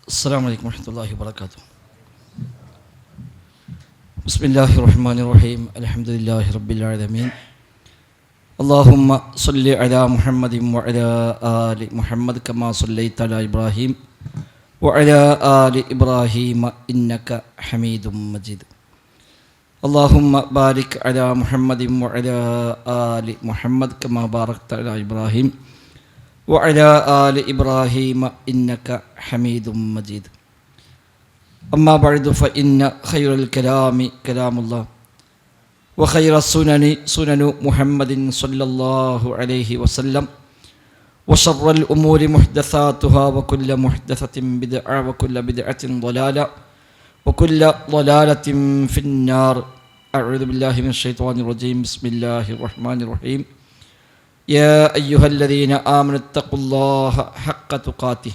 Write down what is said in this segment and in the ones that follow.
السلام عليكم ورحمة الله وبركاته. بسم الله الرحمن الرحيم. الحمد لله رب العالمين. اللهم صل على محمد وعلى آل محمد كما صليت على إبراهيم وعلى آل إبراهيم إنك حميد مجيد. اللهم بارك على محمد وعلى آل محمد كما باركت على إبراهيم وعلى آل إبراهيم إنك حميد مجيد. أما بعد فإن خير الكلام كلام الله وخير السنن سنن محمد صلى الله عليه وسلم وشر الأمور محدثاتها وكل محدثة بدعة وكل بدعة ضلالة وكل ضلالة في النار. أعوذ بالله من الشيطان الرجيم. بسم الله الرحمن الرحيم. يا أيها الذين آمنوا اتقوا الله حق تقاته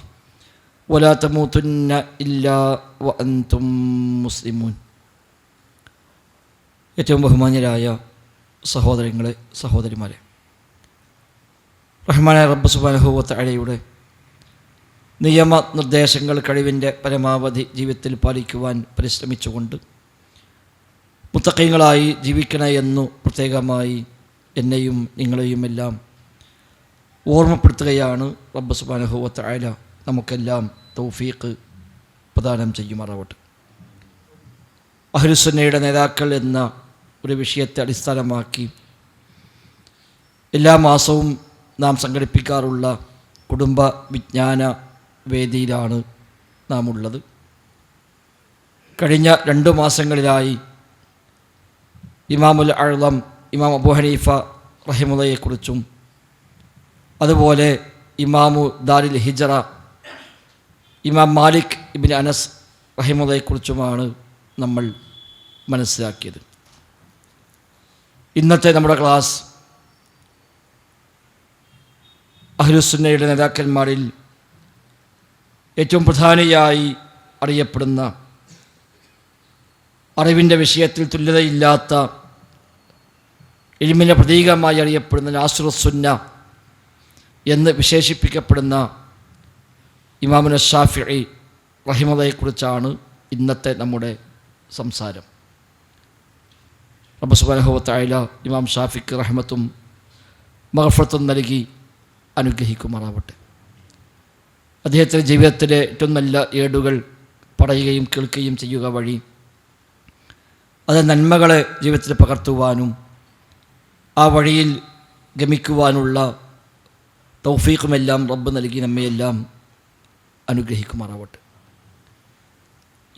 ولا تموتن إلا وأنتم مسلمون. ഏറ്റവും ബഹുമാന്യരായ സഹോദരങ്ങളെ, സഹോദരിമാരെ, റഹ്മാനായ റബ്ബ് സുബ്ഹാനഹു വ തആലയുടെ നിയമനിർദ്ദേശങ്ങൾ കഴിവിൻ്റെ പരമാവധി ജീവിതത്തിൽ പാലിക്കുവാൻ പരിശ്രമിച്ചുകൊണ്ട് മുത്തഖീങ്ങളായി ജീവിക്കണമെന്നു പ്രത്യേകമായി എന്നെയും നിങ്ങളെയുമെല്ലാം ഓർമ്മപ്പെടുത്തുകയാണ്. റബ്ബ് സുബ്ഹാനഹു വ തആല നമുക്കെല്ലാം തൗഫീഖ് പ്രദാനം ചെയ്യുമാറാവട്ടെ. അഹ്ലുസുന്നയുടെ നേതാക്കൾ എന്ന ഒരു വിഷയത്തെ അടിസ്ഥാനമാക്കി എല്ലാ മാസവും നാം സംഘടിപ്പിക്കാറുള്ള കുടുംബ വിജ്ഞാന വേദിയിലാണ് നാം ഉള്ളത്. കഴിഞ്ഞ 2 മാസങ്ങളിലായി ഇമാമുൽ അഅ്ളം ഇമാം അബൂ ഹനീഫ റഹിമഹുള്ളയെക്കുറിച്ചും അതുപോലെ ഇമാമു ദാരിൽ ഹിജ്റ ഇമാം മാലിക് ഇബ്നു അനസ് റഹിമഹുള്ളയെക്കുറിച്ചുമാണ് നമ്മൾ മനസ്സിലാക്കിയത്. ഇന്നത്തെ നമ്മുടെ ക്ലാസ് അഹ്ലുസുന്നയുടെ നേതാക്കന്മാരിൽ ഏറ്റവും പ്രധാനിയായി അറിയപ്പെടുന്ന, അറിവിൻ്റെ വിഷയത്തിൽ തുല്യതയില്ലാത്ത, ഇൽമിൻ്റെ പ്രതീകമായി അറിയപ്പെടുന്ന നാസിറുസ്സുന്ന എന്ന് വിശേഷിപ്പിക്കപ്പെടുന്ന ഇമാമുന ശാഫിഈ റഹിമഹുള്ളയെക്കുറിച്ചാണ് ഇന്നത്തെ നമ്മുടെ സംസാരം. റബ്ബ് സുബ്ഹാനഹു വ തആല ഇമാം ഷാഫിക്ക് റഹ്മത്തും മഗ്ഫിറത്തും നൽകി അനുഗ്രഹിക്കുമാറാവട്ടെ. അദ്ദേഹത്തിൻ്റെ ജീവിതത്തിലെ ഏറ്റവും നല്ല ഏടുകൾ പറയുകയും കേൾക്കുകയും ചെയ്യുക വഴി അത് നന്മകളെ ജീവിതത്തിൽ പകർത്തുവാനും ആ വഴിയിൽ ഗമിക്കുവാനുള്ള തൗഫീഖുമെല്ലാം റബ്ബ് നൽകി നമ്മയെല്ലാം അനുഗ്രഹിക്കുമാറാവട്ടെ.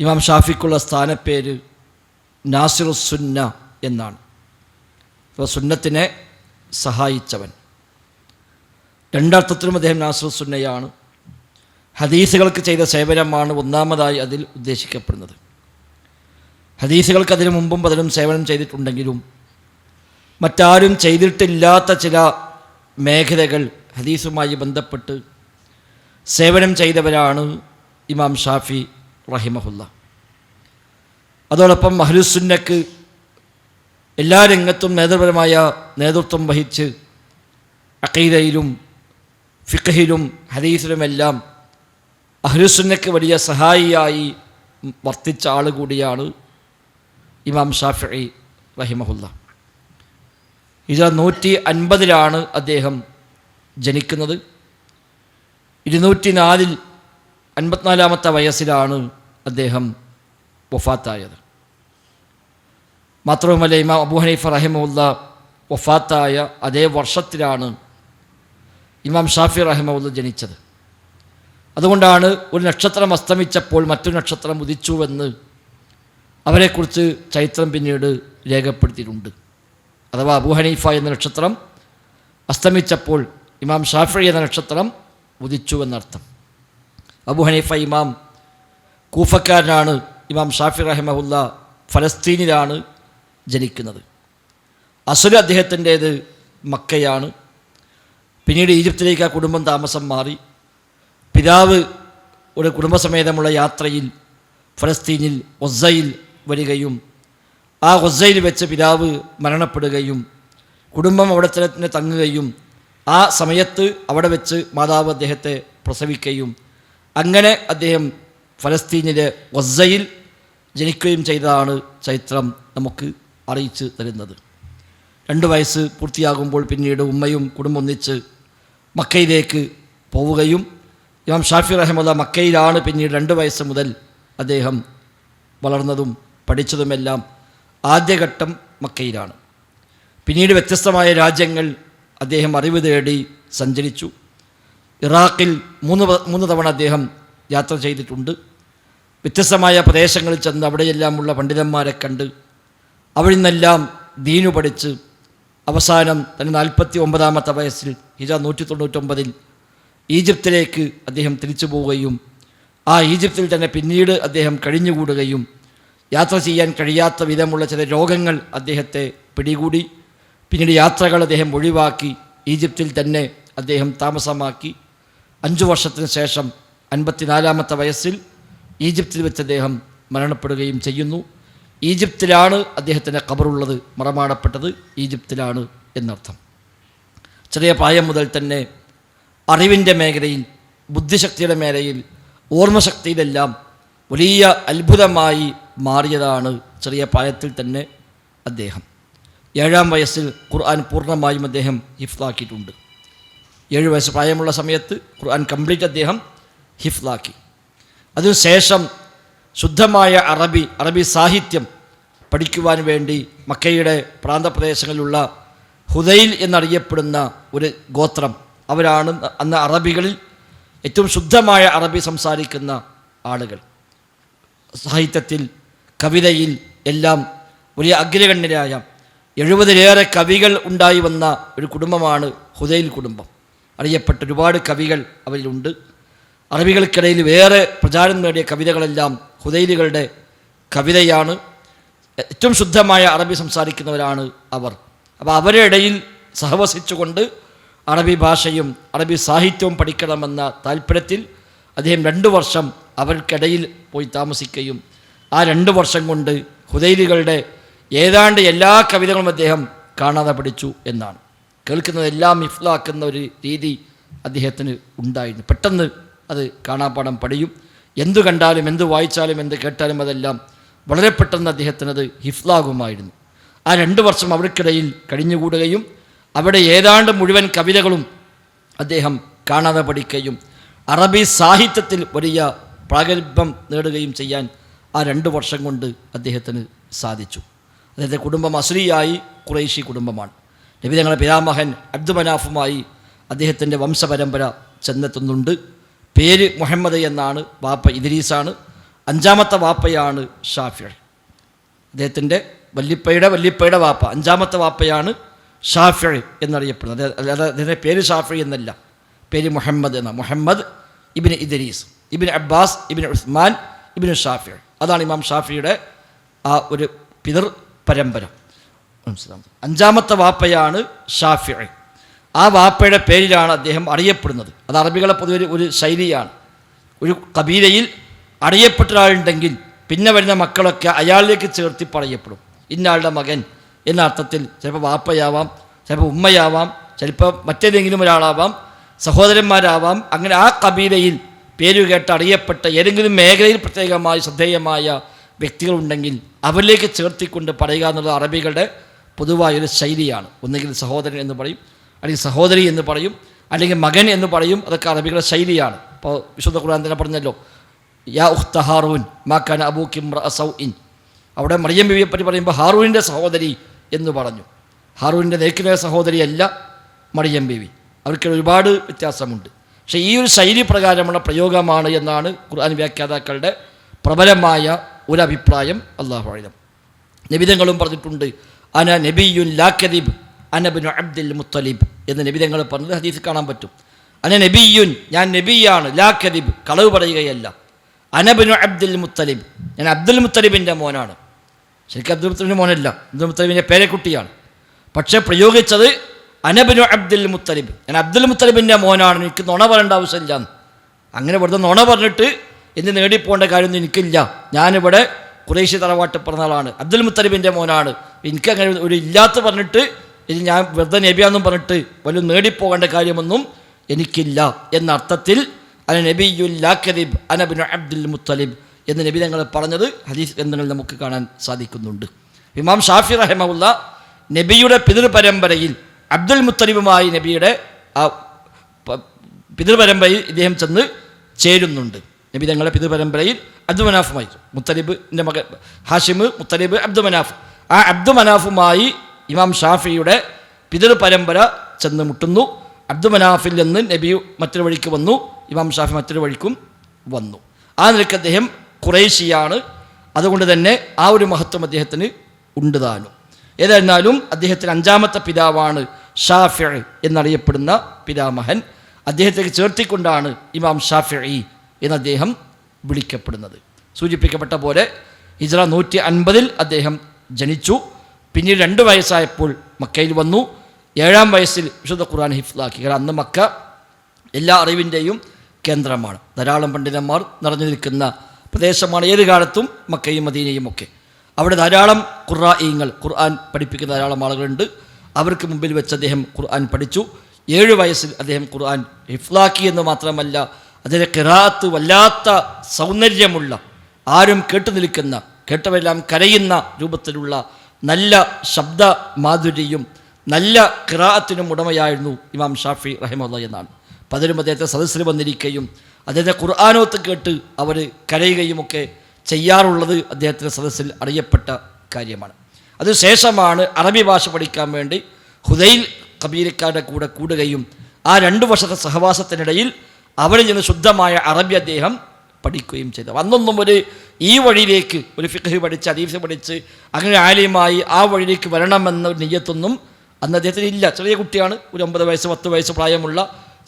ഇമാം ഷാഫിക്കുള്ള സ്ഥാനപ്പേര് നാസിറുസ്സുന്ന എന്നാണ്. അപ്പോൾ സുന്നത്തിനെ സഹായിച്ചവൻ. 2 അർത്ഥത്തിലും അദ്ദേഹം നാസിറുസ്സുന്നയാണ്. ഹദീസുകൾക്ക് ചെയ്ത സേവനമാണ് ഒന്നാമതായി അതിൽ ഉദ്ദേശിക്കപ്പെടുന്നത്. ഹദീസുകൾക്ക് അതിനു മുമ്പും പലരും സേവനം ചെയ്തിട്ടുണ്ടെങ്കിലും മറ്റാരും ചെയ്തിട്ടില്ലാത്ത ചില മേഖലകൾ ഹദീസുമായി ബന്ധപ്പെട്ട് സേവനം ചെയ്തവരാണ് ഇമാം ഷാഫി റഹിമഹുല്ല. അതോടൊപ്പം അഹ്ലുസുന്നക്ക് എല്ലാ രംഗത്തും നേതൃപരമായ നേതൃത്വം വഹിച്ച് അഖീദയിലും ഫിഖ്ഹിലും ഹദീസിലുമെല്ലാം അഹ്ലുസുന്നക്ക് വലിയ സഹായിയായി വർത്തിച്ച ആൾ കൂടിയാണ് ഇമാം ഷാഫിഈ റഹിമഹുല്ല. 150 അദ്ദേഹം ജനിക്കുന്നത്. 204 54-ാമത്തെ വയസ്സിലാണ് അദ്ദേഹം വഫാത്തായത്. മാത്രവുമല്ല, ഇമാം അബൂ ഹനീഫ റഹിമഹുല്ല വഫാത്തായ അതേ വർഷത്തിലാണ് ഇമാം ഷാഫി റഹിമഹുല്ല ജനിച്ചത്. അതുകൊണ്ടാണ് ഒരു നക്ഷത്രം അസ്തമിച്ചപ്പോൾ മറ്റൊരു നക്ഷത്രം ഉദിച്ചുവെന്ന് അവരെക്കുറിച്ച് ചരിത്രം പിന്നീട് രേഖപ്പെടുത്തിയിട്ടുണ്ട്. അഥവാ അബൂ ഹനീഫ എന്ന നക്ഷത്രം അസ്തമിച്ചപ്പോൾ ഇമാം ഷാഫി എന്ന നക്ഷത്രം ഉദിച്ചു എന്നർത്ഥം. അബൂ ഹനീഫ ഇമാം കൂഫക്കാരനാണ്. ഇമാം ഷാഫി റഹിമഹുല്ല ഫലസ്തീനിലാണ് ജനിക്കുന്നത്. അസ്ൽ അദ്ദേഹത്തിൻ്റേത് മക്കയാണ്. പിന്നീട് ഈജിപ്തിലേക്ക് ആ കുടുംബം താമസം മാറി. പിതാവ് ഒരു കുടുംബസമേതമുള്ള യാത്രയിൽ ഫലസ്തീനിൽ ഒസ്സയിൽ വരികയും ആ ഒസ്സയിൽ വെച്ച് പിതാവ് മരണപ്പെടുകയും കുടുംബം അവിടെ തന്നെ തങ്ങുകയും ആ സമയത്ത് അവിടെ വെച്ച് മാതാവ് അദ്ദേഹത്തെ പ്രസവിക്കുകയും അങ്ങനെ അദ്ദേഹം ഫലസ്തീനിലെ ഗസയിൽ ജനിക്കുകയും ചെയ്തതാണ് ചരിത്രം നമുക്ക് അറിയിച്ചു തരുന്നത്. 2 വയസ്സ് പൂർത്തിയാകുമ്പോൾ പിന്നീട് ഉമ്മയും കുടുംബം ഒന്നിച്ച് മക്കയിലേക്ക് പോവുകയും ഇമാം ഷാഫി റഹിമഹുല്ലാഹ് മക്കയിലാണ് പിന്നീട് 2 വയസ്സ് മുതൽ അദ്ദേഹം വളർന്നതും പഠിച്ചതുമെല്ലാം. ആദ്യഘട്ടം മക്കയിലാണ്. പിന്നീട് വ്യത്യസ്തമായ രാജ്യങ്ങൾ അദ്ദേഹം അറിവ് തേടി സഞ്ചരിച്ചു. ഇറാഖിൽ 3 തവണ അദ്ദേഹം യാത്ര ചെയ്തിട്ടുണ്ട്. വ്യത്യസ്തമായ പ്രദേശങ്ങളിൽ ചെന്ന് അവിടെയെല്ലാമുള്ള പണ്ഡിതന്മാരെ കണ്ട് അവിടെ നിന്നെല്ലാം ദീനു പഠിച്ച് അവസാനം തന്നെ 49-ാമത്തെ വയസ്സിൽ ഹിജറ 199-ൽ ഈജിപ്തിലേക്ക് അദ്ദേഹം തിരിച്ചു പോവുകയും ആ ഈജിപ്തിൽ തന്നെ പിന്നീട് അദ്ദേഹം കഴിഞ്ഞുകൂടുകയും യാത്ര ചെയ്യാൻ കഴിയാത്ത വിധമുള്ള ചില രോഗങ്ങൾ അദ്ദേഹത്തെ പിടികൂടി. പിന്നീട് യാത്രകൾ അദ്ദേഹം ഒഴിവാക്കി ഈജിപ്തിൽ തന്നെ അദ്ദേഹം താമസമാക്കി. 5 വർഷത്തിന് ശേഷം 54-ാമത്തെ വയസ്സിൽ ഈജിപ്തിൽ വെച്ച് അദ്ദേഹം മരണപ്പെടുകയും ചെയ്യുന്നു. ഈജിപ്തിലാണ് അദ്ദേഹത്തിൻ്റെ ഖബറുള്ളത്, മറമാടപ്പെട്ടത് ഈജിപ്തിലാണ് എന്നർത്ഥം. ചെറിയ പ്രായം മുതൽ തന്നെ അറിവിൻ്റെ മേഖലയിൽ, ബുദ്ധിശക്തിയുടെ മേഖലയിൽ, ഓർമ്മശക്തിയിലെല്ലാം വലിയ അത്ഭുതമായി മാറിയതാണ് ചെറിയ പ്രായത്തിൽ തന്നെ അദ്ദേഹം. 7-ാം വയസ്സിൽ ഖുർആൻ പൂർണ്ണമായും അദ്ദേഹം ഹിഫ്ലാക്കിയിട്ടുണ്ട്. 7 വയസ്സ് പ്രായമുള്ള സമയത്ത് ഖുർആൻ കംപ്ലീറ്റ് അദ്ദേഹം ഹിഫ്ലാക്കി. അതിനുശേഷം ശുദ്ധമായ അറബി സാഹിത്യം പഠിക്കുവാൻ വേണ്ടി മക്കയുടെ പ്രാന്തപ്രദേശങ്ങളിലുള്ള ഹുദൈൽ എന്നറിയപ്പെടുന്ന ഒരു ഗോത്രം, അവരാണ് അന്ന് അറബികളിൽ ഏറ്റവും ശുദ്ധമായ അറബി സംസാരിക്കുന്ന ആളുകൾ. സാഹിത്യത്തിൽ, കവിതയിൽ എല്ലാം വലിയ അഗ്രഗണ്യരായ 70-ലേറെ കവികൾ ഉണ്ടായി വന്ന ഒരു കുടുംബമാണ് ഹുദൈൽ കുടുംബം. അറിയപ്പെട്ട ഒരുപാട് കവികൾ അവരിലുണ്ട്. അറബികൾക്കിടയിൽ വേറെ പ്രചാരം നേടിയ കവിതകളെല്ലാം ഹുദൈലികളുടെ കവിതയാണ്. ഏറ്റവും ശുദ്ധമായ അറബി സംസാരിക്കുന്നവരാണ് അവർ. അപ്പോൾ അവരുടെ ഇടയിൽ സഹവസിച്ചുകൊണ്ട് അറബി ഭാഷയും അറബി സാഹിത്യവും പഠിക്കണമെന്ന താല്പര്യത്തിൽ അദ്ദേഹം 2 വർഷം അവർക്കിടയിൽ പോയി താമസിക്കുകയും ആ 2 വർഷം കൊണ്ട് ഹുദൈലികളുടെ ഏതാണ്ട് എല്ലാ കവിതകളും അദ്ദേഹം കാണാതെ പഠിച്ചു എന്നാണ്. കേൾക്കുന്നതെല്ലാം ഇഫ്ലാക്കുന്ന ഒരു രീതി അദ്ദേഹത്തിന് ഉണ്ടായിരുന്നു. പെട്ടെന്ന് അത് കാണാപ്പാഠം പഠിയും. എന്തു കണ്ടാലും, എന്ത് വായിച്ചാലും, എന്ത് കേട്ടാലും അതെല്ലാം വളരെ പെട്ടെന്ന് അദ്ദേഹത്തിനത് ഹിഫ്ലാകുമായിരുന്നു. ആ 2 വർഷം അവർക്കിടയിൽ കഴിഞ്ഞുകൂടുകയും അവിടെ ഏതാണ്ട് മുഴുവൻ കവിതകളും അദ്ദേഹം കാണാതെ പഠിക്കുകയും അറബി സാഹിത്യത്തിൽ വലിയ പ്രാഗൽഭ്യം നേടുകയും ചെയ്യാൻ ആ 2 വർഷം കൊണ്ട് അദ്ദേഹത്തിന് സാധിച്ചു. അദ്ദേഹത്തെ കുടുംബം അസ്ലിയായി ഖുറൈശി കുടുംബമാണ്. നബി തങ്ങളുടെ പിതാമഹൻ അബ്ദുമനാഫുമായി അദ്ദേഹത്തിൻ്റെ വംശപരമ്പര ചെന്നെത്തുന്നുണ്ട്. പേര് മുഹമ്മദ് എന്നാണ്. വാപ്പ ഇദ്രീസാണ്. 5-ാമത്തെ വാപ്പയാണ് ഷാഫി. അദ്ദേഹത്തിൻ്റെ വല്ലിപ്പയുടെ വാപ്പ 5-ാമത്തെ വാപ്പയാണ് ഷാഫി എന്നറിയപ്പെടുന്നത്. അല്ലാതെ അദ്ദേഹത്തിൻ്റെ പേര് ഷാഫി എന്നല്ല, പേര് മുഹമ്മദ് എന്നാണ്. Muhammad Ibnu Idris, Ibn Abbas, Ibnu Usman, Ibnu Shafi. അതാണ് ഇമാം ഷാഫിയുടെ ആ ഒരു പിതൃ പരമ്പര. 5-ാമത്തെ വാപ്പയാണ് ഷാഫി. ആ വാപ്പയുടെ പേരിലാണ് അദ്ദേഹം അറിയപ്പെടുന്നത്. അത് അറബികളെ പൊതുവെ ഒരു ശൈലിയാണ്. ഒരു കബീലയിൽ അറിയപ്പെട്ട ഒരാളുണ്ടെങ്കിൽ പിന്നെ വരുന്ന മക്കളൊക്കെ അയാളിലേക്ക് ചേർത്തി പറയപ്പെടും. ഇന്നയാളുടെ മകൻ എന്ന അർത്ഥത്തിൽ. ചിലപ്പോൾ വാപ്പയാവാം, ചിലപ്പോൾ ഉമ്മയാവാം, ചിലപ്പോൾ മറ്റേതെങ്കിലും ഒരാളാവാം, സഹോദരന്മാരാവാം. അങ്ങനെ ആ കബീലയിൽ പേര് കേട്ട് അറിയപ്പെട്ട ഏതെങ്കിലും മേഖലയിൽ പ്രത്യേകമായി ശ്രദ്ധേയമായ വ്യക്തികളുണ്ടെങ്കിൽ അവരിലേക്ക് ചേർത്തിക്കൊണ്ട് പറയുക എന്നുള്ളത് അറബികളുടെ പൊതുവായൊരു ശൈലിയാണ്. ഒന്നുകിൽ സഹോദരൻ എന്ന് പറയും, അല്ലെങ്കിൽ സഹോദരി എന്ന് പറയും, അല്ലെങ്കിൽ മകൻ എന്ന് പറയും. അതൊക്കെ അറബികളുടെ ശൈലിയാണ്. ഇപ്പോൾ വിശുദ്ധ ഖുർആൻ തന്നെ പറഞ്ഞല്ലോ, യാ ഉഖ്ത ഹാറൂൻ മാ കാന അബൂകി ഇംറഅ സൗഇൻ. അവിടെ മറിയം ബിവിയെ പറ്റി പറയുമ്പോൾ ഹാറൂനിൻ്റെ സഹോദരി എന്ന് പറഞ്ഞു. ഹാറൂനിൻ്റെ നേക്കിലെ സഹോദരിയല്ല മറിയം ബിവി. അവർക്ക് ഒരുപാട് വ്യത്യാസമുണ്ട്. പക്ഷേ ഈ ഒരു ശൈലി പ്രകാരമുള്ള പ്രയോഗമാണ് എന്നാണ് ഖുർആൻ വ്യാഖ്യാതാക്കളുടെ പ്രബലമായ ഒരു അഭിപ്രായം. അല്ലാഹു അഅലം. നബിതങ്ങളും പറഞ്ഞിട്ടുണ്ട്, അന നബിയുൻ ലാ കദിബ് അനബ്നു അബ്ദുൽ മുത്തലിബ് എന്ന് നബിതങ്ങൾ പറഞ്ഞത് ഹദീസിൽ കാണാൻ പറ്റും. അന നബിയുൻ, ഞാൻ നബിയാണ്, ലാ കദിബ്, കളവ് പറയുകയല്ല. അനബ്നു അബ്ദുൽ മുത്തലിബ്, ഞാൻ അബ്ദുൽ മുത്തലിബിൻ്റെ മോനാണ്. ശരിക്കും അബ്ദുൽ മുത്തലിബിൻ്റെ മോനല്ല, അബ്ദുൽ മുത്തലിബിൻ്റെ പേരക്കുട്ടിയാണ്. പക്ഷേ പ്രയോഗിച്ചത് അനബ്നു അബ്ദുൽ മുത്തലിബ്, ഞാൻ അബ്ദുൽ മുത്തലിബിൻ്റെ മോനാണ്, എനിക്ക് നുണ പറയേണ്ട ആവശ്യമില്ല. അങ്ങനെ വെറുതെ നുണ പറഞ്ഞിട്ട് എന്ത് നേടിപ്പോകേണ്ട കാര്യമൊന്നും എനിക്കില്ല. ഞാനിവിടെ ഖുറൈശി തറവാട്ട് പറഞ്ഞ ആളാണ്, അബ്ദുൽ മുത്തലിബിൻ്റെ മോനാണ്. എനിക്കങ്ങനെ ഒരു ഇല്ലാത്ത പറഞ്ഞിട്ട് ഇനി ഞാൻ വെറുതെ നബിയാന്നും പറഞ്ഞിട്ട് വലിയ നേടിപ്പോകേണ്ട കാര്യമൊന്നും എനിക്കില്ല എന്ന അർത്ഥത്തിൽ അന നബിയുൽ ലാ കദിബ് അന ഇബ്നു അബ്ദുൽ മുത്തലിബ് എന്ന് നബി തങ്ങൾ പറഞ്ഞത് ഹദീസ് ഗ്രന്ഥങ്ങളിൽ നമുക്ക് കാണാൻ സാധിക്കുന്നുണ്ട്. ഇമാം ഷാഫി റഹിമഹുല്ല നബിയുടെ പിതൃപരമ്പരയിൽ അബ്ദുൽ മുത്തലിബുമായി നബിയുടെ ആ പിതൃപരമ്പരയിൽ ഇദ്ദേഹം ചെന്ന് ചേരുന്നുണ്ട്. നബി തങ്ങളുടെ പിതൃപരമ്പരയിൽ അബ്ദു മനാഫുമായി, മുത്തലിബിൻ്റെ മകൻ ഹാഷിം, മുത്തലിബ്, അബ്ദു മനാഫ്, ആ അബ്ദു മനാഫുമായി ഇമാം ഷാഫിയുടെ പിതൃപരമ്പര ചെന്ന് മുട്ടുന്നു. അബ്ദു മനാഫിൽ നിന്ന് നബി മറ്റൊരു വഴിക്ക് വന്നു, ഇമാം ഷാഫി മറ്റൊരു വഴിക്കും വന്നു. ആ നിലയ്ക്ക് അദ്ദേഹം ഖുറൈശിയാണ്. അതുകൊണ്ട് തന്നെ ആ ഒരു മഹത്വം അദ്ദേഹത്തിന് ഉണ്ട് താനും. ഏതായിരുന്നാലും അദ്ദേഹത്തിന് 5ാമത്തെ പിതാവാണ് ഷാഫിഈ എന്നറിയപ്പെടുന്ന പിതാമഹൻ. അദ്ദേഹത്തേക്ക് ചേർത്തിക്കൊണ്ടാണ് ഇമാം ഷാഫിഈ എന്ന് അദ്ദേഹം വിളിക്കപ്പെടുന്നത്. സൂചിപ്പിക്കപ്പെട്ട പോലെ ഹിജ്റ 150 അദ്ദേഹം ജനിച്ചു. പിന്നീട് 2 വയസ്സായപ്പോൾ മക്കയിൽ വന്നു. 7-ാം വയസ്സിൽ വിശുദ്ധ ഖുർആൻ ഹിഫ്ലാക്കി. കാരണം അന്ന് മക്ക എല്ലാ അറിവിൻ്റെയും കേന്ദ്രമാണ്, ധാരാളം പണ്ഡിതന്മാർ നിറഞ്ഞു നിൽക്കുന്ന പ്രദേശമാണ്. ഏത് കാലത്തും മക്കയും മദീനയും ഒക്കെ. അവിടെ ധാരാളം ഖുർആഇങ്ങൾ, ഖുർആൻ പഠിപ്പിക്കുന്ന ധാരാളം ആളുകളുണ്ട്. അവർക്ക് മുമ്പിൽ വെച്ച് അദ്ദേഹം ഖുർആൻ പഠിച്ചു. 7 വയസ്സിൽ അദ്ദേഹം ഖുർആൻ ഹിഫ്ലാക്കി എന്ന് മാത്രമല്ല, അതിൻ്റെ ഖിറാഅത്ത് വല്ലാത്ത സൗന്ദര്യമുള്ള, ആരും കേട്ടു നിൽക്കുന്ന, കേട്ടവരെല്ലാം കരയുന്ന രൂപത്തിലുള്ള നല്ല ശബ്ദ മാധുര്യവും നല്ല ഖിറാഅത്തിനും ഉടമയായിരുന്നു ഇമാം ഷാഫി റഹിമഹുല്ലാഹ് എന്നാണ്. പലരും അദ്ദേഹത്തെ സദസ്സിൽ വന്നിരിക്കുകയും അദ്ദേഹത്തെ ഖുർആനോത്ത് കേട്ട് അവർ കരയുകയുമൊക്കെ ചെയ്യാറുള്ളത് അദ്ദേഹത്തിൻ്റെ സദസ്സിൽ അറിയപ്പെട്ട കാര്യമാണ്. അതിനുശേഷമാണ് അറബി ഭാഷ പഠിക്കാൻ വേണ്ടി ഹുദൈൽ കബീലക്കാരുടെ കൂടെ കൂടുകയും ആ 2 വർഷത്തെ സഹവാസത്തിനിടയിൽ അവരിൽ നിന്ന് ശുദ്ധമായ അറബി അദ്ദേഹം പഠിക്കുകയും ചെയ്തു. അന്നൊന്നും ഈ വഴിയിലേക്ക് ഒരു ഫിഖ് പഠിച്ച് ഹദീസ് പഠിച്ച് അങ്ങനെ ആലിമായി ആ വഴിയിലേക്ക് വരണമെന്ന നിയ്യത്തൊന്നും അന്ന് അദ്ദേഹത്തിന് ഇല്ല. ചെറിയ കുട്ടിയാണ്, ഒരു 9 വയസ്സ് 10 വയസ്സ് പ്രായമുള്ള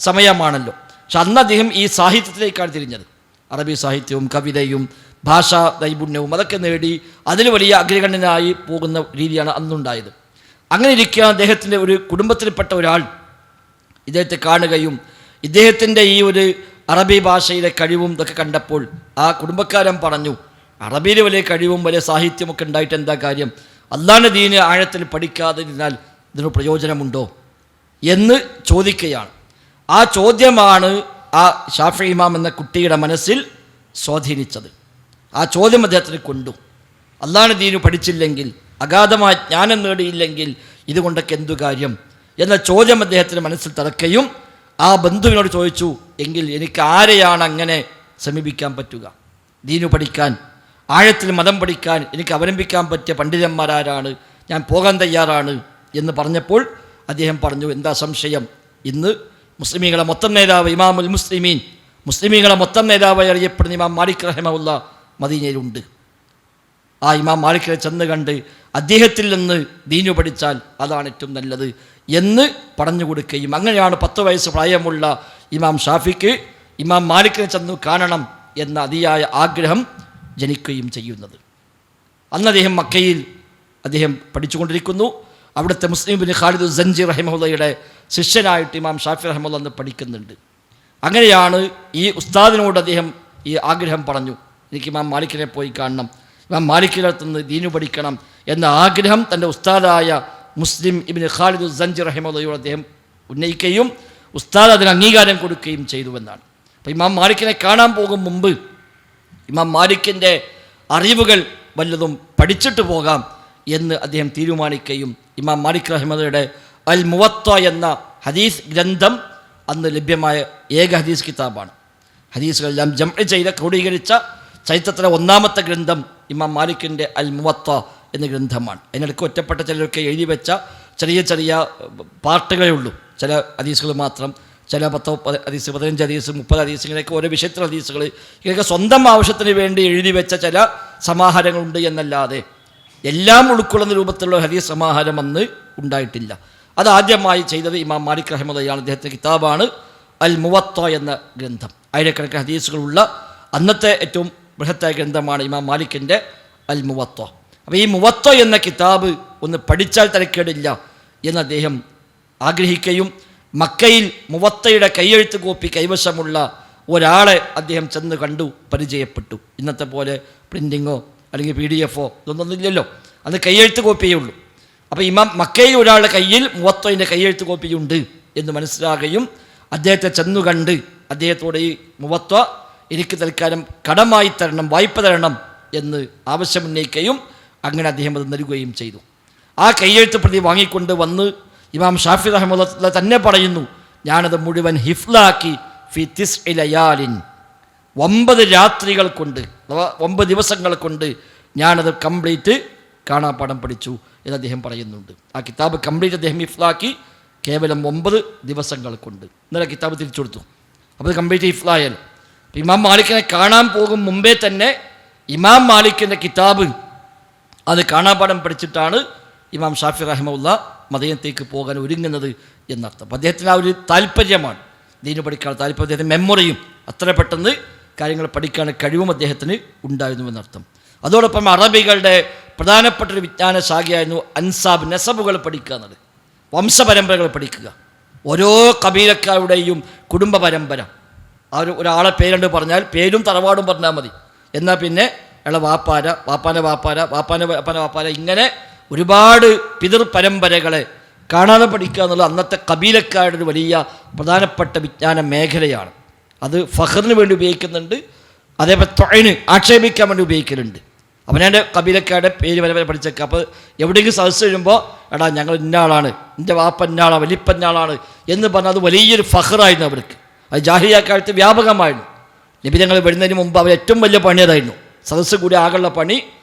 സമയമാണല്ലോ. പക്ഷെ അന്ന് അദ്ദേഹം ഈ സാഹിത്യത്തിലേക്കാണ് തിരിഞ്ഞത്. അറബി സാഹിത്യവും കവിതയും ഭാഷാ നൈപുണ്യവും അതൊക്കെ നേടി അതിൽ വലിയ അഗ്രഗണ്യനായി പോകുന്ന രീതിയാണ് അന്നുണ്ടായത്. അങ്ങനെ ഇരിക്കുക അദ്ദേഹത്തിൻ്റെ ഒരു കുടുംബത്തിൽപ്പെട്ട ഒരാൾ ഇദ്ദേഹത്തെ കാണുകയും ഇദ്ദേഹത്തിൻ്റെ ഈ ഒരു അറബി ഭാഷയിലെ കഴിവും ഇതൊക്കെ കണ്ടപ്പോൾ ആ കുടുംബക്കാരൻ പറഞ്ഞു, അറബിയിൽ വലിയ കഴിവും വലിയ സാഹിത്യമൊക്കെ ഉണ്ടായിട്ട് എന്താ കാര്യം, അല്ലാഹുവിൻ്റെ ദീന് ആഴത്തിൽ പഠിക്കാതിരുന്നാൽ ഇതിന് പ്രയോജനമുണ്ടോ എന്ന് ചോദിക്കുകയാണ്. ആ ചോദ്യമാണ് ആ ഷാഫി ഇമാം എന്ന കുട്ടിയുടെ മനസ്സിൽ സ്വാധീനിച്ചത്. ആ ചോദ്യം അദ്ദേഹത്തിന് കൊണ്ടു. അല്ലാഹുവിൻ്റെ ദീന് പഠിച്ചില്ലെങ്കിൽ, അഗാധമായ ജ്ഞാനം നേടിയില്ലെങ്കിൽ ഇതുകൊണ്ടൊക്കെ എന്തു കാര്യം എന്ന ചോദ്യം അദ്ദേഹത്തിൻ്റെ മനസ്സിൽ തറക്കുകയും ആ ബന്ധുവിനോട് ചോദിച്ചു, എങ്കിൽ എനിക്ക് ആരെയാണ് അങ്ങനെ സമീപിക്കാൻ പറ്റുക, ദീനു പഠിക്കാൻ, ആഴത്തിൽ മതം പഠിക്കാൻ എനിക്ക് അവലംബിക്കാൻ പറ്റിയ പണ്ഡിതന്മാരാരാണ്, ഞാൻ പോകാൻ തയ്യാറാണ് എന്ന് പറഞ്ഞപ്പോൾ അദ്ദേഹം പറഞ്ഞു, എന്താ സംശയം, ഇന്ന് മുസ്ലിമീങ്ങളെ മൊത്തം നേതാവ് ഇമാമുൽ മുസ്ലിമീൻ, മുസ്ലിമീങ്ങളെ മൊത്തം നേതാവായി അറിയപ്പെടുന്ന ഇമാം മാലിക് റഹിമഹുല്ലാഹ് മദീനയിലുണ്ട്. ആ ഇമാം മാലിക്കിനെ ചെന്ന് കണ്ട് അദ്ദേഹത്തിൽ നിന്ന് ദീനു പഠിച്ചാൽ അതാണ് ഏറ്റവും നല്ലത് എന്ന് പറഞ്ഞു കൊടുക്കുകയും അങ്ങനെയാണ് 10 വയസ്സ് പ്രായമുള്ള ഇമാം ഷാഫിക്ക് ഇമാം മാലിക്കിനെ ചെന്ന് കാണണം എന്ന അതിയായ ആഗ്രഹം ജനിക്കുകയും ചെയ്യുന്നത്. അന്ന് അദ്ദേഹം മക്കയിൽ അദ്ദേഹം പഠിച്ചുകൊണ്ടിരിക്കുന്നു. അവിടുത്തെ മുസ്ലിം ബിൻ ഖാലിദ് സഞ്ചി റഹിമഹുല്ലയുടെ ശിഷ്യനായിട്ട് ഇമാം ഷാഫി റഹിമഹുല്ല അന്ന് പഠിക്കുന്നുണ്ട്. അങ്ങനെയാണ് ഈ ഉസ്താദിനോട് അദ്ദേഹം ഈ ആഗ്രഹം പറഞ്ഞു, എനിക്ക് ഇമാം മാലിക്കിനെ പോയി കാണണം, ഇമാം മാലിക്കിൻ്റെ അടുത്ത് നിന്ന് ദീനു പഠിക്കണം എന്ന ആഗ്രഹം തൻ്റെ ഉസ്താദായ മുസ്ലിം ഇബ്നു ഖാലിദ് സഞ്ചി റഹിമഹുല്ലയോട് അദ്ദേഹം ഉന്നയിക്കുകയും ഉസ്താദ് അതിന് അംഗീകാരം കൊടുക്കുകയും ചെയ്തുവെന്നാണ്. അപ്പോൾ ഇമാം മാലിക്കിനെ കാണാൻ പോകും മുമ്പ് ഇമാം മാലിക്കിൻ്റെ അറിവുകൾ വല്ലതും പഠിച്ചിട്ട് പോകാം എന്ന് അദ്ദേഹം തീരുമാനിക്കുകയും ഇമാം മാലിക് റഹിമഹുല്ലയുടെ അൽ മുവത്ത എന്ന ഹദീസ് ഗ്രന്ഥം അന്ന് ലഭ്യമായ ഏക ഹദീസ് കിതാബാണ്. ഹദീസുകളെല്ലാം ജംഅ് ചെയ്ത ക്രോഡീകരിച്ച ചരിത്രത്തിലെ 1ാമത്തെ ഗ്രന്ഥം ഇമാം മാലിക്കിൻ്റെ അൽ മുവത്ത എന്ന ഗ്രന്ഥമാണ്. അതിനിടയ്ക്ക് ഒറ്റപ്പെട്ട ചിലരൊക്കെ എഴുതി വെച്ച ചെറിയ ചെറിയ പാർട്ടുകളേ ഉള്ളൂ, ചില ഹദീസുകൾ മാത്രം, ചില 10 ഹദീസ്, 15 ഹദീസ്, 30 ഹദീസ്, ഇങ്ങനെയൊക്കെ ഓരോ വിഷയത്തിലെ ഹദീസുകൾ, ഇങ്ങനെയൊക്കെ സ്വന്തം ആവശ്യത്തിന് വേണ്ടി എഴുതി വെച്ച ചില സമാഹാരങ്ങളുണ്ട് എന്നല്ലാതെ എല്ലാം ഉൾക്കൊള്ളുന്ന രൂപത്തിലുള്ള ഹദീസ് സമാഹാരം അന്ന് ഉണ്ടായിട്ടില്ല. അതാദ്യമായി ചെയ്തത് ഇമാം മാലിക് റഹിമഹുല്ലയാണ്. അദ്ദേഹത്തിൻ്റെ കിതാബാണ് അൽ മുവത്ത എന്ന ഗ്രന്ഥം. ആയിരക്കണക്കിന് ഹദീസുകളുള്ള അന്നത്തെ ഏറ്റവും ബൃഹത്തായ ഗ്രന്ഥമാണ് ഇമാം മാലിക്കിൻ്റെ അൽ മുവത്ത. അപ്പോൾ ഈ മുവത്ത എന്ന കിതാബ് ഒന്ന് പഠിച്ചാൽ തരക്കേടില്ല എന്ന് അദ്ദേഹം ആഗ്രഹിക്കുകയും മക്കയിൽ മുവത്തയുടെ കൈയെഴുത്ത് കോപ്പി കൈവശമുള്ള ഒരാളെ അദ്ദേഹം ചെന്ന് കണ്ടു പരിചയപ്പെട്ടു. ഇന്നത്തെ പോലെ പ്രിൻറ്റിങ്ങോ അല്ലെങ്കിൽ PDF ഇതൊന്നൊന്നുമില്ലല്ലോ, അത് കൈയെഴുത്ത് കോപ്പിയേ ഉള്ളൂ. അപ്പോൾ ഇമാം മക്കയിൽ ഒരാളുടെ കയ്യിൽ മുവത്തയുടെ കൈയെഴുത്ത് കോപ്പിയുണ്ട് എന്ന് മനസ്സിലാകുകയും അദ്ദേഹത്തെ ചെന്നു കണ്ട് അദ്ദേഹത്തോട് ഈ മുവത്വ എനിക്ക് തൽക്കാലം കടമായി തരണം, വായ്പ തരണം എന്ന് ആവശ്യമുന്നയിക്കുകയും അങ്ങനെ അദ്ദേഹം അത് നൽകുകയും ചെയ്തു. ആ കയ്യെഴുത്ത് പ്രതി വാങ്ങിക്കൊണ്ട് വന്ന് ഇമാം ഷാഫി റഹ്മത്തുള്ളാഹി തന്നെ പറയുന്നു, ഞാനത് മുഴുവൻ ഹിഫ്ലാക്കി ഫി തിസ്ഇ ലയാലിൻ, 9 രാത്രികൾ കൊണ്ട് അഥവാ 9 ദിവസങ്ങൾ കൊണ്ട് ഞാനത് കംപ്ലീറ്റ് കാണാപ്പാഠം പഠിച്ചു എന്ന് അദ്ദേഹം പറയുന്നുണ്ട്. ആ കിതാബ് കംപ്ലീറ്റ് അദ്ദേഹം ഹിഫ്ലാക്കി കേവലം 9 ദിവസങ്ങൾ കൊണ്ട്. ഇന്നലെ കിതാബ് തിരിച്ചു കൊടുത്തു. അപ്പോൾ അത് കംപ്ലീറ്റ് ഹിഫ്ലായാൽ ഇമാം മാലിക്കിനെ കാണാൻ പോകും മുമ്പേ തന്നെ ഇമാം മാലിക്കിൻ്റെ കിതാബ് അത് കാണാപ്പാഠം പഠിച്ചിട്ടാണ് ഇമാം ഷാഫി റഹിമഹുല്ലാ മദീനത്തേക്ക് പോകാൻ ഒരുങ്ങുന്നത് എന്നർത്ഥം. അപ്പോൾ അദ്ദേഹത്തിന് ആ ഒരു താല്പര്യമാണ് ദീന് പഠിക്കാൻ താല്പര്യം, അദ്ദേഹത്തിന് മെമ്മറിയും അത്ര പെട്ടെന്ന് കാര്യങ്ങൾ പഠിക്കാൻ കഴിവും അദ്ദേഹത്തിന് ഉണ്ടായിരുന്നു എന്നർത്ഥം. അതോടൊപ്പം അറബികളുടെ പ്രധാനപ്പെട്ടൊരു വിജ്ഞാന ശാഖയായിരുന്നു അൻസാബ്, നെസബുകൾ പഠിക്കുക എന്നത്, വംശപരമ്പരകൾ പഠിക്കുക. ഓരോ കബീലക്കാരുടെയും കുടുംബ പരമ്പര, ആ ഒരാളെ പേരുണ്ട് പറഞ്ഞാൽ പേരും തറവാടും പറഞ്ഞാൽ മതി. എന്നാൽ പിന്നെ അയാളെ വാപ്പാര, വാപ്പാൻ്റെ വാപ്പാര, വാപ്പാൻ്റെ വാപ്പാൻ്റെ വാപ്പാര, ഇങ്ങനെ ഒരുപാട് പിതൃ പരമ്പരകളെ കാണാതെ പഠിക്കുക എന്നുള്ളത് അന്നത്തെ കബീലക്കാരുടെ ഒരു വലിയ പ്രധാനപ്പെട്ട വിജ്ഞാന മേഖലയാണ്. അത് ഫഖറിന് വേണ്ടി ഉപയോഗിക്കുന്നുണ്ട്, അതേപോലെ തൊഴിന് ആക്ഷേപിക്കാൻ വേണ്ടി ഉപയോഗിക്കലുണ്ട്. അവനെ കബീലക്കാരുടെ പേര് വരെ പഠിച്ചേക്കുക. അപ്പോൾ എവിടെയെങ്കിലും സദസ്സ് വരുമ്പോൾ എടാ ഞങ്ങൾ ഇന്നയാളാണ്, എൻ്റെ വാപ്പ ഇന്നയാളാണ്, വലിപ്പന്നാളാണ് എന്ന് പറഞ്ഞാൽ അത് വലിയൊരു ഫഖറായിരുന്നു അവർക്ക്. അത് ജാഹിലിയ്യ കാലത്ത് വ്യാപകമായിരുന്നു. നബി ഞങ്ങൾ വരുന്നതിന് മുമ്പ് അവർ ഏറ്റവും വലിയ പണി അതായിരുന്നു. സദസ്സ് കൂടി ആകുള്ള പണി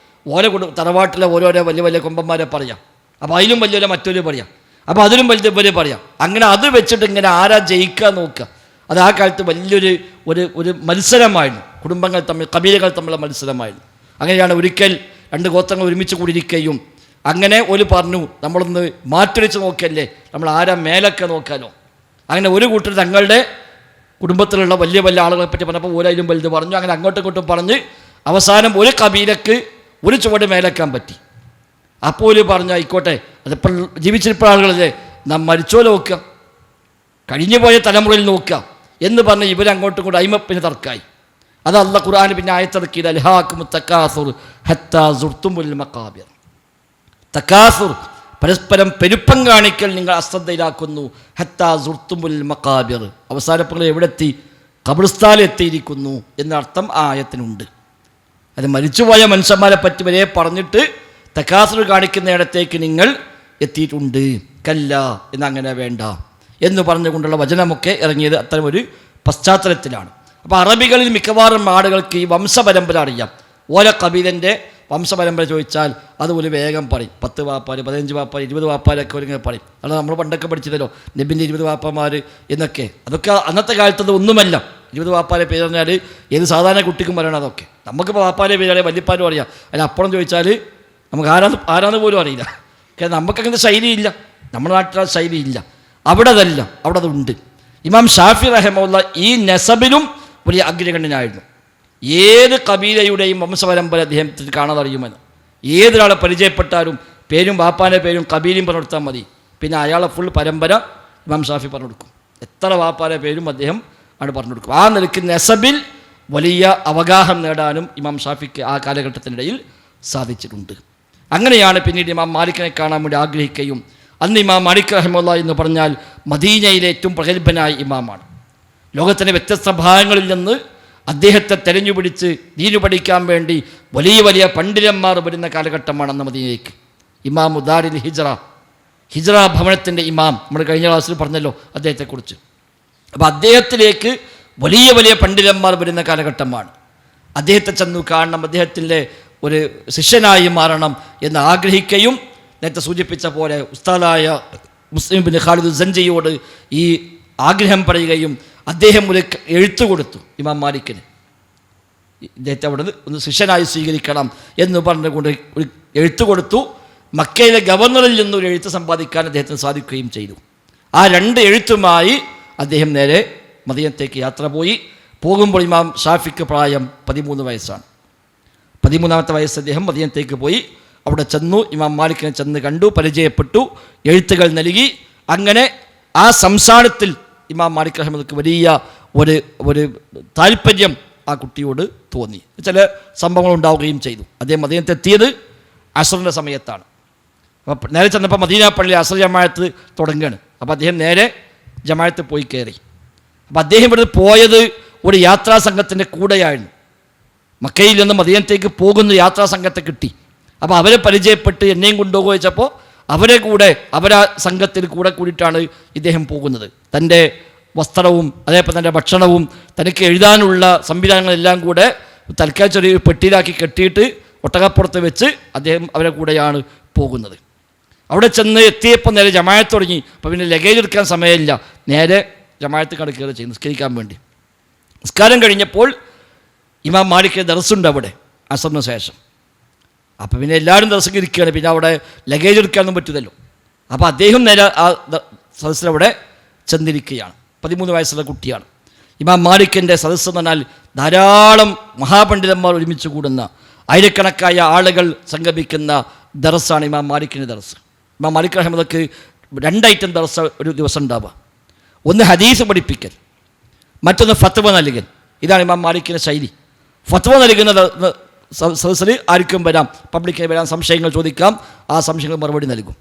ഓരോ തറവാട്ടിലെ ഓരോരോ വലിയ വലിയ കൊമ്പന്മാരെ പറയാം, അപ്പോൾ അതിലും വലിയ മറ്റൊരു പറയാം, അപ്പോൾ അതിലും വലിയ വലിയ പറയാം. അങ്ങനെ അത് വെച്ചിട്ട് ഇങ്ങനെ ആരാ ജയിക്കുക നോക്കുക. അത് ആ കാലത്ത് വലിയൊരു ഒരു മത്സരമായിരുന്നു, കുടുംബങ്ങൾ തമ്മിൽ, കബീലകൾ തമ്മിലുള്ള മത്സരമായിരുന്നു. അങ്ങനെയാണ് ഒരിക്കൽ 2 ഗോത്രങ്ങൾ ഒരുമിച്ച് കൂടിയിരിക്കുകയും അങ്ങനെ ഒരു പറഞ്ഞു, നമ്മളൊന്ന് മാറ്റൊലിച്ച് നോക്കിയല്ലേ, നമ്മൾ ആരാ മേലൊക്കെ നോക്കാനോ. അങ്ങനെ ഒരു കൂട്ടർ തങ്ങളുടെ കുടുംബത്തിലുള്ള വലിയ വലിയ ആളുകളെ പറ്റി പറഞ്ഞപ്പോൾ ഓരയിലും വലുത് പറഞ്ഞു. അങ്ങനെ അങ്ങോട്ടും ഇങ്ങോട്ടും പറഞ്ഞ് അവസാനം ഒരു കബീലക്ക് ഒരു ചുവട് മേലേക്കാൻ പറ്റി. അപ്പോൾ പറഞ്ഞു ആയിക്കോട്ടെ, അതിപ്പോൾ ജീവിച്ചിരിപ്പോൾ ആളുകളല്ലേ, നാം മരിച്ചോ നോക്കുക, കഴിഞ്ഞു പോയ തലമുറയിൽ നോക്കുക എന്ന് പറഞ്ഞ് ഇവരങ്ങോട്ടും കൂടെ അയിമപ്പിന് തർക്കായി. അത് അല്ലാഹു ഖുർആൻ പിന്നെ ആയത്തിറക്കിയത് അൽഹാകുമു തകാസുർ ഹത്താ സുർതുമുൽ മഖാബിർ. തകാസുർ പരസ്പരം പെരുപ്പം കാണിക്കൽ നിങ്ങൾ അശ്രദ്ധയിലാക്കുന്നു. ഹത്താ സുർതുമുൽ മഖാബിർ, അവസാനപ്പോൾ എവിടെത്തി? ഖബർസ്ഥാനിൽ എത്തിയിരിക്കുന്നു എന്നർത്ഥം ആ ആയത്തിനുണ്ട്. അത് മരിച്ചുപോയ മനുഷ്യന്മാരെ പറ്റി വരെ പറഞ്ഞിട്ട് തകാസുർ കാണിക്കുന്നിടത്തേക്ക് നിങ്ങൾ എത്തിയിട്ടുണ്ട്, കല്ല എന്നങ്ങനെ വേണ്ട എന്ന് പറഞ്ഞുകൊണ്ടുള്ള വചനമൊക്കെ ഇറങ്ങിയത് അത്തരം ഒരു പശ്ചാത്തലത്തിലാണ്. അപ്പോൾ അറബികളിൽ മിക്കവാറും ആളുകൾക്ക് ഈ വംശപരമ്പര അറിയാം. ഓരോ കബീലൻ്റെ വംശപരമ്പര ചോദിച്ചാൽ അതുപോലെ വേഗം പറയും. 10 വാപ്പാർ, 15 വാപ്പാർ, 20 വാപ്പാരൊക്കെ ഒരിങ്ങനെ പറയും. അല്ല നമ്മൾ പണ്ടൊക്കെ പഠിച്ചതല്ലോ നബിൻ്റെ 20 വാപ്പമാർ എന്നൊക്കെ. അതൊക്കെ അന്നത്തെ കാലത്തത് ഒന്നുമല്ല. 20 വാപ്പാരെ പേര് പറഞ്ഞാൽ ഏത് സാധാരണ കുട്ടിക്കും പറയണം. അതൊക്കെ നമുക്കിപ്പോൾ വാപ്പാരെ പേര് വല്യപ്പാരും അറിയാം. അതിന് അപ്പുറം ചോദിച്ചാൽ നമുക്ക് ആരാന്ന് പോലും അറിയില്ല. കാരണം നമുക്കങ്ങനത്തെ ശൈലിയില്ല, നമ്മുടെ നാട്ടിൽ ശൈലിയില്ല. അവിടെ അതല്ല, അവിടെ അതുണ്ട്. ഇമാം ഷാഫി റഹിമഹുല്ലാഹ് ഈ നെസബിലും വലിയ അഗ്രഗണ്യനായിരുന്നു. ഏത് കബീലയുടെയും വംശപരമ്പര അദ്ദേഹത്തിന് കാണാതറിയുമെന്ന്. ഏതൊരാളെ പരിചയപ്പെട്ടാലും പേരും വാപ്പാൻ്റെ പേരും കബീലയും പറഞ്ഞു കൊടുത്താൽ മതി, പിന്നെ അയാളെ ഫുൾ പരമ്പര ഇമാം ഷാഫി പറഞ്ഞു കൊടുക്കും. എത്ര വാപ്പാൻ്റെ പേരും അദ്ദേഹം ആണ് പറഞ്ഞു കൊടുക്കും. ആ നിലയ്ക്ക് നെസബിൽ വലിയ അവഗാഹം നേടാനും ഇമാം ഷാഫിക്ക് ആ കാലഘട്ടത്തിനിടയിൽ സാധിച്ചിട്ടുണ്ട്. അങ്ങനെയാണ് പിന്നീട് ഇമാം മാലിക്കിനെ കാണാൻ വേണ്ടി ആഗ്രഹിക്കുകയും അന്ന് ഇമാം മാലിക് റഹിമഹുല്ലാഹ് എന്ന് പറഞ്ഞാൽ മദീനയിലെ ഏറ്റവും പ്രഗത്ഭനായ ഇമാമാണ്. ലോകത്തിൻ്റെ വ്യത്യസ്ത ഭാഗങ്ങളിൽ നിന്ന് അദ്ദേഹത്തെ തെരഞ്ഞുപിടിച്ച് ദീനു പഠിക്കാൻ വേണ്ടി വലിയ വലിയ പണ്ഡിതന്മാർ വരുന്ന കാലഘട്ടമാണ് അന്ന് മദീനയിലേക്ക്. ഇമാം ഉദാരിൽ ഹിജ്റ ഭവനത്തിൻ്റെ ഇമാം, നമ്മൾ കഴിഞ്ഞ ക്ലാസ്സിൽ പറഞ്ഞല്ലോ അദ്ദേഹത്തെക്കുറിച്ച്. അപ്പോൾ അദ്ദേഹത്തിലേക്ക് വലിയ വലിയ പണ്ഡിതന്മാർ വരുന്ന കാലഘട്ടമാണ്. അദ്ദേഹത്തെ ചെന്നു കാണണം, അദ്ദേഹത്തിൻ്റെ ഒരു ശിഷ്യനായി മാറണം എന്ന് ആഗ്രഹിക്കുകയും നേരത്തെ സൂചിപ്പിച്ച പോലെ ഉസ്താദായ മുസ്ലിം ബിൻ ഖാലിദ് സഞ്ജയിയോട് ഈ ആഗ്രഹം പറയുകയും അദ്ദേഹം ഒരു എഴുത്ത് കൊടുത്തു ഇമാം മാലിക്കിന്. ഇദ്ദേഹത്തെ അവിടെ ഒന്ന് ശിഷ്യനായി സ്വീകരിക്കണം എന്ന് പറഞ്ഞുകൊണ്ട് ഒരു എഴുത്ത് കൊടുത്തു. മക്കയിലെ ഗവർണറിൽ നിന്നൊരു എഴുത്ത് സമ്പാദിക്കാൻ അദ്ദേഹത്തിന് സാധിക്കുകയും ചെയ്തു. ആ 2 എഴുത്തുമായി അദ്ദേഹം നേരെ മദീനത്തേക്ക് യാത്ര പോയി. പോകുമ്പോൾ ഇമാം ഷാഫിക്ക് പ്രായം 13 വയസ്സാണ്. 13ാമത്തെ വയസ്സ് അദ്ദേഹം മദീനത്തേക്ക് പോയി. അവിടെ ചെന്നു, ഇമാം മാലിക്കിനെ ചെന്ന് കണ്ടു, പരിചയപ്പെട്ടു, എഴുത്തുകൾ നൽകി. അങ്ങനെ ആ സംസാരത്തിൽ ഇമാം മാലിക് റഹിമഹുല്ലാഹ് വലിയ ഒരു താല്പര്യം ആ കുട്ടിയോട് തോന്നി. ചില സംഭവങ്ങൾ ഉണ്ടാവുകയും ചെയ്തു. അദ്ദേഹം മദീനത്ത് എത്തിയത് അസ്റിൻ്റെ സമയത്താണ്. അപ്പോൾ നേരെ ചെന്നപ്പോൾ മദീന പള്ളിയിൽ അസ്ർ ജമാഅത്ത് തുടങ്ങുകയാണ്. അപ്പോൾ അദ്ദേഹം നേരെ ജമാഅത്ത് പോയി കയറി. അപ്പം അദ്ദേഹം ഇവിടുന്ന് പോയത് ഒരു യാത്രാ സംഘത്തിൻ്റെ കൂടെയായിരുന്നു. മക്കയിൽ നിന്ന് മദീനത്തേക്ക് പോകുന്ന യാത്രാ സംഘത്തെ കിട്ടി. അപ്പോൾ അവരെ പരിചയപ്പെട്ട് എന്നെയും കൊണ്ടുപോകുക വെച്ചപ്പോൾ അവരാ സംഘത്തിൽ കൂടിയിട്ടാണ് ഇദ്ദേഹം പോകുന്നത്. തൻ്റെ വസ്ത്രവും അതേപോലെ തൻ്റെ ഭക്ഷണവും തനിക്ക് എഴുതാനുള്ള സംവിധാനങ്ങളെല്ലാം കൂടെ തൽക്കാലം ചെറിയ പെട്ടിയിലാക്കി കെട്ടിയിട്ട് ഒട്ടകപ്പുറത്ത് വെച്ച് അദ്ദേഹം അവരെ കൂടെയാണ് പോകുന്നത്. അവിടെ ചെന്ന് എത്തിയപ്പോൾ നേരെ ജമാഅത്ത് തുടങ്ങി. അപ്പോൾ പിന്നെ ലഗേജ് എടുക്കാൻ സമയമില്ല, നേരെ ജമാഅത്ത് കടക്കുകയാണ് ചെയ്യും നിസ്കരിക്കാൻ വേണ്ടി. നിസ്കാരം കഴിഞ്ഞപ്പോൾ ഇമാം മാലിക്കിൻ്റെ ദർസുണ്ട് അവിടെ അസറിന് ശേഷം. അപ്പോൾ പിന്നെ എല്ലാവരും ദർശനം ഇരിക്കുകയാണ്, പിന്നെ അവിടെ ലഗേജ് എടുക്കാനൊന്നും പറ്റില്ലല്ലോ. അപ്പോൾ അദ്ദേഹം നേരെ ആ സദസ്സിലവിടെ ചെന്നിരിക്കുകയാണ്. 13 വയസ്സുള്ള കുട്ടിയാണ്. ഇമാം മാലിക്കിൻ്റെ സദസ്സ് എന്ന് പറഞ്ഞാൽ ധാരാളം മഹാപണ്ഡിതന്മാർ ഒരുമിച്ച് കൂടുന്ന, ആയിരക്കണക്കായ ആളുകൾ സംഗമിക്കുന്ന ദർസാണ് ഇമാം മാലിക്കിൻ്റെ ദർസ്. ഇമാം മാലിക് റഹ്മത്തുള്ളാഹിക്ക് 2 ഐറ്റം ദർസ് ഒരു ദിവസം ഉണ്ടാവുക. ഒന്ന് ഹദീസ് പഠിപ്പിക്കൽ, മറ്റൊന്ന് ഫത്വ നൽകൽ. ഇതാണ് ഇമാം മാലിക്കിൻ്റെ ശൈലി. ഫത്വ നൽകുന്ന സദസ്സിൽ ആർക്കും വരാം, പബ്ലിക്കിന് വരാം, സംശയങ്ങൾ ചോദിക്കാം, ആ സംശയങ്ങൾ മറുപടി നൽകും.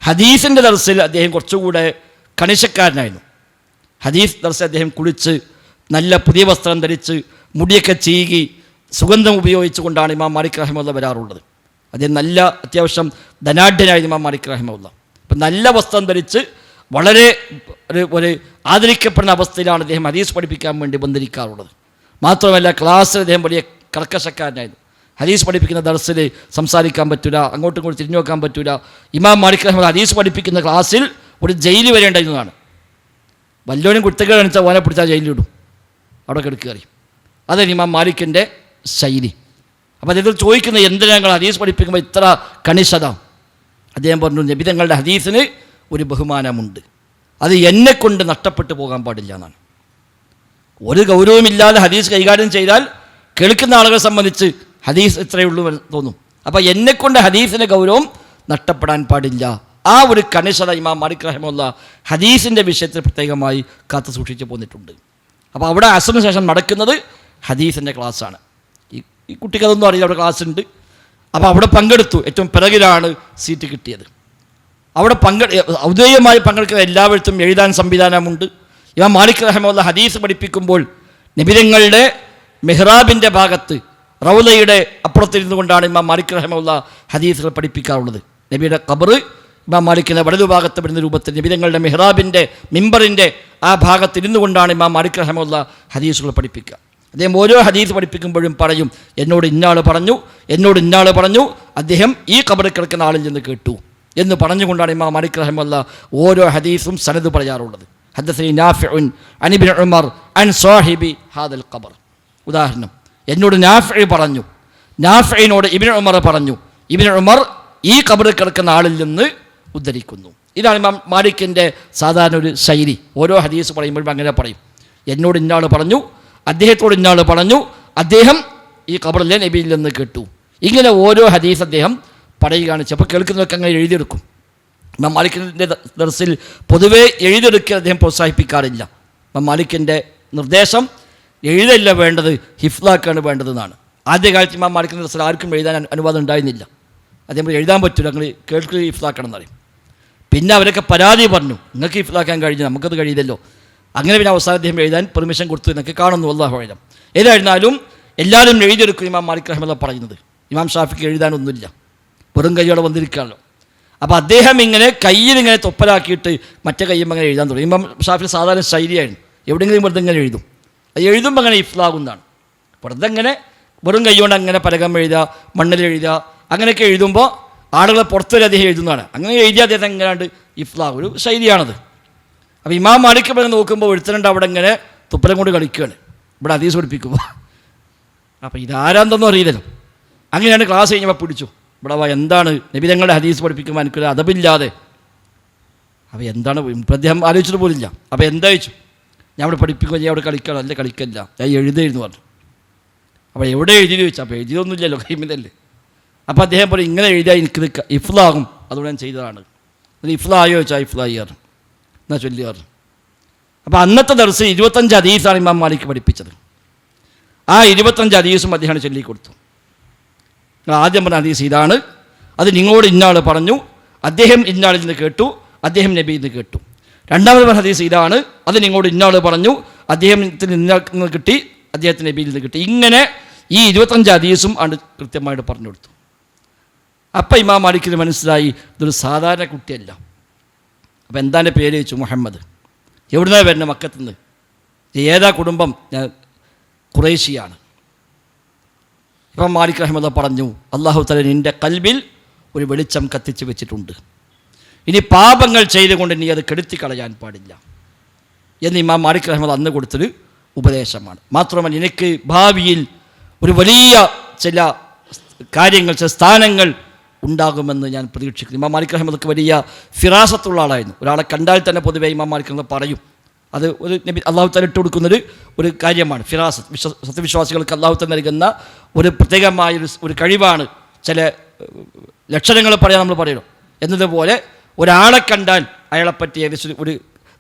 ഹദീസിൻ്റെ ദർസിൽ അദ്ദേഹം കുറച്ചുകൂടെ കണിശക്കാരനായിരുന്നു. ഹദീസ് ദർസിൽ അദ്ദേഹം കുളിച്ച് നല്ല പുതിയ വസ്ത്രം ധരിച്ച് മുടിയൊക്കെ ചീകി സുഗന്ധം ഉപയോഗിച്ചുകൊണ്ടാണ് ഇമാം മാലിക് റഹിമഹുല്ലാഹ് വരാറുള്ളത്. അദ്ദേഹം നല്ല അത്യാവശ്യം ധനാഢ്യനായിരുന്നു ഇമാം മാലിക് റഹിമഹുല്ലാഹ്. അപ്പം നല്ല വസ്ത്രം ധരിച്ച് വളരെ ഒരു ആദരിക്കപ്പെടുന്ന അവസ്ഥയിലാണ് അദ്ദേഹം ഹദീസ് പഠിപ്പിക്കാൻ വേണ്ടി വന്നിരിക്കാറുള്ളത്. മാത്രമല്ല ക്ലാസ്സിൽ അദ്ദേഹം വലിയ കർക്കശക്കാരനായിരുന്നു. ഹദീസ് പഠിപ്പിക്കുന്ന ദർസിൽ സംസാരിക്കാൻ പറ്റില്ല, അങ്ങോട്ടും ഇങ്ങോട്ടും തിരിഞ്ഞു നോക്കാൻ പറ്റില്ല. ഇമാം മാലിക് റഹിമഹുല്ലാഹ് ഹദീസ് പഠിപ്പിക്കുന്ന ക്ലാസ്സിൽ ഒരു ജയിൽ വരേണ്ടതാണ്. വല്ലോനും കുട്ടികൾ കാണിച്ചാൽ ഓനെ പിടിച്ചാൽ ജയിലിലിടും, അവിടെ കിടക്കുകയറി. അതാണ് ഇമാം മാലിക്കിൻ്റെ ശൈലി. അപ്പോൾ അദ്ദേഹം ചോദിക്കുന്നത് എന്തിനാ ഞങ്ങൾ ഹദീസ് പഠിപ്പിക്കുമ്പോൾ ഇത്ര കണിശത? അദ്ദേഹം പറഞ്ഞു, നബി തങ്ങളുടെ ഹദീസിന് ഒരു ബഹുമാനമുണ്ട്, അത് എന്നെക്കൊണ്ട് നഷ്ടപ്പെട്ടു പോകാൻ പാടില്ല എന്നാണ്. ഒരു ഗൗരവമില്ലാതെ ഹദീസ് കൈകാര്യം ചെയ്താൽ കേൾക്കുന്ന ആളുകളെ സംബന്ധിച്ച് ഹദീസ് ഇത്രയേ ഉള്ളൂ എന്ന് തോന്നും. അപ്പോൾ എന്നെക്കൊണ്ട് ഹദീസിൻ്റെ ഗൗരവം നഷ്ടപ്പെടാൻ പാടില്ല. ആ ഒരു കണിശത ഇമാം മാലിക് റഹിമഹുല്ലാഹ് ഹദീസിൻ്റെ വിഷയത്തിൽ പ്രത്യേകമായി കാത്തു സൂക്ഷിച്ചു പോന്നിട്ടുണ്ട്. അപ്പോൾ അവിടെ അസറിന് ശേഷം നടക്കുന്നത് ഹദീസിൻ്റെ ക്ലാസ്സാണ്. ഈ കുട്ടിക്ക് അതൊന്നും അറിയില്ല, അവിടെ ക്ലാസ് ഉണ്ട്. അപ്പോൾ അവിടെ പങ്കെടുത്തു. ഏറ്റവും പിറകിലാണ് സീറ്റ് കിട്ടിയത്. അവിടെ ഔദ്യോഗികമായി പങ്കെടുക്കുന്ന എല്ലാവരും എഴുതാൻ സംവിധാനമുണ്ട്. ഇമാം മാലിക് റഹിമഹുല്ലാഹ് ഹദീസ് പഠിപ്പിക്കുമ്പോൾ നബിതങ്ങളുടെ മെഹ്റാബിൻ്റെ ഭാഗത്ത് റൗലയുടെ അപ്പുറത്തിരുന്നു കൊണ്ടാണ് ഇമാം മാലിക് റഹിമഹുല്ലാഹ് ഹദീസുകൾ പഠിപ്പിക്കാറുള്ളത്. നബിയുടെ ഖബർ ഇമാം മാലിക്കിൻ്റെ വലതുഭാഗത്ത് വരുന്ന രൂപത്തിൽ നബിതങ്ങളുടെ മെഹ്റാബിൻ്റെ മിമ്പറിൻ്റെ ആ ഭാഗത്തിരുന്നു കൊണ്ടാണ് ഇമാം മാലിക് റഹിമഹുല്ലാഹ് ഹദീസുകൾ പഠിപ്പിക്കുക. അദ്ദേഹം ഓരോ ഹദീസ് പഠിപ്പിക്കുമ്പോഴും പറയും, എന്നോട് ഇന്നയാൾ പറഞ്ഞു, അദ്ദേഹം ഈ ഖബറിൽ കിടക്കുന്ന ആളിൽ നിന്ന് കേട്ടു എന്ന് പറഞ്ഞുകൊണ്ടാണ് ഇമാം മാലിക് റഹിമഹുല്ലാഹ് ഓരോ ഹദീസും സനദ് പറയാറുള്ളത്. ഹദ്ദസനി നാഫിഉൻ അൻ ഇബ്നു ഉമർ അൻ സാഹിബി ഹാദൽ ഖബർ. ഉദാഹരണം, എന്നോട് നാഫിഉ പറഞ്ഞു, നാഫിഇനോട് ഇബ്നു ഉമർ പറഞ്ഞു, ഇബ്നു ഉമർ ഈ ഖബറിൽ കിടക്കുന്ന ആളിൽ നിന്ന് ഉദ്ധരിക്കുന്നു. ഇതാണ് ഇമാം മാലിക്കിൻ്റെ സാധാരണ ഒരു ശൈലി. ഓരോ ഹദീസ് പറയുമ്പോഴും അങ്ങനെ പറയും, എന്നോട് ഇന്നയാൾ പറഞ്ഞു, അദ്ദേഹത്തോട് ഇന്നയാൾ പറഞ്ഞു, അദ്ദേഹം ഈ ഖബറിലെ നബിയിൽ നിന്ന് കേട്ടു. ഇങ്ങനെ ഓരോ ഹദീസ് അദ്ദേഹം പറയുകയാണ്. ചിലപ്പോൾ കേൾക്കുന്നതൊക്കെ അങ്ങനെ എഴുതിയെടുക്കും. ഇമാം മാലിക്കിൻ്റെ ദർസിൽ പൊതുവേ എഴുതിയെടുക്കാൻ അദ്ദേഹം പ്രോത്സാഹിപ്പിക്കാറില്ല. ഇമാം മാലിക്കിൻ്റെ നിർദ്ദേശം എഴുതല്ല വേണ്ടത്, ഹിഫ്ലാക്കാണ് വേണ്ടതെന്നാണ്. ആദ്യകാലത്ത് ഇമാം മാലിക്കിൻ്റെ ദർസിൽ ആർക്കും എഴുതാൻ അനുവാദം ഉണ്ടായിരുന്നില്ല. അദ്ദേഹം എഴുതാൻ പറ്റില്ല, നിങ്ങൾ കേൾക്ക് ഹിഫ്ലാക്കണം എന്നറിയും. പിന്നെ അവരൊക്കെ പരാതി പറഞ്ഞു, നിങ്ങൾക്ക് ഹിഫ്ലാക്കാൻ കഴിഞ്ഞു, നമുക്കത് കഴിയില്ലല്ലോ. അങ്ങനെ പിന്നെ അവസാനം അദ്ദേഹം എഴുതാൻ പെർമിഷൻ കൊടുത്തു എന്നൊക്കെ കാണുന്നു. അല്ലാഹു അഅലം. ഏതായിരുന്നാലും എല്ലാവരും എഴുതിയെടുക്കും ഇമാം മാലിക് റഹിമഹുല്ലാഹ് പറയുന്നത്. ഇമാം ഷാഫിക്ക് എഴുതാനൊന്നുമില്ല, വെറും കൈയോടെ വന്നിരിക്കുകയാണല്ലോ. അപ്പോൾ അദ്ദേഹം ഇങ്ങനെ കയ്യിലിങ്ങനെ തൊപ്പലാക്കിയിട്ട് മറ്റേ കയ്യും അങ്ങനെ എഴുതാൻ തുടങ്ങി. ഇമാം ഷാഫി സാധാരണ ശൈലിയായിരുന്നു, എവിടെയെങ്കിലും വെറുതെ ഇങ്ങനെ എഴുതും. അത് എഴുതുമ്പോൾ അങ്ങനെ ഇഫ്ലാകുന്നതാണ്. വെറുതെ ഇങ്ങനെ വെറും കൈകൊണ്ട് അങ്ങനെ പലകം എഴുതുക, മണ്ണിൽ എഴുതുക, അങ്ങനെയൊക്കെ എഴുതുമ്പോൾ ആളുകളെ പുറത്തുവരെ അദ്ദേഹം എഴുതുന്നതാണ്. അങ്ങനെ എഴുതിയാൽ അദ്ദേഹം എങ്ങനെയാണ്ട് ഇഫ്ലാഹ് ഒരു ശൈലിയാണത്. അപ്പോൾ ഇമാം മാലിക് ഇവിടെ നോക്കുമ്പോൾ ഒരുത്തനുണ്ട് അവിടെ ഇങ്ങനെ തുപ്പലം കൊണ്ട് കളിക്കുകയാണ്, ഇവിടെ ഹദീസ് പഠിപ്പിക്കുമ്പോൾ. അപ്പോൾ ഇതാരാന്തൊന്നും അറിയില്ലല്ലോ. അങ്ങനെയാണ് ക്ലാസ് കഴിഞ്ഞപ്പോൾ പിടിച്ചു, ഇവിടെ എന്താണ് നബിതങ്ങളുടെ ഹദീസ് പഠിപ്പിക്കുമ്പോൾ എനിക്കൊരു അതബില്ലാതെ. അപ്പോൾ എന്താണ് അദ്ദേഹം ആലോചിച്ചിട്ട് പോലില്ല. അപ്പോൾ എന്താ ചോദിച്ചു, ഞാൻ അവിടെ പഠിപ്പിക്കുമ്പോൾ ഞാൻ അവിടെ കളിക്കണം, അല്ലേ കളിക്കല്ല, ഞാൻ എഴുതായിരുന്നു പറഞ്ഞു. അപ്പോൾ എവിടെ എഴുതി ചോദിച്ചാൽ അപ്പോൾ എഴുതിയൊന്നുമില്ലല്ലോ, കൈമിതല്ലേ. അപ്പോൾ അദ്ദേഹം പറയും, ഇങ്ങനെ എഴുതിയാൽ എനിക്കിത് ഇഫ്ലാകും, അതുകൊണ്ട് ഞാൻ ചെയ്തതാണ്. അത് ഇഫ്ലായോ ചോദിച്ചാൽ ഇഫ്ലായിയാറ് എന്നാ ചൊല്ലിയാറ്. അപ്പോൾ അന്നത്തെ ദർസ് 25 ഹദീസാണ് ഇമാം മാലിക് പഠിപ്പിച്ചത്. ആ 25 ഹദീസും അദ്ദേഹം ചൊല്ലിക്കൊടുത്തു. ആദ്യം പറഞ്ഞ ഹദീസ് ഇതാണ്, അത് നിങ്ങളോട് ഇന്നയാൾ പറഞ്ഞു, അദ്ദേഹം ഇന്നയാളിൽ നിന്ന് കേട്ടു, അദ്ദേഹം നബിയിൽ നിന്ന് കേട്ടു. രണ്ടാമത് പറഞ്ഞ ഹദീസ് ഇതാണ്, അത് നിങ്ങളോട് ഇന്നയാൾ പറഞ്ഞു, അദ്ദേഹത്തിന് നിന്ന് കിട്ടി, അദ്ദേഹത്തിൻ്റെ നബിയിൽ നിന്ന് കിട്ടി. ഇങ്ങനെ ഈ 25 ഹദീസും ആണ് കൃത്യമായിട്ട് പറഞ്ഞു കൊടുത്തു. അപ്പം ഇമാം മാലിക്കിന് മനസ്സിലായി ഇതൊരു സാധാരണ കുട്ടിയല്ല. അപ്പം എന്താണ് പേര് ചോദിച്ചു? മുഹമ്മദ്. എവിടുന്നാണ് വരുന്നത്? മക്കത്തുനിന്ന്. ഏതാ കുടുംബം? ഞാൻ ഖുറൈശിയാണ്. ഇമാം മാലിക് റഹ്മത്തുള്ളാഹി പറഞ്ഞു, അല്ലാഹു തആല നിൻ്റെ കൽബിൽ ഒരു വെളിച്ചം കത്തിച്ച് വെച്ചിട്ടുണ്ട്. ഇനി പാപങ്ങൾ ചെയ്തുകൊണ്ട് നീ അത് കെടുത്തി കളയാൻ പാടില്ല എന്ന് ഇമാം മാലിക് റഹ്മത്തുള്ളാഹി അന്ന് കൊടുത്തൊരു ഉപദേശമാണ്. മാത്രമല്ല എനിക്ക് ഭാവിയിൽ ഒരു വലിയ ചില കാര്യങ്ങൾ, ചില സ്ഥാനങ്ങൾ ഉണ്ടാകുമെന്ന് ഞാൻ പ്രതീക്ഷിക്കുന്നു. ഇമാം മാലിക് റഹ്മത്തുള്ളാഹിക്ക് വലിയ ഫിറാസത്തുള്ള ആളായിരുന്നു. ഒരാളെ കണ്ടാൽ തന്നെ പൊതുവേ ഇമാം മാലിക് റഹ്മത്തുള്ളാഹി പറയും, അത് ഒരു നബി അള്ളാഹു തആല ഇട്ട് കൊടുക്കുന്നൊരു ഒരു കാര്യമാണ്. ഫിറാസത്ത് സത്യവിശ്വാസികൾക്ക് അള്ളാഹു തആല നൽകുന്ന ഒരു പ്രത്യേകമായൊരു കഴിവാണ്. ചില ലക്ഷണങ്ങൾ പറയാൻ നമ്മൾ പറയണം എന്നതുപോലെ ഒരാളെ കണ്ടാൽ അയാളെപ്പറ്റി ഏകദേശം ഒരു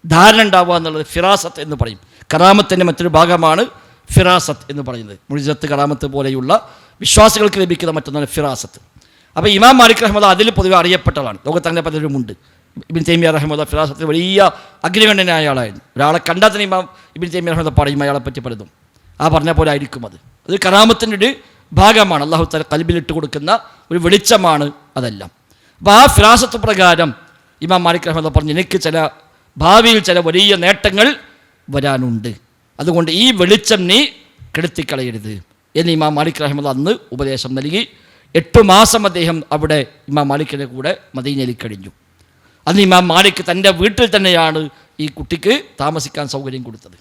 ധാരണ ഉണ്ടാവുക എന്നുള്ളത് ഫിറാസത്ത് എന്ന് പറയും. കറാമത്തിൻ്റെ മറ്റൊരു ഭാഗമാണ് ഫിറാസത്ത് എന്ന് പറയുന്നത്. മുഅ്ജിസത്ത്, കറാമത്ത് പോലെയുള്ള വിശ്വാസികൾക്ക് ലഭിക്കുന്ന മറ്റൊന്നാണ് ഫിറാസത്ത്. അപ്പോൾ ഇമാം മാലിക് റഹ്മത്തുള്ളാഹി അതിൽ പൊതുവെ അറിയപ്പെട്ടതാണ്. ലോകത്ത് അങ്ങനെ പലരുമുണ്ട്. ഇബ്നു തൈമിയ്യ റഹ്മത്തുള്ളാഹി ഫിറാസത്തിൽ വലിയ അഗ്രഗണ്യനായ ആളായിരുന്നു. ഒരാളെ കണ്ടാൽ തന്നെ ഇമാം ഇബ്നു തൈമിയ്യ റഹ്മത്തുള്ളാഹി പറയും അയാളെപ്പറ്റി പലതും. ആ പറഞ്ഞ പോലെ ആയിരിക്കും അത്. അത് കറാമത്തിൻ്റെ ഒരു ഭാഗമാണ്. അല്ലാഹു തആല ഖൽബിലിട്ട് കൊടുക്കുന്ന ഒരു വെളിച്ചമാണ് അതെല്ലാം. അപ്പോൾ ആ ഫിറാസത്ത് പ്രകാരം ഇമാം മാലിക് റഹ്മത്തുള്ളാഹി പറഞ്ഞു, എനിക്ക് ഭാവിയിൽ ചില വലിയ നേട്ടങ്ങൾ വരാനുണ്ട്, അതുകൊണ്ട് ഈ വെളിച്ചം നീ കെടുത്തിക്കളയരുത് എന്ന് ഇമാം മാലിക് റഹ്മത്തുള്ളാഹി അന്ന് ഉപദേശം നൽകി. 8 മാസം അദ്ദേഹം അവിടെ ഇമാം മാലിക്കിൻ്റെ കൂടെ മദീനയിൽ കഴിഞ്ഞു. അന്ന് ഇമാം മാലിക് തൻ്റെ വീട്ടിൽ തന്നെയാണ് ഈ കുട്ടിക്ക് താമസിക്കാൻ സൗകര്യം കൊടുത്തത്.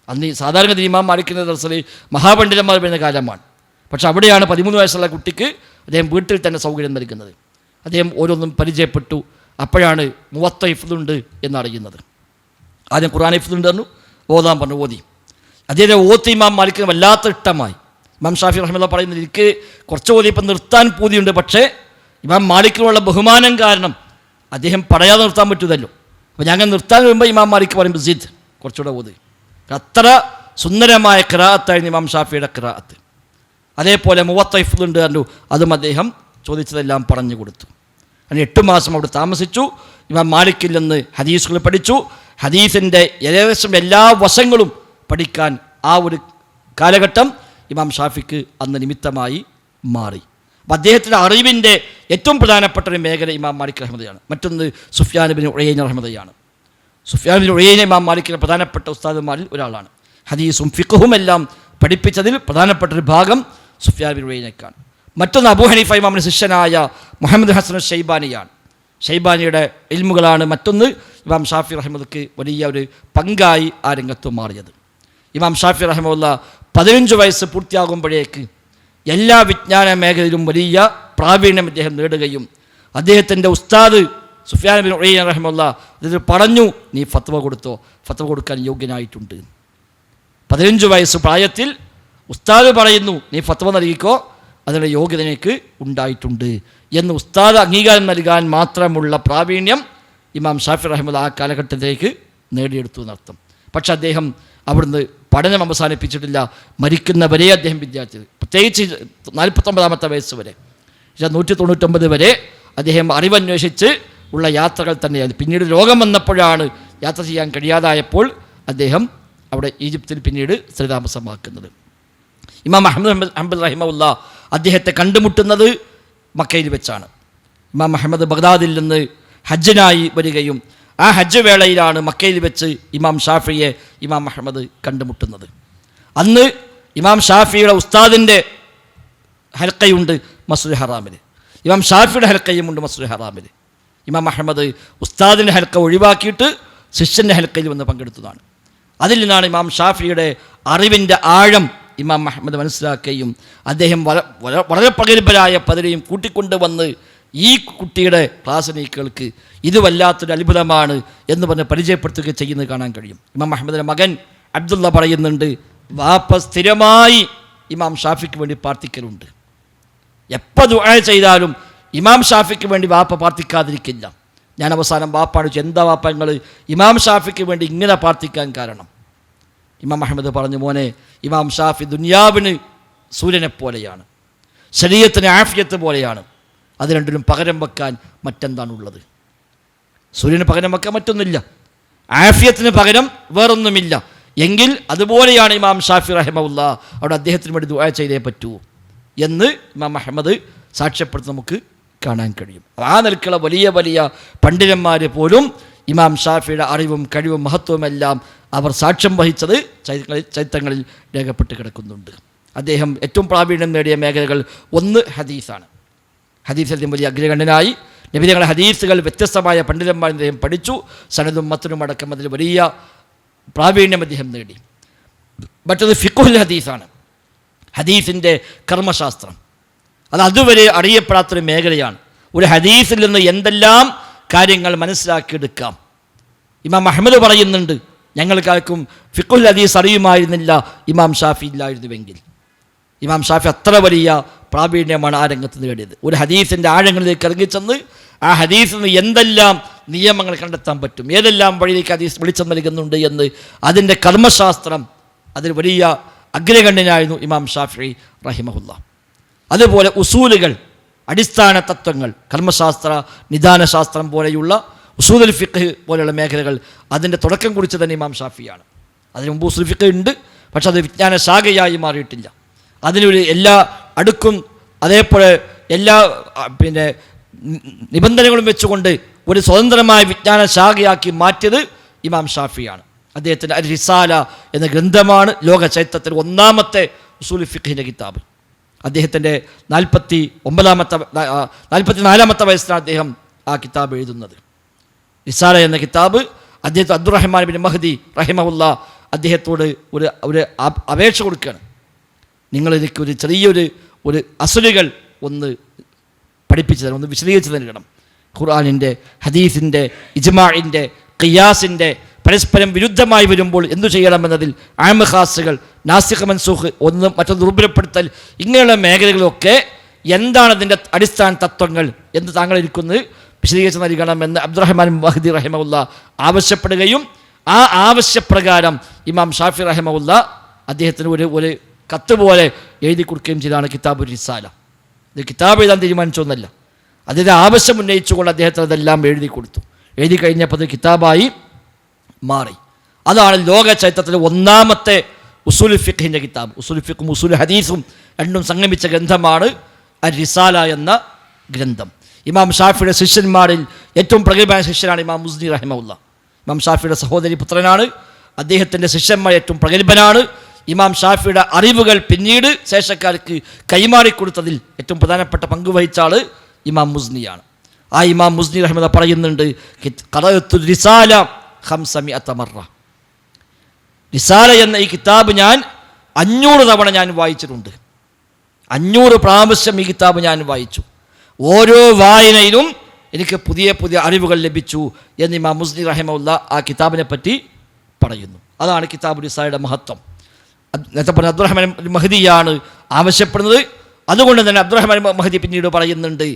അന്ന് സാധാരണ ഇമാം മാലിക്കിൻ്റെ ദർസിൽ മഹാപണ്ഡിതന്മാർ വരുന്ന കാലമാണ്. പക്ഷെ അവിടെയാണ് 13 വയസ്സുള്ള കുട്ടിക്ക് അദ്ദേഹം വീട്ടിൽ തന്നെ സൗകര്യം നൽകുന്നത്. അദ്ദേഹം ഓരോന്നും പരിചയപ്പെട്ടു. അപ്പോഴാണ് മുവത്ത ഹിഫ്ദുണ്ട് എന്നറിയുന്നത്. ആദ്യം ഖുർആൻ ഹിഫ്ദുണ്ട് പറഞ്ഞു, ഓതാൻ പറഞ്ഞു, ഓതി. അദ്ദേഹത്തെ ഓത്ത് ഇമാം മാലിക്കിന് വല്ലാത്ത ഇഷ്ടമായി. ഇമാം ഷാഫി റഹ്മത്തുള്ളാഹി പറയുന്നത്, എനിക്ക് കുറച്ച് ഓതി ഇപ്പം നിർത്താൻ പൂതിയുണ്ട്, പക്ഷേ ഇമാം മാലിക്കിനുള്ള ബഹുമാനം കാരണം അദ്ദേഹം പറയാതെ നിർത്താൻ പറ്റുമല്ലോ. അപ്പോൾ ഞങ്ങൾ നിർത്താൻ വരുമ്പോൾ ഇമാം മാലിക് പറയും സിദ്, കുറച്ചുകൂടെ ഓതി. അത്ര സുന്ദരമായ ഖിറാഅത്തായിരുന്നു ഇമാം ഷാഫിയുടെ ഖിറാഅത്ത്. അതേപോലെ മുവത്ത ഹിഫ്ദുണ്ട് പറഞ്ഞു, അതും അദ്ദേഹം ചോദിച്ചതെല്ലാം പറഞ്ഞു കൊടുത്തു. അങ്ങനെ 8 മാസം അവിടെ താമസിച്ചു. ഇമാം മാലിക്കിൽ നിന്ന് ഹദീസുകൾ പഠിച്ചു. ഹദീസിൻ്റെ ഏകദേശം എല്ലാ വശങ്ങളും പഠിക്കാൻ ആ ഒരു കാലഘട്ടം ഇമാം ഷാഫിക്ക് അന്ന് നിമിത്തമായി മാറി. അപ്പോൾ അദ്ദേഹത്തിൻ്റെ അറിവിൻ്റെ ഏറ്റവും പ്രധാനപ്പെട്ട ഒരു മേഖല ഇമാം മാലിക് റഹ്മത്തുള്ളാഹിയാണ്. മറ്റൊന്ന് സുഫ്യാൻ ഇബ്നു ഉയൈന റഹ്മത്തുള്ളാഹിയാണ്. സുഫ്യാൻ ഇബ്നു ഉയൈന ഇമാം മാലിക്കിൻ്റെ പ്രധാനപ്പെട്ട ഉസ്താദുമാരിൽ ഒരാളാണ്. ഹദീസും ഫിഖ്ഹും എല്ലാം പഠിപ്പിച്ചതിൽ പ്രധാനപ്പെട്ട ഒരു ഭാഗം സുഫ്യാൻ ഇബ്നു ഉയൈനക്കാണ്. മറ്റൊന്ന് അബൂ ഹനീഫ ഇമാമിൻ്റെ ശിഷ്യനായ മുഹമ്മദ് ഹസൻ ഷൈബാനിയാണ്. ഷൈബാനിയുടെ ഇൽമുകളാണ് മറ്റൊന്ന് ഇമാം ഷാഫി റഹ്മത്തുള്ളാഹിക്ക് വലിയ ഒരു പങ്കായി ആ രംഗത്ത് മാറിയത്. ഇമാം ഷാഫി റഹ്മത്തുള്ളാഹി 15 വയസ്സ് പൂർത്തിയാകുമ്പോഴേക്ക് എല്ലാ വിജ്ഞാന മേഖലയിലും വലിയ പ്രാവീണ്യം അദ്ദേഹം നേടുകയും അദ്ദേഹത്തിൻ്റെ ഉസ്താദ് സുഫ്യാൻ ഇബ്നു ഉയൈന റഹ്മത്തുള്ളാഹി അദ്ദേഹം പറഞ്ഞു, നീ ഫത്വ കൊടുത്തോ, ഫത്വ കൊടുക്കാൻ യോഗ്യനായിട്ടുണ്ട്. 15 വയസ്സ് പ്രായത്തിൽ ഉസ്താദ് പറയുന്നു, നീ ഫത്വ നൽകിക്കോ, അതിൻ്റെ യോഗ്യത എനിക്ക് ഉണ്ടായിട്ടുണ്ട് എന്ന് ഉസ്താദ് അംഗീകാരം നൽകാൻ മാത്രമുള്ള പ്രാവീണ്യം ഇമാം ഷാഫി റഹ്മത്തുള്ളാഹി ആ കാലഘട്ടത്തിലേക്ക് നേടിയെടുത്തു എന്നർത്ഥം. പക്ഷെ അദ്ദേഹം അവിടുന്ന് പഠനം അവസാനിപ്പിച്ചിട്ടില്ല. മരിക്കുന്നവരെ അദ്ദേഹം വിദ്യാർത്ഥി, പ്രത്യേകിച്ച് 49-ാമത്തെ വയസ്സ് വരെ, 199 വരെ അദ്ദേഹം അറിവന്വേഷിച്ച് ഉള്ള യാത്രകൾ തന്നെയായിരുന്നു. പിന്നീട് രോഗം വന്നപ്പോഴാണ് യാത്ര ചെയ്യാൻ കഴിയാതായപ്പോൾ അദ്ദേഹം അവിടെ ഈജിപ്തിൽ പിന്നീട് സ്ഥിരതാമസമാക്കുന്നത്. ഇമാം അഹ്മദ് ഹംബൽ റഹിമഹുല്ലാഹ് അദ്ദേഹത്തെ കണ്ടുമുട്ടുന്നത് മക്കയിൽ വെച്ചാണ്. ഇമാം അഹ്മദ് ബഗ്ദാദിൽ നിന്ന് ഹജ്ജിനായി വരികയും ആ ഹജ്ജ് വേളയിലാണ് മക്കയിൽ വെച്ച് ഇമാം ഷാഫിയെ ഇമാം അഹ്മദ് കണ്ടുമുട്ടുന്നത്. അന്ന് ഇമാം ഷാഫിയുടെ ഉസ്താദിൻ്റെ ഹൽക്കയുണ്ട് മസ്ജിദുൽ ഹറാമിൽ, ഇമാം ഷാഫിയുടെ ഹൽക്കയുമുണ്ട് മസ്ജിദുൽ ഹറാമിൽ. ഇമാം അഹ്മദ് ഉസ്താദിൻ്റെ ഹൽക്ക ഒഴിവാക്കിയിട്ട് ശിഷ്യൻ്റെ ഹൽക്കയിൽ വന്ന് പങ്കെടുത്തതാണ്. അതിൽ നിന്നാണ് ഇമാം ഷാഫിയുടെ അറിവിൻ്റെ ആഴം ഇമാം അഹ്മദ് മനസ്സിലാക്കുകയും അദ്ദേഹം വളരെ പ്രഗത്ഭരായ പലരെയും കൂട്ടിക്കൊണ്ടുവന്ന് ഈ കുട്ടിയുടെ ക്ലാസ് നീക്കൾക്ക് ഇത് വല്ലാത്തൊരു അത്ഭുതമാണ് എന്ന് പറഞ്ഞ് പരിചയപ്പെടുത്തുകയും ചെയ്യുന്നത് കാണാൻ കഴിയും. ഇമാം അഹ്മദിൻ്റെ മകൻ അബ്ദുള്ള പറയുന്നുണ്ട്, വാപ്പ സ്ഥിരമായി ഇമാം ഷാഫിക്ക് വേണ്ടി പ്രാർത്ഥിക്കലുണ്ട്. എപ്പോൾ ദുആ ചെയ്താലും ഇമാം ഷാഫിക്ക് വേണ്ടി വാപ്പ പ്രാർത്ഥിക്കാതിരിക്കില്ല. ഞാൻ അവസാനം വാപ്പാട് ചോദിച്ചു, എന്താ വാപ്പ നിങ്ങൾ ഇമാം ഷാഫിക്ക് വേണ്ടി ഇങ്ങനെ പ്രാർത്ഥിക്കാൻ കാരണം? ഇമാം അഹ്മദ് പറഞ്ഞു, മോനെ, ഇമാം ഷാഫി ദുനിയാവിന് സൂര്യനെപ്പോലെയാണ്, ശരീഅത്തിന് ആഫിയത്ത് പോലെയാണ്. അത് രണ്ടിനും പകരം വെക്കാൻ മറ്റെന്താണുള്ളത്? സൂര്യന് പകരം വെക്കാൻ മറ്റൊന്നുമില്ല, ആഫിയത്തിന് പകരം വേറൊന്നുമില്ല. എങ്കിൽ അതുപോലെയാണ് ഇമാം ഷാഫി റഹിമഹുല്ലാ അവിടെ അദ്ദേഹത്തിന് വേണ്ടി ദുആ ചെയ്തേ പറ്റൂ എന്ന് ഇമാം അഹ്മദ് സാക്ഷ്യപ്പെടുത്തി നമുക്ക് കാണാൻ കഴിയും. ആ നിലക്കുള്ള വലിയ വലിയ പണ്ഡിതന്മാർ പോലും ഇമാം ഷാഫിയുടെ അറിവും കഴിവും മഹത്വവുമെല്ലാം അവർ സാക്ഷ്യം വഹിച്ചത് ചരിത്രങ്ങളിൽ രേഖപ്പെട്ട് കിടക്കുന്നുണ്ട്. അദ്ദേഹം ഏറ്റവും പ്രാവീണ്യം നേടിയ മേഖലകൾ ഒന്ന് ഹദീസാണ്. ഹദീസിൽ അദ്ദേഹം വലിയ അഗ്രഗണ്യനായി. നബിതങ്ങളുടെ ഹദീസുകൾ വ്യത്യസ്തമായ പണ്ഡിതന്മാരിൽ അദ്ദേഹം പഠിച്ചു. സനദും മത്തനും അടക്കം അതിൽ വലിയ പ്രാവീണ്യം അദ്ദേഹം നേടി. മറ്റത് ഫിഖുൽ ഹദീസാണ്, ഹദീസിൻ്റെ കർമ്മശാസ്ത്രം. അത് അതുവരെ അറിയപ്പെടാത്തൊരു മേഖലയാണ്. ഒരു ഹദീസിൽ നിന്ന് എന്തെല്ലാം കാര്യങ്ങൾ മനസ്സിലാക്കിയെടുക്കാം. ഇമാം അഹ്മദ് പറയുന്നുണ്ട്, ഞങ്ങൾക്കാർക്കും ഫിഖുൽ ഹദീസ് അറിയുമായിരുന്നില്ല ഇമാം ഷാഫി ഇല്ലായിരുന്നുവെങ്കിൽ. ഇമാം ഷാഫി അത്ര വലിയ പ്രാവീണ്യമാണ് ആ രംഗത്ത് നേടിയത്. ഒരു ഹദീസിൻ്റെ ആഴങ്ങളിലേക്ക് ഇറങ്ങിച്ചെന്ന് ആ ഹദീസിൽ നിന്ന് എന്തെല്ലാം നിയമങ്ങൾ കണ്ടെത്താൻ പറ്റും, ഏതെല്ലാം വഴിയിലേക്ക് ഹദീസ് വെളിച്ചം നൽകുന്നുണ്ട് എന്ന് അതിൻ്റെ കർമ്മശാസ്ത്രം അതിൽ വലിയ അഗ്രഗണ്യനായിരുന്നു ഇമാം ഷാഫി റഹിമഹുല്ലാ. അതുപോലെ ഉസൂലുകൾ, അടിസ്ഥാന തത്വങ്ങൾ, കർമ്മശാസ്ത്ര നിദാനശാസ്ത്രം പോലെയുള്ള ഉസൂലുൽ ഫിഖ് പോലെയുള്ള മേഖലകൾ അതിൻ്റെ തുടക്കം കുറിച്ച് തന്നെ ഇമാം ഷാഫിയാണ്. അതിന് മുമ്പ് ഉസൂൽ ഫിഖ് ഉണ്ട്, പക്ഷെ അത് വിജ്ഞാന ശാഖയായി മാറിയിട്ടില്ല. അതിനൊരു എല്ലാ അടുക്കും അതേപോലെ എല്ലാ നിബന്ധനകളും വെച്ചുകൊണ്ട് ഒരു സ്വതന്ത്രമായ വിജ്ഞാന ശാഖയാക്കി മാറ്റിയത് ഇമാം ഷാഫിയാണ്. അദ്ദേഹത്തിൻ്റെ റിസാല എന്ന ഗ്രന്ഥമാണ് ലോക ചരിത്രത്തിൽ ഒന്നാമത്തെ ഉസൂൽ ഫിഖിൻ്റെ കിതാബ്. അദ്ദേഹത്തിൻ്റെ 44 വയസ്സിലാണ് അദ്ദേഹം ആ കിതാബ് എഴുതുന്നത്. റിസാല എന്ന കിതാബ് അദ്ദേഹത്തെ അബ്ദുറഹ്മാൻ ബിൻ മഹ്ദി റഹിമഹുല്ലാ അദ്ദേഹത്തോട് ഒരു അപേക്ഷ കൊടുക്കുകയാണ്. നിങ്ങളെനിക്ക് ഒരു ചെറിയൊരു അസുലുകൾ ഒന്ന് പഠിപ്പിച്ചു തരണം, ഒന്ന് വിശദീകരിച്ച് നൽകണം. ഖുർആനിൻ്റെ, ഹദീസിൻ്റെ, ഇജ്മാഇൻ്റെ, ഖിയാസിൻ്റെ പരസ്പരം വിരുദ്ധമായി വരുമ്പോൾ എന്തു ചെയ്യണമെന്നതിൽ ആമ ഖാസുകൾ, നാസിഖ് മൻസൂഖ്, ഒന്ന് മറ്റൊന്ന് ദുർബലപ്പെടുത്തൽ, ഇങ്ങനെയുള്ള മേഖലകളൊക്കെ എന്താണ് അതിൻ്റെ അടിസ്ഥാന തത്വങ്ങൾ എന്ന് താങ്കൾ എനിക്കൊന്ന് വിശദീകരിച്ച് നൽകണമെന്ന് അബ്ദുറഹ്മാൻ മഹ്ദി റഹിമഹുല്ലാ ആവശ്യപ്പെടുകയും ആ ആവശ്യപ്രകാരം ഇമാം ഷാഫി റഹിമഹുല്ലാ അദ്ദേഹത്തിന് ഒരു കത്ത് പോലെ എഴുതി കൊടുക്കുകയും ചെയ്താണ് കിതാബുർ റിസാല. ഇത് കിതാബ് എഴുതാൻ തീരുമാനിച്ചൊന്നല്ല, അതിൻ്റെ ആവശ്യം ഉന്നയിച്ചുകൊണ്ട് അദ്ദേഹത്തിന് അതെല്ലാം എഴുതി കൊടുത്തു. എഴുതി കഴിഞ്ഞപ്പോൾ അത് കിതാബായി മാറി. അതാണ് ലോക ചരിത്രത്തിലെ ഒന്നാമത്തെ ഉസൂൽ ഫിഖിൻ്റെ കിതാബ്. ഉസൂൽ ഫിഖും ഉസൂൽ ഹദീസും രണ്ടും സംഗമിച്ച ഗ്രന്ഥമാണ് റിസാല എന്ന ഗ്രന്ഥം. ഇമാം ഷാഫിയുടെ ശിഷ്യന്മാരിൽ ഏറ്റവും പ്രഗത്ഭനായ ശിഷ്യനാണ് ഇമാം മുസ്നി റഹിമഹുല്ലാ. ഇമാം ഷാഫിയുടെ സഹോദരി പുത്രനാണ്. അദ്ദേഹത്തിൻ്റെ ശിഷ്യന്മാർ ഏറ്റവും പ്രഗത്ഭനാണ്. ഇമാം ഷാഫിയുടെ അറിവുകൾ പിന്നീട് ശേഷക്കാർക്ക് കൈമാറിക്കൊടുത്തതിൽ ഏറ്റവും പ്രധാനപ്പെട്ട പങ്കുവഹിച്ച ആൾ ഇമാം മുസ്നിയാണ്. ആ ഇമാം മുസ്നി റഹിമഹുല്ലാ പറയുന്നുണ്ട്, ഖറഅതു റിസാല 500 മറ. റിസാല എന്ന ഈ കിതാബ് ഞാൻ 500 തവണ ഞാൻ വായിച്ചിട്ടുണ്ട്. 500 പ്രാവശ്യം ഈ കിതാബ് ഞാൻ വായിച്ചു. ഓരോ വായനയിലും എനിക്ക് പുതിയ പുതിയ അറിവുകൾ ലഭിച്ചു എന്ന് ഇമാം മുസ്നി റഹിമഹുല്ലാ ആ കിതാബിനെ പറ്റി പറയുന്നു. അതാണ് കിതാബ് റിസാലയുടെ മഹത്വം. നേരത്തെ പറഞ്ഞ അബ്ദുറഹ്മാൻ മഹ്ദിയാണ് ആവശ്യപ്പെടുന്നത്. അതുകൊണ്ട് തന്നെ അബ്ദുറഹ്മാൻ മഹ്ദി പിന്നീട് പറയുന്നുണ്ട്,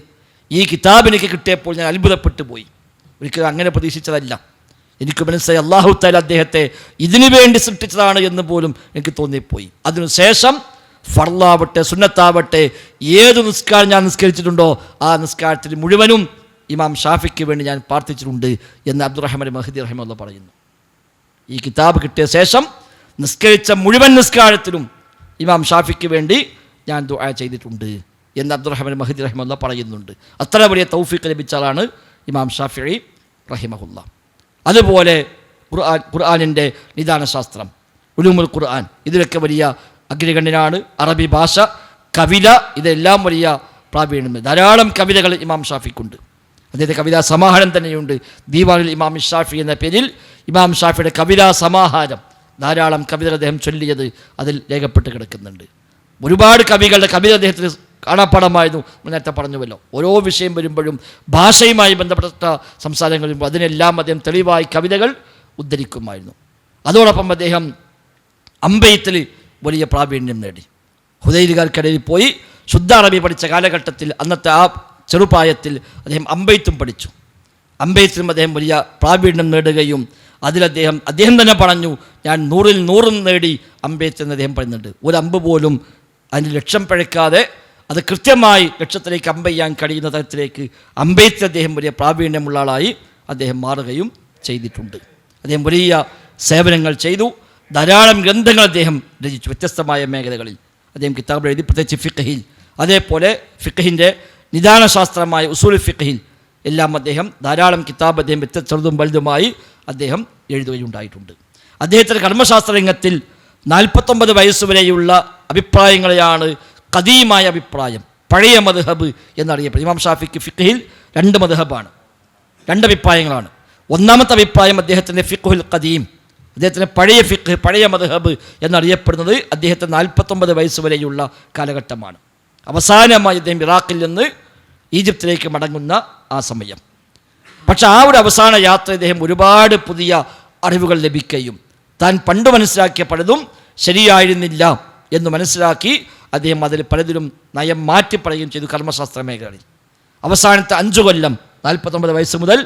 ഈ കിതാബ് എനിക്ക് കിട്ടിയപ്പോൾ ഞാൻ അത്ഭുതപ്പെട്ടു പോയി. ഒരിക്കലും അങ്ങനെ പ്രതീക്ഷിച്ചതല്ല. എനിക്ക് മനസ്സിലായി അല്ലാഹു തആല അദ്ദേഹത്തെ ഇതിനു വേണ്ടി സൃഷ്ടിച്ചതാണ് എന്ന് പോലും എനിക്ക് തോന്നിപ്പോയി. അതിനുശേഷം ഫർളാവട്ടെ സുന്നത്താവട്ടെ ഏത് നിസ്കാരം ഞാൻ നിസ്കരിച്ചിട്ടുണ്ടോ ആ നിസ്കാരത്തിൽ മുഴുവനും ഇമാം ഷാഫിക്ക് വേണ്ടി ഞാൻ പ്രാർത്ഥിച്ചിട്ടുണ്ട് എന്ന് അബ്ദുറഹ്മാൻ മഹ്ദി റഹിമഹുല്ലാ പറയുന്നു. ഈ കിതാബ് കിട്ടിയ ശേഷം നിസ്കരിച്ച മുഴുവൻ നിസ്കാരത്തിലും ഇമാം ഷാഫിക്ക് വേണ്ടി ഞാൻ ദുആ ചെയ്തിട്ടുണ്ട് എന്ന് അബ്ദുറഹ്മാൻ മഹ്ദി റഹിമഹുല്ലാ പറയുന്നുണ്ട്. അത്ര വലിയ തൗഫീഖ് ലഭിച്ച ആളാണ് ഇമാം ഷാഫിഈ റഹിമഹുല്ലാ. അതുപോലെ ഖുർആനിൻ്റെ നിദാനശാസ്ത്രം, ഉലൂമുൽ ഖുർആൻ, ഇതിലൊക്കെ വലിയ അഗ്രഗണ്യനാണ്. അറബി ഭാഷ, കവിത, ഇതെല്ലാം വലിയ പ്രാവീണ്യം. ധാരാളം കവിതകൾ ഇമാം ഷാഫിക്കുണ്ട്. അദ്ദേഹത്തെ കവിതാ സമാഹാരം തന്നെയുണ്ട്. ദീവാനുൽ ഇമാം ഷാഫി എന്ന പേരിൽ ഇമാം ഷാഫിയുടെ കവിതാ സമാഹാരം, ധാരാളം കവിതകൾ അദ്ദേഹം ചൊല്ലിയത് അതിൽ രേഖപ്പെട്ട് കിടക്കുന്നുണ്ട്. ഒരുപാട് കവികളുടെ കവിത അദ്ദേഹത്തിന് കാണാപ്പാടമായിരുന്നു. നേരത്തെ പറഞ്ഞുവല്ലോ, ഓരോ വിഷയം വരുമ്പോഴും ഭാഷയുമായി ബന്ധപ്പെട്ട സംസാരങ്ങൾ വരുമ്പോൾ അതിനെല്ലാം അദ്ദേഹം തെളിവായി കവിതകൾ ഉദ്ധരിക്കുമായിരുന്നു. അതോടൊപ്പം അദ്ദേഹം അമ്പെയ്ത്തിൽ വലിയ പ്രാവീണ്യം നേടി. ഹുദൈലുകാർക്കിടയിൽ പോയി ശുദ്ധ അറബി പഠിച്ച കാലഘട്ടത്തിൽ അന്നത്തെ ആ ചെറുപ്രായത്തിൽ അദ്ദേഹം അമ്പെയ്ത്തും പഠിച്ചു. അമ്പെയ്ത്തിലും അദ്ദേഹം വലിയ പ്രാവീണ്യം നേടുകയും അദ്ദേഹം തന്നെ പറഞ്ഞു, ഞാൻ 100ൽ 100 നേടി അമ്പെയ്ത്ത് എന്ന് അദ്ദേഹം പറയുന്നുണ്ട്. ഒരു അമ്പ് പോലും അതിന് ലക്ഷ്യം പിഴക്കാതെ അത് കൃത്യമായി ലക്ഷ്യത്തിലേക്ക് അമ്പെയ്യാൻ കഴിയുന്ന തരത്തിലേക്ക് അമ്പെയ്ത്തിൽ അദ്ദേഹം വലിയ പ്രാവീണ്യമുള്ള ആളായി അദ്ദേഹം മാറുകയും ചെയ്തിട്ടുണ്ട്. അദ്ദേഹം വലിയ സേവനങ്ങൾ ചെയ്തു. ധാരാളം ഗ്രന്ഥങ്ങൾ അദ്ദേഹം രചിച്ചു വ്യത്യസ്തമായ മേഖലകളിൽ. അദ്ദേഹം കിതാബുകൾ എഴുതി, പ്രത്യേകിച്ച് ഫിഖ്ഹിൽ, അതേപോലെ ഫിഖ്ഹിൻ്റെ നിദാനശാസ്ത്രമായ ഉസൂൽ ഫിഖ്ഹിൽ എല്ലാം അദ്ദേഹം ധാരാളം കിതാബ് അദ്ദേഹം ചെറുതും വലുതുമായി അദ്ദേഹം എഴുതുകയുണ്ടായിട്ടുണ്ട്. അദ്ദേഹത്തിൻ്റെ കർമ്മശാസ്ത്ര രംഗത്തിൽ 49 വയസ്സുവരെയുള്ള അഭിപ്രായങ്ങളെയാണ് ഖദീമായ അഭിപ്രായം, പഴയ മദ്ഹബ് എന്നറിയപ്പെടുന്നത്. ഇമാം ഷാഫിക്ക് ഫിഖ്ഹിൽ 2 മദ്ഹബാണ്, 2 അഭിപ്രായങ്ങളാണ്. ഒന്നാമത്തെ അഭിപ്രായം അദ്ദേഹത്തിൻ്റെ ഫിഖ്ഹുൽ ഖദീം, അദ്ദേഹത്തിൻ്റെ പഴയ ഫിഖ്, പഴയ മദ്ഹബ് എന്നറിയപ്പെടുന്നത് അദ്ദേഹത്തെ 49 വയസ്സ് വരെയുള്ള കാലഘട്ടമാണ്. അവസാനമായി അദ്ദേഹം ഇറാഖിൽ നിന്ന് ഈജിപ്തിലേക്ക് മടങ്ങുന്ന ആ സമയം. പക്ഷെ ആ ഒരു അവസാന യാത്ര അദ്ദേഹം ഒരുപാട് പുതിയ അറിവുകൾ ലഭിക്കുകയും താൻ പണ്ട് മനസ്സിലാക്കിയ പലതും ശരിയായിരുന്നില്ല എന്ന് മനസ്സിലാക്കി അദ്ദേഹം അതിൽ പലതിലും നയം മാറ്റിപ്പറയുകയും ചെയ്തു കർമ്മശാസ്ത്ര മേഖലകളിൽ. അവസാനത്തെ 5 കൊല്ലം, 49 വയസ്സ് മുതൽ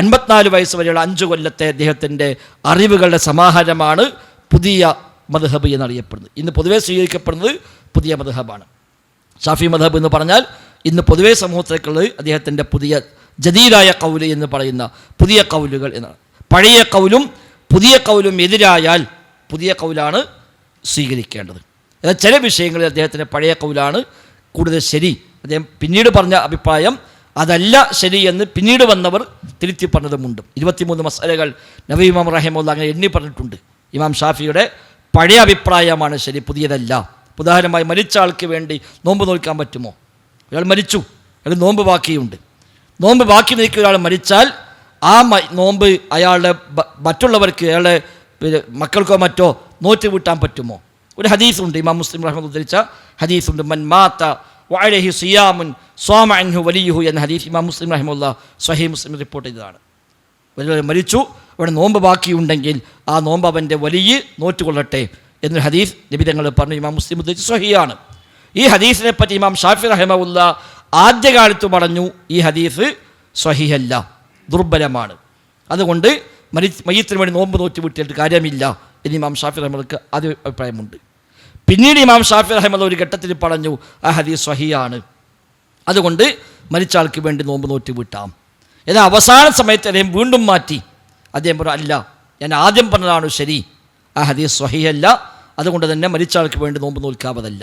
54 വയസ്സ് വരെയുള്ള 5 കൊല്ലത്തെ അദ്ദേഹത്തിൻ്റെ അറിവുകളുടെ സമാഹാരമാണ് പുതിയ മദ്ഹബ് എന്നറിയപ്പെടുന്നത്. ഇന്ന് പൊതുവെ സ്വീകരിക്കപ്പെടുന്നത് പുതിയ മദ്ഹബാണ്. ഷാഫി മദ്ഹബ് എന്ന് പറഞ്ഞാൽ ഇന്ന് പൊതുവെ സമൂഹത്തിലേക്കുള്ളത് അദ്ദേഹത്തിൻ്റെ പുതിയ ജദീദായ കൗല് എന്ന് പറയുന്ന പുതിയ കൗലുകൾ എന്നാണ്. പഴയ കൗലും പുതിയ കൗലും എതിരായാൽ പുതിയ കൗലാണ് സ്വീകരിക്കേണ്ടത്. എന്നാൽ ചില വിഷയങ്ങളിൽ അദ്ദേഹത്തിൻ്റെ പഴയ കൗലാണ് കൂടുതൽ ശരി. അദ്ദേഹം പിന്നീട് പറഞ്ഞ അഭിപ്രായം അതല്ല ശരി എന്ന് പിന്നീട് വന്നവർ തിരുത്തി പറഞ്ഞതുമുണ്ട്. 23 മസ്അലകൾ നബി ഇമാം റഹിമഹുല്ല അങ്ങനെ എണ്ണി പറഞ്ഞിട്ടുണ്ട്. ഇമാം ഷാഫിയുടെ പഴയ അഭിപ്രായമാണ് ശരി, പുതിയതല്ല. ഉദാഹരണമായി മരിച്ച ആൾക്ക് വേണ്ടി നോമ്പ് നോക്കാൻ പറ്റുമോ? അയാൾ മരിച്ചു, അയാൾ നോമ്പ് ബാക്കിയുണ്ട്. നോമ്പ് ബാക്കി നിൽക്കുന്ന ഒരാൾ മരിച്ചാൽ ആ നോമ്പ് അയാളുടെ മറ്റുള്ളവർക്ക്, അയാളുടെ മക്കൾക്കോ മറ്റോ നോറ്റ് വീട്ടാൻ പറ്റുമോ? ഒരു ഹദീസുണ്ട്, ഇമാം മുസ്ലിം റഹ്മത്തുള്ളാഹി ഉദ്ധരിച്ച ഹദീസുണ്ട്, മൻ മാത വഅലൈഹി സിയാമുൻ സ്വാമ അൻഹു വലിയുഹു എന്ന ഹദീസ് ഇമാം മുസ്ലിം റഹിമഹുല്ലാഹ് സ്വഹീഹ് മുസ്ലിം റിപ്പോർട്ട് ചെയ്തതാണ്. വലിയ മരിച്ചു, അവിടെ നോമ്പ് ബാക്കിയുണ്ടെങ്കിൽ ആ നോമ്പ് അവൻ്റെ വലിയ നോറ്റുകൊള്ളട്ടെ എന്നൊരു ഹദീസ് നബി തങ്ങൾ പറഞ്ഞു. ഇമാം മുസ്ലിം ഉദ്ധരിച്ച് സ്വഹീഹാണ്. ഈ ഹദീസിനെ പറ്റി ഇമാം ഷാഫി റഹിമഹുല്ലാഹ് ആദ്യകാലത്ത് പറഞ്ഞു ഈ ഹദീസ് സ്വഹീഹല്ല, ദുർബലമാണ്, അതുകൊണ്ട് മയ്യിത്തിന് വേണ്ടി നോമ്പ് നോറ്റ് വിട്ടിട്ട് കാര്യമില്ല എന്ന് ഇമാം ഷാഫി റഹിമഹുല്ലക്ക് ആദ്യ അഭിപ്രായമുണ്ട്. പിന്നീട് ഇമാം ഷാഫി റഹിമഹുല്ല ഒരു ഘട്ടത്തിൽ പറഞ്ഞു ആ ഹദീസ് സ്വഹീഹാണ്, അതുകൊണ്ട് മരിച്ച ആൾക്ക് വേണ്ടി നോമ്പ് നോറ്റ് വിട്ടാം. എന്നാൽ അവസാന സമയത്ത് അദ്ദേഹം വീണ്ടും മാറ്റി. അദ്ദേഹം പറഞ്ഞു അല്ല, ഞാൻ ആദ്യം പറഞ്ഞതാണ് ശരി, ആ ഹദീസ് സ്വഹീഹല്ല, അതുകൊണ്ട് തന്നെ മരിച്ച ആൾക്ക് വേണ്ടി നോമ്പ് നോൽക്കാവതല്ല.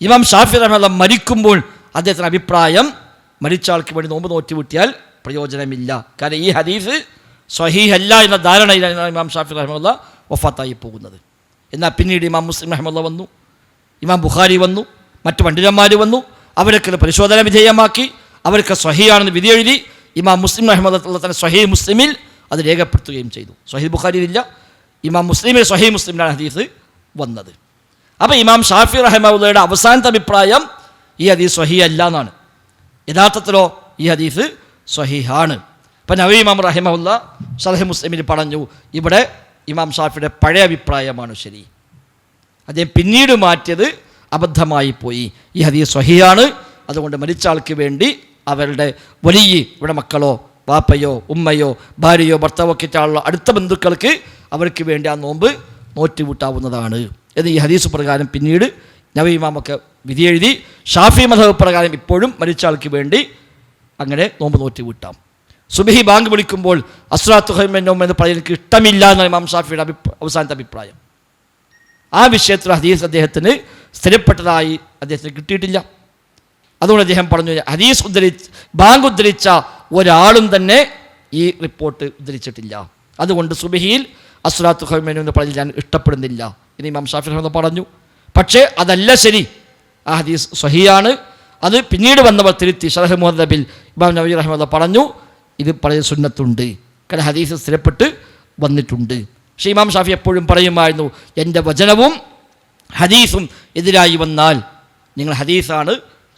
ഇമാം ഷാഫി റഹിമഹുല്ല മരിക്കുമ്പോൾ അദ്ദേഹത്തിൻ്റെ അഭിപ്രായം മരിച്ച ആൾക്ക് വേണ്ടി നോമ്പ് നോറ്റ് വിട്ടിയാൽ പ്രയോജനമില്ല, കാരണം ഈ ഹദീസ് സ്വഹീഹല്ല എന്ന ധാരണയിലാണ് ഇമാം ഷാഫി റഹിമഹുല്ല വഫാത്തായി പോകുന്നത്. എന്നാൽ പിന്നീട് ഇമാം മുസ്ലിം റഹിമഹുല്ല വന്നു, ഇമാം ബുഖാരി വന്നു, മറ്റു പണ്ഡിതന്മാർ വന്നു, അവരൊക്കെ പരിശോധന വിധേയമാക്കി, അവർക്ക് സ്വഹീഹാണെന്ന് വിധി എഴുതി. ഇമാം മുസ്ലിം റഹിമഹുല്ല തന്നെ സ്വഹീഹ് മുസ്ലിമിൽ അത് രേഖപ്പെടുത്തുകയും ചെയ്തു. സ്വഹീഹ് ബുഖാരിയിലില്ല, ഇമാം മുസ്ലിമിൽ സ്വഹീഹ് മുസ്ലിമിലാണ് ഹദീസ് വന്നത്. അപ്പോൾ ഇമാം ഷാഫി റഹിമഹുല്ലയുടെ അവസാനത്തെ അഭിപ്രായം ഈ ഹദീസ് സ്വഹീഹല്ല എന്നാണ്. യഥാർത്ഥത്തിലോ ഈ ഹദീസ് സ്വഹീഹാണ്. അപ്പം നബി ഇമാം റഹിമഹുല്ല ശറഹ് മുസ്ലിമിൽ പറഞ്ഞു ഇവിടെ ഇമാം ഷാഫിയുടെ പഴയ അഭിപ്രായമാണ് ശരി, അദ്ദേഹം പിന്നീട് മാറ്റിയത് അബദ്ധമായി പോയി, ഈ ഹദീസ് സ്വഹീഹാണ്, അതുകൊണ്ട് മരിച്ച ആൾക്ക് വേണ്ടി അവരുടെ വലിയ ഇവിടെ മക്കളോ വാപ്പയോ ഉമ്മയോ ഭാര്യയോ ഭർത്താവോ ഒക്കെ ആളുള്ള അടുത്ത ബന്ധുക്കൾക്ക് അവർക്ക് വേണ്ടി ആ നോമ്പ് നോറ്റ് കൂട്ടാവുന്നതാണ് എന്ന് ഈ ഹദീസ് പ്രകാരം പിന്നീട് നബി ഇമാമൊക്കെ വിധി എഴുതി. ഷാഫി മദ്ഹബ് പ്രകാരം ഇപ്പോഴും മരിച്ച ആൾക്ക് വേണ്ടി അങ്ങനെ നോമ്പ് നോറ്റ് വിട്ടാം. സുബഹി ബാങ്ക് വിളിക്കുമ്പോൾ അസ്റാത്തു ഖൈറും മിനൻ നൗം എന്ന് പറയുന്നത് എനിക്ക് ഇഷ്ടമില്ല എന്നാണ് ഇമാം ഷാഫിയുടെ അവസാനത്തെ അഭിപ്രായം. ആ വിഷയത്തിൽ ഹദീസ് അദ്ദേഹത്തിന് സ്ഥിരപ്പെട്ടതായി അദ്ദേഹത്തിന് കിട്ടിയിട്ടില്ല. അതുകൊണ്ട് അദ്ദേഹം പറഞ്ഞു ഹദീസ് ബാങ്ക് ഉദ്ധരിച്ച ഒരാളും തന്നെ ഈ റിപ്പോർട്ട് ഉദ്ധരിച്ചിട്ടില്ല, അതുകൊണ്ട് സുബഹിയിൽ അസ്റാത്തു ഖൈറും മിനൻ നൗം എന്ന് പറഞ്ഞ് ഞാൻ ഇഷ്ടപ്പെടുന്നില്ല എന്ന് ഇമാം ഷാഫി റഹിമഹുല്ലാഹ് പറഞ്ഞു. പക്ഷേ അതല്ല ശരി, ആ ഹദീസ് സ്വഹീഹാണ്. അത് പിന്നീട് വന്നവർ തിരുത്തി. ശറഹ് മുഹദ്ദബിൽ ഇമാം നവവി റഹിമഹുല്ലാഹ് പറഞ്ഞു ഇത് പറയുന്ന സുന്നത്തുണ്ട്, കാരണം ഹദീസ് സ്ഥിരപ്പെട്ട് വന്നിട്ടുണ്ട്. പക്ഷേ ഇമാം ഷാഫി എപ്പോഴും പറയുമായിരുന്നു എൻ്റെ വചനവും ഹദീസും എതിരായി വന്നാൽ നിങ്ങൾ ഹദീസാണ്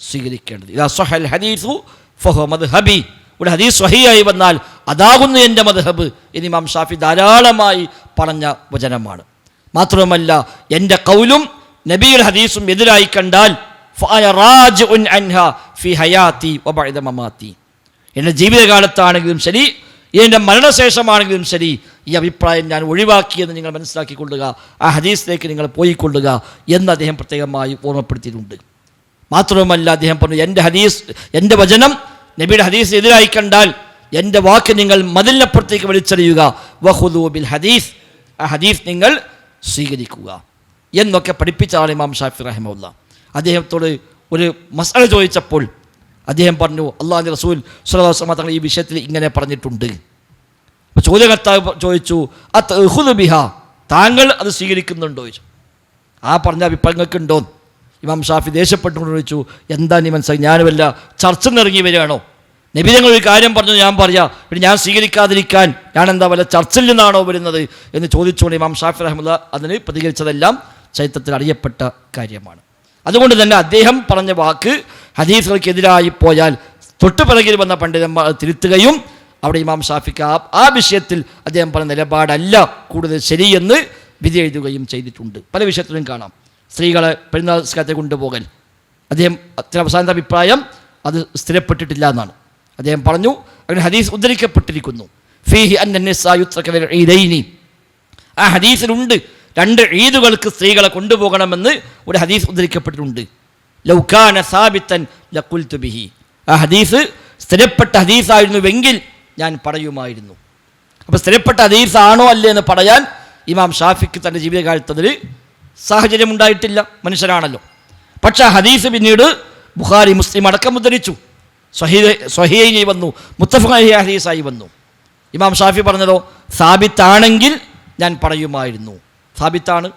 സ്വീകരിക്കേണ്ടത്. ഇദാ സ്വഹൽ ഹദീസു ഫഹുവ മദ്ഹബി, ഇവിടെ ഹദീസ് സ്വഹീഹായി വന്നാൽ അതാകുന്നു എൻ്റെ മദ്ഹബ് എന്ന് ഇമാം ഷാഫി ധാരാളമായി പറഞ്ഞ വചനമാണ്. മാത്രവുമല്ല എൻ്റെ ഖൗലും നബിയുടെ ഹദീസും എതിരായി കണ്ടാൽ ഫഅന റാജിഉൻ അൻഹാ ഫി ഹയാതി വബഅദ മമാതി, എൻ്റെ ജീവിതകാലത്താണെങ്കിലും ശരി എൻ്റെ മരണശേഷമാണെങ്കിലും ശരി ഈ അഭിപ്രായം ഞാൻ ഒഴിവാക്കിയെന്ന് നിങ്ങൾ മനസ്സിലാക്കിക്കൊള്ളുക, ആ ഹദീസിലേക്ക് നിങ്ങൾ പോയിക്കൊള്ളുക എന്ന് അദ്ദേഹം പ്രത്യേകമായി ഓർമ്മപ്പെടുത്തിയിട്ടുണ്ട്. മാത്രവുമല്ല അദ്ദേഹം പറഞ്ഞു എൻ്റെ ഹദീസ്, എൻ്റെ വചനം നബിയുടെ ഹദീസ് എതിരായി കണ്ടാൽ എൻ്റെ വാക്ക് നിങ്ങൾ മതിലിനപ്പുറത്തേക്ക് വലിച്ചെറിയുക, വഖുദൂ ബിൽ ഹദീസ്, ആ ഹദീസ് നിങ്ങൾ സ്വീകരിക്കുക എന്നൊക്കെ പഠിപ്പിച്ചാണ് ഇമാം ഷാഫി റഹിമഹുല്ല. അദ്ദേഹത്തോട് ഒരു മസ്അല ചോദിച്ചപ്പോൾ അദ്ദേഹം പറഞ്ഞു, അള്ളാഹുവിൻ്റെ റസൂൽ സ്വല്ലല്ലാഹു അലൈഹി വസല്ലം തങ്ങൾ ഈ വിഷയത്തിൽ ഇങ്ങനെ പറഞ്ഞിട്ടുണ്ട്. അപ്പോൾ ചോദ്യകർത്താവ് ചോദിച്ചു, അത്ഖുദു ബിഹാ, താങ്കൾ അത് സ്വീകരിക്കുന്നുണ്ടോ ചോദിച്ചു. ആ പറഞ്ഞ അഭിപ്രായങ്ങൾക്കുണ്ടോ? ഇമാം ഷാഫി ദേഷ്യപ്പെട്ടുകൊണ്ട് ചോദിച്ചു, എന്താ നീ മനസ്സിലായി, ഞാൻ വല്ല ചർച്ച നിറങ്ങി വരികയാണോ? നബി തങ്ങൾ ഒരു കാര്യം പറഞ്ഞു, ഞാൻ പറയാം, പിന്നെ ഞാൻ സ്വീകരിക്കാതിരിക്കാൻ ഞാൻ എന്താ വല്ല ചർച്ചയിൽ നിന്നാണോ വരുന്നത് എന്ന് ചോദിച്ചുകൊണ്ട് ഇമാം ഷാഫി റഹ്മത്തുള്ളാഹി അതിന് പ്രതികരിച്ചതെല്ലാം ചരിത്രത്തിൽ അറിയപ്പെട്ട കാര്യമാണ്. അതുകൊണ്ട് തന്നെ അദ്ദേഹം പറഞ്ഞ വാക്ക് ഹദീസുകൾക്കെതിരായി പോയാൽ തൊട്ടുപിറകിൽ വന്ന പണ്ഡിതന്മാർ തിരുത്തുകയും അവിടെ ഇമാം ഷാഫിക്ക് ആ വിഷയത്തിൽ അദ്ദേഹം പറഞ്ഞ നിലപാടല്ല കൂടുതൽ ശരിയെന്ന് വിധി എഴുതുകയും ചെയ്തിട്ടുണ്ട്. പല വിഷയത്തിലും കാണാം. സ്ത്രീകളെ പെരുന്നാൾ നിസ്കാരത്തെ കൊണ്ടുപോകൽ, അദ്ദേഹം അത്ര അവസാനത്തെ അഭിപ്രായം അത് സ്ഥിരപ്പെട്ടിട്ടില്ല എന്നാണ്. അദ്ദേഹം പറഞ്ഞു, അങ്ങനെ ഹദീസ് ഉദ്ധരിക്കപ്പെട്ടിരിക്കുന്നു, ഫീഹി അന്നനിസാ യുത്റക ലിൽ ഈദൈനി, ആ ഹദീസിലുണ്ട് 2 ഈദുകൾക്ക് സ്ത്രീകളെ കൊണ്ടുപോകണമെന്ന് ഒരു ഹദീസ് ഉദ്ധരിക്കപ്പെട്ടിട്ടുണ്ട്. ലൗ കാന സാബിതൻ ലഖുൽതു ബിഹി, ആ ഹദീസ് സ്ഥിരപ്പെട്ട ഹദീസായിരുന്നുവെങ്കിൽ ഞാൻ പറയുമായിരുന്നു. അപ്പോൾ സ്ഥിരപ്പെട്ട ഹദീസാണോ അല്ലേ എന്ന് പറയാൻ ഇമാം ഷാഫിക്ക് തൻ്റെ ജീവിതകാലത്തതിൽ സാഹചര്യമുണ്ടായിട്ടില്ല, മനുഷ്യനാണല്ലോ. പക്ഷേ ഹദീസ് പിന്നീട് ബുഖാരി മുസ്ലിം അടക്കം ഉദ്ധരിച്ചു, സ്വഹീഹൈനി വന്നു, മുത്തഫഖ് അലൈഹി ഹദീസായി വന്നു. ഇമാം ഷാഫി പറഞ്ഞതോ സാബിത്താണെങ്കിൽ ഞാൻ പറയുമായിരുന്നു, സാബിത്താണ്.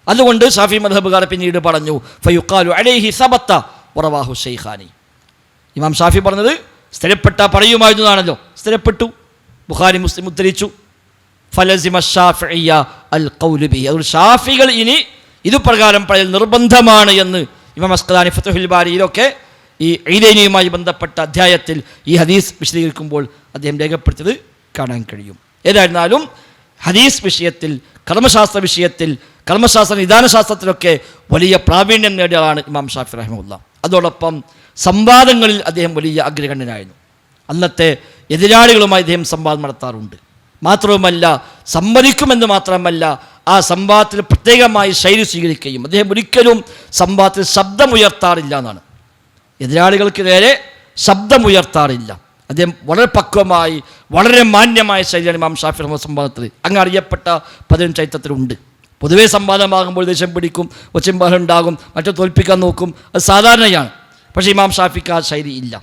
അതുകൊണ്ട് ഷാഫി മദ്ഹബുകാർ പിന്നീട് പറഞ്ഞു, ഫയുഖാലു അലൈഹി സബത്ത വറവാഹു ശൈഖാനി. ഇമാം ഷാഫി പറഞ്ഞത് സ്ഥിരപ്പെട്ട പറയുമായിരുന്നു എന്നാണല്ലോ, സ്ഥിരപ്പെട്ടു, ബുഖാരി മുസ്ലിം ഉദ്ധരിച്ചു. ഫലസിമ ഷാഫിഇയ്യ അൽ ഖൗലു ബിഹി, അതുകൊണ്ട് ഷാഫികൾ ഇനി ഇതുപ്രകാരം പറയൽ നിർബന്ധമാണ് എന്ന് ഇമാം അസ്ഖലാനി ഫത്ഹുൽ ബാരിയിലൊക്കെ ഈ ഈദൈനിയുമായി ബന്ധപ്പെട്ട അധ്യായത്തിൽ ഈ ഹദീസ് വിശദീകരിക്കുമ്പോൾ അദ്ദേഹം രേഖപ്പെടുത്തിയത് കാണാൻ കഴിയും. ഏതായിരുന്നാലും ഹദീസ് വിഷയത്തിൽ, കർമ്മശാസ്ത്ര വിഷയത്തിൽ, കർമ്മശാസ്ത്ര നിദാനശാസ്ത്രത്തിലൊക്കെ വലിയ പ്രാവീണ്യം നേടിയതാണ് ഇമാം ഷാഫി റഹിമഹുല്ലാ. അതോടൊപ്പം സംവാദങ്ങളിൽ അദ്ദേഹം വലിയ അഗ്രഗണ്യനായിരുന്നു. അന്നത്തെ എതിരാളികളുമായി അദ്ദേഹം സംവാദം നടത്താറുണ്ട്. മാത്രവുമല്ല, സമ്മതിക്കുമെന്ന് മാത്രമല്ല, ആ സംവാദത്തിൽ പ്രത്യേകമായി ശൈലി സ്വീകരിക്കുകയും അദ്ദേഹം ഒരിക്കലും സംവാദത്തിൽ ശബ്ദമുയർത്താറില്ല എന്നാണ്. എതിരാളികൾക്ക് നേരെ ശബ്ദമുയർത്താറില്ല. അദ്ദേഹം വളരെ പക്വമായി, വളരെ മാന്യമായ ശൈലിയാണ് ഇമാം ഷാഫി റഹ്മത്തുള്ളാഹി സംവാദത്തിൽ. അങ്ങ് അറിയപ്പെട്ട പതിനും ചരിത്രത്തിലുണ്ട്. പൊതുവേ സംവാദമാകുമ്പോൾ ദേഷ്യം പിടിക്കും, ഒച്ചമ്പാലം ഉണ്ടാകും, മറ്റു തോൽപ്പിക്കാൻ നോക്കും, അത് സാധാരണയാണ്. പക്ഷേ ഇമാം ഷാഫിക്ക് ആ ശൈലി ഇല്ല.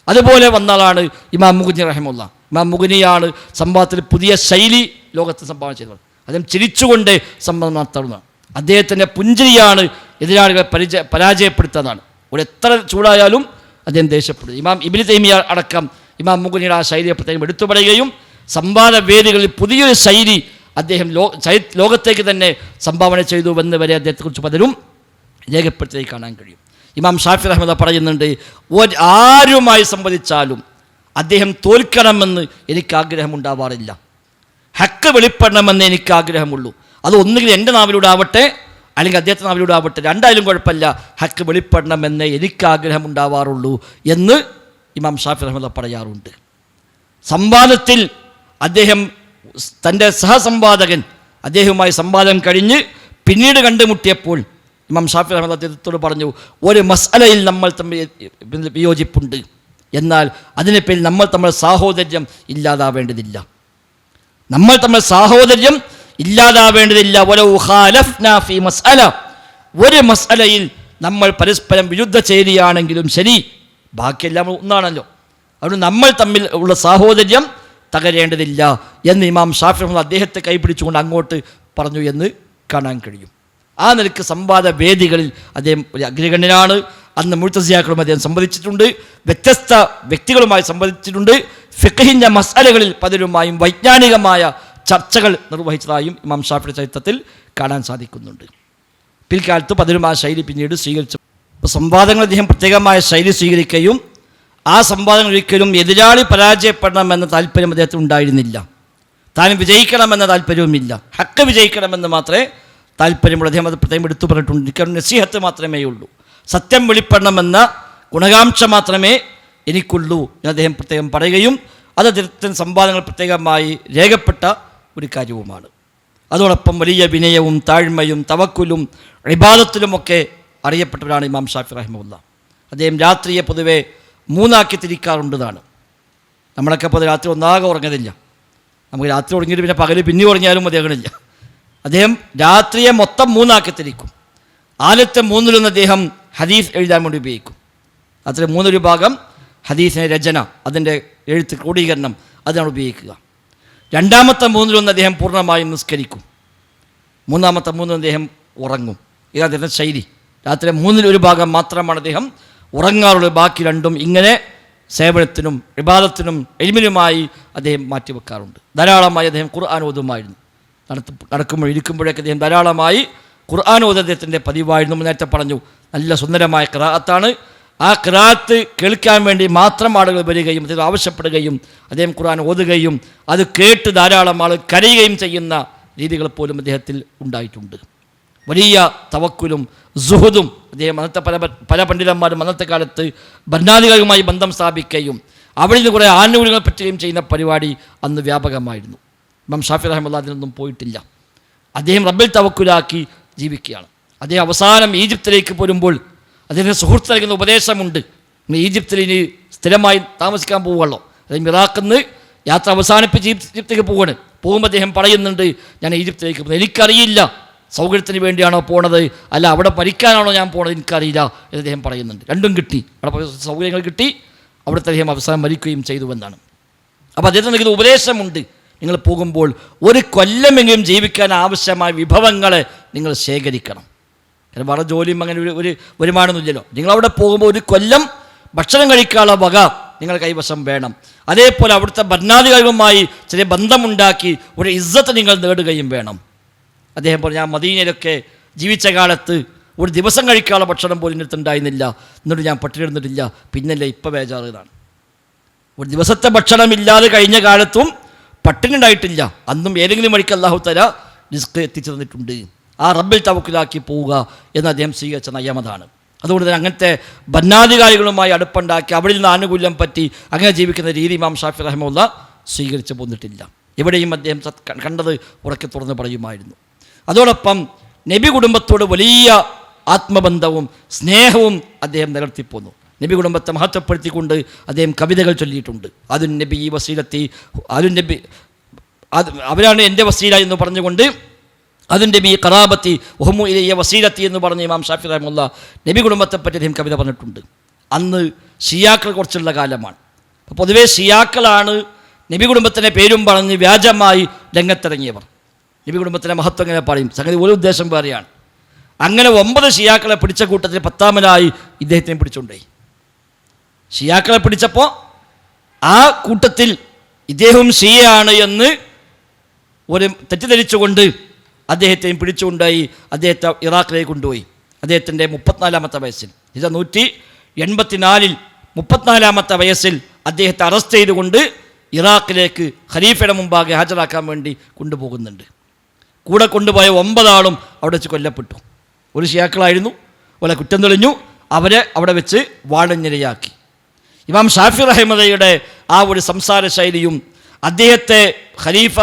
അതുപോലെ വന്നാലാണ് ഇമാം മുഗ്നി റഹിമഹുല്ലാഹ്. ഇമാം മുഗ്നിയാണ് സംവാദത്തിൽ പുതിയ ശൈലി ലോകത്ത് സംഭാവന ചെയ്തത്. അദ്ദേഹം ചിരിച്ചുകൊണ്ട് സംവാദം നടത്തുന്നതാണ്. അദ്ദേഹത്തിൻ്റെ പുഞ്ചിരിയാണ് എതിരാളികളെ പരാജയപ്പെടുത്തുന്നതാണ്. ഒരു എത്ര ചൂടായാലും അദ്ദേഹം ദേഷ്യപ്പെടും. ഇമാം ഇബ്നു തൈമിയ അടക്കം ഇമാം മുഗ്നിയുടെ ആ ശൈലിയെ പ്രത്യേകം എടുത്തു പറയുകയും സംവാദ വേദികളിൽ പുതിയൊരു ശൈലി അദ്ദേഹം ലോകത്തേക്ക് തന്നെ സംഭാവന ചെയ്തു എന്ന് വരെ അദ്ദേഹത്തെക്കുറിച്ച് പലരും രേഖപ്പെടുത്തിയതായി കാണാൻ കഴിയും. ഇമാം ഷാഫി റഹ്മത്തുള്ളാഹി പറയുന്നുണ്ട്, ആരുമായി സംവദിച്ചാലും അദ്ദേഹം തോൽക്കണമെന്ന് എനിക്ക് ആഗ്രഹമുണ്ടാവാറില്ല, ഹക്ക് വെളിപ്പെടണമെന്ന് എനിക്ക് ആഗ്രഹമുള്ളൂ. അത് ഒന്നുകിൽ എൻ്റെ നാവിലൂടെ ആവട്ടെ, അല്ലെങ്കിൽ അദ്ദേഹത്തിൻ്റെ നാവിലൂടെ ആവട്ടെ, രണ്ടായാലും കുഴപ്പമില്ല, ഹക്ക് വെളിപ്പെടണമെന്ന് എനിക്ക് ആഗ്രഹമുണ്ടാവാറുള്ളൂ എന്ന് ഇമാം ഷാഫി റഹ്മത്തുള്ളാഹി പറയാറുണ്ട്. സംവാദത്തിൽ അദ്ദേഹം തൻ്റെ സഹസംവാദകൻ അദ്ദേഹവുമായി സംവാദം കഴിഞ്ഞ് പിന്നീട് കണ്ടുമുട്ടിയപ്പോൾ ഇമാം ഷാഫി റഹ്മത്തുള്ളാഹി അദ്ദേഹത്തോട് പറഞ്ഞു, ഒരു മസ്അലയിൽ നമ്മൾ തമ്മിൽ വിയോജിപ്പുണ്ട്, എന്നാൽ അതിനെ പേരിൽ നമ്മൾ തമ്മിൽ സാഹോദര്യം ഇല്ലാതാവേണ്ടതില്ല. നമ്മൾ തമ്മിൽ സാഹോദര്യം ഇല്ലാതാവേണ്ടതില്ല. വലൗ ഖാലഫ്നാ ഫീ മസ്അല, ഒരു മസ്അലയിൽ നമ്മൾ പരസ്പരം വിരുദ്ധ ചേരിയാണെങ്കിലും ശരി, ബാക്കിയെല്ലാം ഒന്നാണല്ലോ. അതുകൊണ്ട് നമ്മൾ തമ്മിൽ ഉള്ള സാഹോദര്യം തകരേണ്ടതില്ല എന്ന് ഇമാം ഷാഫി റഹ്മത്തുള്ളാഹി അദ്ദേഹത്തെ കൈപിടിച്ചുകൊണ്ട് അങ്ങോട്ട് പറഞ്ഞു എന്ന് കാണാൻ കഴിയും. ആ നിലയ്ക്ക് സംവാദ വേദികളിൽ അദ്ദേഹം ഒരു അഗ്രഗണ്യനാണ്. അന്ന് മുഅ്തസിലികളും അദ്ദേഹം സംവദിച്ചിട്ടുണ്ട്, വ്യത്യസ്ത വ്യക്തികളുമായി സംവദിച്ചിട്ടുണ്ട്. ഫിഖ്ഹിൻ്റെ മസ്അലകളിൽ പലരുമായും വൈജ്ഞാനികമായ ചർച്ചകൾ നിർവഹിച്ചതായും ഇമാം ഷാഫിയുടെ ചരിത്രത്തിൽ കാണാൻ സാധിക്കുന്നുണ്ട്. പിൽക്കാലത്ത് പലരും ആ ശൈലി പിന്നീട് സ്വീകരിച്ചു. ഇപ്പോൾ സംവാദങ്ങൾ അദ്ദേഹം പ്രത്യേകമായ ശൈലി സ്വീകരിക്കുകയും ആ സംവാദങ്ങൾ ഒരിക്കലും എതിരാളി പരാജയപ്പെടണമെന്ന താല്പര്യം അദ്ദേഹത്തിന് ഉണ്ടായിരുന്നില്ല. താൻ വിജയിക്കണമെന്ന താല്പര്യവുമില്ല, ഹക്ക് വിജയിക്കണമെന്ന് മാത്രമേ താല്പര്യമുള്ള. അദ്ദേഹം അത് പ്രത്യേകം എടുത്തു പറഞ്ഞിട്ടുണ്ട്. എനിക്ക് നസീഹത്ത് മാത്രമേ ഉള്ളൂ, സത്യം വെളിപ്പെടണമെന്ന ഗുണകാംക്ഷ മാത്രമേ എനിക്കുള്ളൂ എന്ന് അദ്ദേഹം പ്രത്യേകം പറയുകയും അത് അദ്ദേഹത്തിൻ്റെ സംവാദങ്ങൾ പ്രത്യേകമായി രേഖപ്പെട്ട ഒരു കാര്യവുമാണ്. അതോടൊപ്പം വലിയ വിനയവും താഴ്മയും തവക്കുലും ഇബാദത്തിലുമൊക്കെ അറിയപ്പെട്ടവരാണ് ഇമാം ഷാഫി റഹിമഹുല്ലാഹ്. അദ്ദേഹം രാത്രിയെ പൊതുവെ 3 ആക്കി തിരിക്കാറുണ്ടെന്നാണ്. നമ്മളൊക്കെ പൊതുവെ രാത്രി ഒന്നാകെ ഉറങ്ങുന്നില്ല. നമുക്ക് രാത്രി ഉറങ്ങിയിട്ട് പിന്നെ പകൽ പിന്നെ ഉറങ്ങിയാലും മതിയാകണില്ല. അദ്ദേഹം രാത്രിയെ മൊത്തം 3 ആക്കി തിരിക്കും. ആദ്യത്തെ 3 അദ്ദേഹം ഹദീസ് എഴുതാൻ വേണ്ടി ഉപയോഗിക്കും. അതിൽ 3 ഭാഗം ഹദീസിൻ്റെ രചന, അതിൻ്റെ എഴുത്ത് ക്രോഡീകരണം, അതിനാണ് ഉപയോഗിക്കുക. രണ്ടാമത്തെ 3 അദ്ദേഹം പൂർണ്ണമായും നിസ്കരിക്കും. മൂന്നാമത്തെ 3 അദ്ദേഹം ഉറങ്ങും. ഇത് അദ്ദേഹത്തിൻ്റെ ശൈലി. രാത്രി 1/3 ഭാഗം മാത്രമാണ് അദ്ദേഹം ഉറങ്ങാറുള്ളത്. ബാക്കി 2 ഇങ്ങനെ സേവനത്തിനും ഇബാദത്തിനും ഇൽമിനുമായി അദ്ദേഹം മാറ്റിവെക്കാറുണ്ട്. ധാരാളമായി അദ്ദേഹം ഖുർആൻ ഓതുമായിരുന്നു. നടക്കുമ്പോൾ ഇരിക്കുമ്പോഴൊക്കെ അദ്ദേഹം ധാരാളമായി ഖുർആൻ ഓത് അദ്ദേഹത്തിൻ്റെ പതിവായിരുന്നു. നേരത്തെ പറഞ്ഞു, നല്ല സുന്ദരമായ ഖിറാഅത്താണ്. ആ ഖിറാഅത്ത് കേൾക്കാൻ വേണ്ടി മാത്രം ആളുകൾ വരികയും അദ്ദേഹം ആവശ്യപ്പെടുകയും അദ്ദേഹം ഖുർആൻ ഓതുകയും അത് കേട്ട് ധാരാളം ആളുകൾ കരയുകയും ചെയ്യുന്ന രീതികൾ പോലും അദ്ദേഹത്തിൽ ഉണ്ടായിട്ടുണ്ട്. വലിയ തവക്കുലും സുഹുദും അദ്ദേഹം അന്നത്തെ പല പണ്ഡിതന്മാരും അന്നത്തെ കാലത്ത് ഭരണാധികാരികളുമായി ബന്ധം സ്ഥാപിക്കുകയും അവിടെ നിന്ന് കുറേ ആനുകൂല്യങ്ങൾ പറ്റുകയും ചെയ്യുന്ന പരിപാടി അന്ന് വ്യാപകമായിരുന്നു. ഇമാം ഷാഫി റഹിമഹുല്ലാഹ് അതിനൊന്നും പോയിട്ടില്ല. അദ്ദേഹം റബ്ബിൽ തവക്കുലാക്കി ജീവിക്കുകയാണ്. അദ്ദേഹം അവസാനം ഈജിപ്തിലേക്ക് പോരുമ്പോൾ അദ്ദേഹത്തിൻ്റെ സുഹൃത്ത് നൽകുന്ന ഉപദേശമുണ്ട്. ഈജിപ്തിൽ ഇനി സ്ഥിരമായി താമസിക്കാൻ പോവുകയുള്ളൂ, അല്ലെങ്കിൽ ഇറാഖിൽ നിന്ന് യാത്ര അവസാനിപ്പിച്ച് ഈജിപ്തിലേക്ക് പോവുകയാണ്. പോകുമ്പോൾ അദ്ദേഹം പറയുന്നുണ്ട്, ഞാൻ ഈജിപ്തിലേക്ക് പോകുന്നത് എനിക്കറിയില്ല, സൗകര്യത്തിന് വേണ്ടിയാണോ പോണത് അല്ല അവിടെ മരിക്കാനാണോ ഞാൻ പോണത് എനിക്കറിയില്ല എന്ന് അദ്ദേഹം പറയുന്നുണ്ട്. രണ്ടും കിട്ടി, അവിടെ സൗകര്യങ്ങൾ കിട്ടി, അവിടുത്തെ അദ്ദേഹം അവസാനം മരിക്കുകയും ചെയ്തുവെന്നാണ്. അപ്പോൾ അദ്ദേഹത്തിന് നൽകുന്ന ഉപദേശമുണ്ട്, നിങ്ങൾ പോകുമ്പോൾ 1 കൊല്ലമെങ്കിലും ജീവിക്കാൻ ആവശ്യമായ വിഭവങ്ങളെ നിങ്ങൾ ശേഖരിക്കണം. കാരണം വേറെ ജോലിയും അങ്ങനെ ഒരു വരുമാനമൊന്നുമില്ലല്ലോ. നിങ്ങളവിടെ പോകുമ്പോൾ 1 കൊല്ലം ഭക്ഷണം കഴിക്കാനുള്ള വക നിങ്ങൾ കൈവശം വേണം. അതേപോലെ അവിടുത്തെ ഭരണാധികാരികളുമായി ചില ബന്ധമുണ്ടാക്കി ഒരു ഇസ്സത്ത് നിങ്ങൾ നേടുകയും വേണം. അദ്ദേഹം പറഞ്ഞു, ഞാൻ മദീനയിലൊക്കെ ജീവിച്ച കാലത്ത് 1 ദിവസം കഴിക്കാനുള്ള ഭക്ഷണം പോലും എടുത്തുണ്ടായിരുന്നില്ല, എന്നിട്ട് ഞാൻ പട്ടിണിയിരുന്നിട്ടില്ല. പിന്നല്ലേ ഇപ്പം ബേജാറിയതാണ്. 1 ദിവസത്തെ ഭക്ഷണമില്ലാതെ കഴിഞ്ഞ കാലത്തും പട്ടിണി ഉണ്ടായിട്ടില്ല. അന്നും ഏതെങ്കിലും വഴിക്ക് അല്ലാഹു തആല റിസ്ക് എത്തിച്ചു തന്നിട്ടുണ്ട്. ആ റബ്ബിൽ തവക്കുലാക്കി പോവുക എന്ന് അദ്ദേഹം സ്വീകരിച്ച നയമതാണ്. അതുകൊണ്ട് തന്നെ അങ്ങനത്തെ ഭരണാധികാരികളുമായി അടുപ്പുണ്ടാക്കി അവിടെ നിന്ന് ആനുകൂല്യം പറ്റി അങ്ങനെ ജീവിക്കുന്ന രീതി ഇമാം ഷാഫി റഹിമഹുല്ലാഹ് സ്വീകരിച്ചു പോന്നിട്ടില്ല. ഇവിടെയും അദ്ദേഹം കണ്ടത് ഉറക്കെ തുറന്ന് പറയുമായിരുന്നു. അതോടൊപ്പം നബി കുടുംബത്തോട് വലിയ ആത്മബന്ധവും സ്നേഹവും അദ്ദേഹം നിലനിർത്തിപ്പോന്നു. നബി കുടുംബത്തെ മഹത്വപ്പെടുത്തിക്കൊണ്ട് അദ്ദേഹം കവിതകൾ ചൊല്ലിയിട്ടുണ്ട്. അതുൻ നബി വസീലത്തി, അതുൻ നബി അവരാണ് എൻ്റെ വസീല എന്ന് പറഞ്ഞുകൊണ്ട് അതുൻ നബി ഖറാബത്തി വഹുമു ഇലയ്യ വസീലത്തി എന്ന് പറഞ്ഞ ഇമാം ഷാഫി റഹിമഹുല്ലാഹ് നബി കുടുംബത്തെപ്പറ്റി അദ്ദേഹം കവിത പറഞ്ഞിട്ടുണ്ട്. അന്ന് ഷിയാക്കൾ കുറച്ചുള്ള കാലമാണ്. പൊതുവേ ഷിയാക്കളാണ് നബി കുടുംബത്തിൻ്റെ പേരും പറഞ്ഞ് വ്യാജമായി രംഗത്തിറങ്ങിയവർ. നബി കുടുംബത്തിൻ്റെ മഹത്വം ഇങ്ങനെ പറയും, സംഗതി ഒരു ഉദ്ദേശം വേറെയാണ്. അങ്ങനെ 9 ഷിയാക്കളെ പിടിച്ച കൂട്ടത്തിൽ 10ാമനായി ഇദ്ദേഹത്തിനെ പിടിച്ചുകൊണ്ടേ. ഷിയാക്കളെ പിടിച്ചപ്പോൾ ആ കൂട്ടത്തിൽ ഇദ്ദേഹം ഷിയയാണ് എന്ന് ഒരു തെറ്റിദ്ധരിച്ചുകൊണ്ട് അദ്ദേഹത്തെയും പിടിച്ചുകൊണ്ടായി അദ്ദേഹത്തെ ഇറാഖിലേക്ക് കൊണ്ടുപോയി. അദ്ദേഹത്തിൻ്റെ 34ാമത്തെ വയസ്സിൽ 184 34ാമത്തെ വയസ്സിൽ അദ്ദേഹത്തെ അറസ്റ്റ് ചെയ്തുകൊണ്ട് ഇറാഖിലേക്ക് ഖലീഫയുടെ മുമ്പാകെ ഹാജരാക്കാൻ വേണ്ടി കൊണ്ടുപോകുന്നുണ്ട്. കൂടെ കൊണ്ടുപോയ 9 ആളും അവിടെ വെച്ച് കൊല്ലപ്പെട്ടു. ഒരു ഷിയാക്കളായിരുന്നു, പോലെ കുറ്റം തെളിഞ്ഞു, അവരെ അവിടെ വെച്ച് വാളഞ്ഞിരയാക്കി. ഇമാം ഷാഫി റഹിമഹുള്ളയുടെ ആ ഒരു സംസാര ശൈലിയും അദ്ദേഹത്തെ ഖലീഫ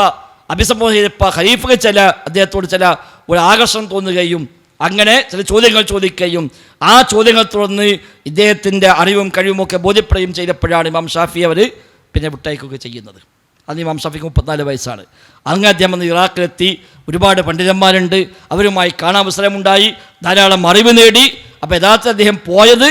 അഭിസംബോധന ചെയ്തപ്പോൾ ഖലീഫയ്ക്ക് അദ്ദേഹത്തോട് ചില ഒരു ആകർഷണം തോന്നുകയും അങ്ങനെ ചില ചോദ്യങ്ങൾ ചോദിക്കുകയും ആ ചോദ്യങ്ങൾ തുടർന്ന് ഇദ്ദേഹത്തിൻ്റെ അറിവും കഴിവുമൊക്കെ ബോധ്യപ്പെടുകയും ചെയ്തപ്പോഴാണ് ഇമാം ഷാഫി അവർ പിന്നെ വിട്ടയക്കുകയൊക്കെ ചെയ്യുന്നത്. അന്ന് ഇമാം ഷാഫിക്ക് 34 വയസ്സാണ്. അങ്ങനെ അദ്ദേഹം വന്ന് ഇറാഖിലെത്തി. ഒരുപാട് പണ്ഡിതന്മാരുണ്ട്, അവരുമായി കാണാൻ അവസരമുണ്ടായി, ധാരാളം അറിവ് നേടി. അപ്പോൾ യഥാർത്ഥത്തിൽ അദ്ദേഹം പോയത്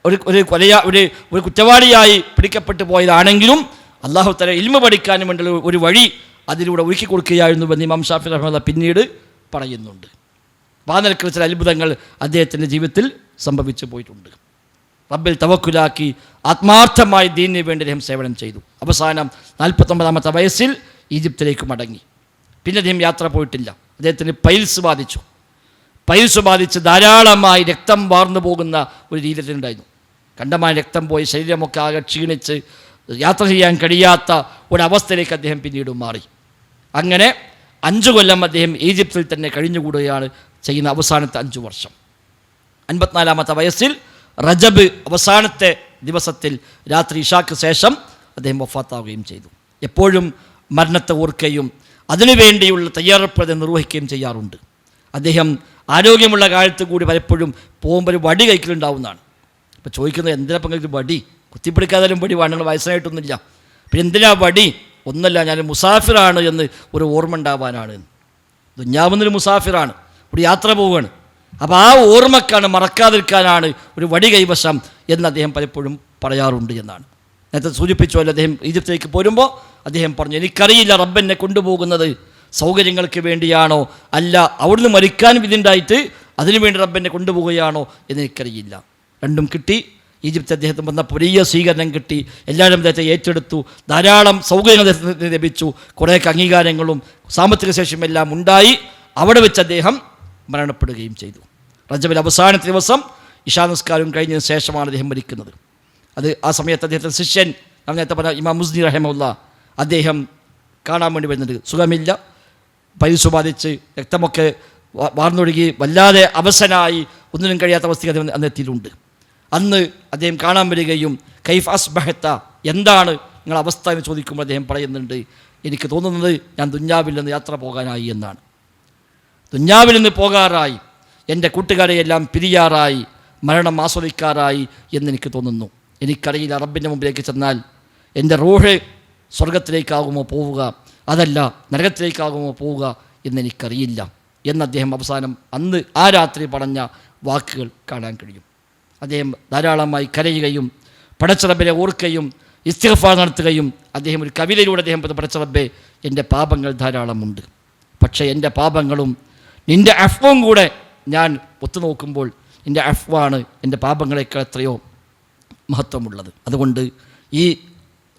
ഒരു കുറ്റവാളിയായി പിടിക്കപ്പെട്ടു പോയതാണെങ്കിലും അല്ലാഹു തആല ഇൽമ പഠിക്കാനും വേണ്ടിയുള്ള ഒരു വഴി അതിലൂടെ ഒരുക്കി കൊടുക്കുകയായിരുന്നു എന്ന് ഇമാം ഷാഫി റഹിമഹുല്ലാഹ് പിന്നീട് പറയുന്നുണ്ട്. ആ നിലക്കുള്ള ചില അത്ഭുതങ്ങൾ അദ്ദേഹത്തിൻ്റെ ജീവിതത്തിൽ സംഭവിച്ചു പോയിട്ടുണ്ട്. റബ്ബിൽ തവക്കുലാക്കി ആത്മാർത്ഥമായി ദീനിന് വേണ്ടി അദ്ദേഹം സേവനം ചെയ്തു. അവസാനം 49ാമത്തെ വയസ്സിൽ ഈജിപ്തിലേക്ക് മടങ്ങി. പിന്നെ അദ്ദേഹം യാത്ര പോയിട്ടില്ല. അദ്ദേഹത്തിന് പൈൽസ് ബാധിച്ച് ധാരാളമായി രക്തം വാർന്നു പോകുന്ന ഒരു രീതിയിലുണ്ടായിരുന്നു. കണ്ടമായ രക്തം പോയി ശരീരമൊക്കെ ആകെ ക്ഷീണിച്ച് യാത്ര ചെയ്യാൻ കഴിയാത്ത ഒരവസ്ഥയിലേക്ക് അദ്ദേഹം പിന്നീട് മാറി. അങ്ങനെ 5 കൊല്ലം അദ്ദേഹം ഈജിപ്തിൽ തന്നെ കഴിഞ്ഞുകൂടുകയാണ് ചെയ്യുന്ന അവസാനത്തെ 5 വർഷം. 54ാമത്തെ വയസ്സിൽ റജബ് അവസാനത്തെ ദിവസത്തിൽ രാത്രി ഇശാക്ക് ശേഷം അദ്ദേഹം വഫാത്താവുകയും ചെയ്തു. എപ്പോഴും മരണത്തെ ഓർക്കുകയും അതിനുവേണ്ടിയുള്ള തയ്യാറെടുപ്പ് നിർവഹിക്കുകയും ചെയ്യാറുണ്ട്. അദ്ദേഹം ആരോഗ്യമുള്ള കാലത്ത് കൂടി പലപ്പോഴും പോകുമ്പോൾ ഒരു വടി കൈക്കലുണ്ടാവുന്നതാണ്. ഇപ്പോൾ ചോദിക്കുന്നത് എന്തിനാ പങ്കെടുത്ത് വടി, കുത്തിപ്പിടിക്കാതായാലും വടി വേണം, നിങ്ങൾ വയസ്സായിട്ടൊന്നുമില്ല, പിന്നെ എന്തിനാ വടി? ഒന്നല്ല, ഞാൻ മുസാഫിറാണ് എന്ന് ഒരു ഓർമ്മ ഉണ്ടാവാനാണ്. ദുന്യാവുന്നൊരു മുസാഫിറാണ്, ഒരു യാത്ര പോവുകയാണ്. അപ്പോൾ ആ ഓർമ്മക്കാണ്, മറക്കാതിരിക്കാനാണ് ഒരു വടി കൈവശം എന്ന് അദ്ദേഹം പലപ്പോഴും പറയാറുണ്ട് എന്നാണ്. നേരത്തെ സൂചിപ്പിച്ചുവല്ലോ, അദ്ദേഹം ഈജിപ്തിലേക്ക് പോരുമ്പോൾ അദ്ദേഹം പറഞ്ഞു, എനിക്കറിയില്ല റബ്ബെന്നെ കൊണ്ടുപോകുന്നത് സൗകര്യങ്ങൾക്ക് വേണ്ടിയാണോ അല്ല അവിടുന്ന് മരിക്കാൻ വിധിണ്ടായിട്ട് അതിനുവേണ്ടി റബ്ബെന്നെ കൊണ്ടുപോവുകയാണോ എന്നെനിക്കറിയില്ല. രണ്ടും കിട്ടി. ഈജിപ്ത് അദ്ദേഹത്തിന് വന്ന വലിയ സ്വീകരണം കിട്ടി, എല്ലാവരും അദ്ദേഹത്തെ ഏറ്റെടുത്തു, ധാരാളം സൗകര്യങ്ങൾ അദ്ദേഹത്തിന് ലഭിച്ചു, കുറേയൊക്കെ അംഗീകാരങ്ങളും സാമ്പത്തിക ശേഷിയും എല്ലാം ഉണ്ടായി. അവിടെ വെച്ച് അദ്ദേഹം മരണപ്പെടുകയും ചെയ്തു. റജബിൽ അവസാനത്തെ ദിവസം ഇശാ നിസ്കാരം കഴിഞ്ഞതിന് ശേഷമാണ് അദ്ദേഹം മരിക്കുന്നത്. അത് ആ സമയത്ത് അദ്ദേഹത്തിൻ്റെ ശിഷ്യൻ, നേരത്തെ പറഞ്ഞ ഇമാം മുസ്നി റഹിമഹുല്ല, അദ്ദേഹം കാണാൻ വേണ്ടി വരുന്നുണ്ട്. സുഖമില്ല, പൈസ ബാധിച്ച് രക്തമൊക്കെ വാർന്നൊഴുകി വല്ലാതെ അവശനായി ഒന്നിനും കഴിയാത്ത അവസ്ഥ അദ്ദേഹം അന്ന് എത്തിയിട്ടുണ്ട്. അന്ന് അദ്ദേഹം കാണാൻ വരികയും കൈഫ് അസ്ബഹത്ത, എന്താണ് നിങ്ങളുടെ അവസ്ഥ എന്ന് ചോദിക്കുമ്പോൾ അദ്ദേഹം പറയുന്നുണ്ട്, എനിക്ക് തോന്നുന്നത് ഞാൻ ദുന്യാവിൽ നിന്ന് യാത്ര പോകാനായി എന്നാണ്. ദുന്യാവിൽ നിന്ന് പോകാറായി, എൻ്റെ കൂട്ടുകാരെയെല്ലാം പിരിയാറായി, മരണം ആസ്വദിക്കാറായി എന്നെനിക്ക് തോന്നുന്നു. എനിക്കറിയില്ല റബ്ബിൻ്റെ മുമ്പിലേക്ക് ചെന്നാൽ എൻ്റെ റൂഹ് സ്വർഗത്തിലേക്കാകുമോ പോവുക, അതല്ല നരകത്തിലേക്കാകുമോ പോവുക എന്നെനിക്കറിയില്ല എന്ന് അദ്ദേഹം അവസാനം അന്ന് ആ രാത്രി പറഞ്ഞ വാക്കുകൾ കാണാൻ കഴിയും. അദ്ദേഹം ധാരാളമായി കരയുകയും പടച്ച റബ്ബിനെ ഓർക്കുകയും ഇസ്തിഗ്ഫാർ നടത്തുകയും അദ്ദേഹം ഒരു കവിതയിലൂടെ അദ്ദേഹം പടച്ച റബ്ബേ, എൻ്റെ പാപങ്ങൾ ധാരാളമുണ്ട്, പക്ഷേ എൻ്റെ പാപങ്ങളും നിൻ്റെ അഫ്വും കൂടെ ഞാൻ ഒത്തുനോക്കുമ്പോൾ നിൻ്റെ അഫ്വാണ് എൻ്റെ പാപങ്ങളെക്കാൾ എത്രയോ മഹത്വമുള്ളത്. അതുകൊണ്ട് ഈ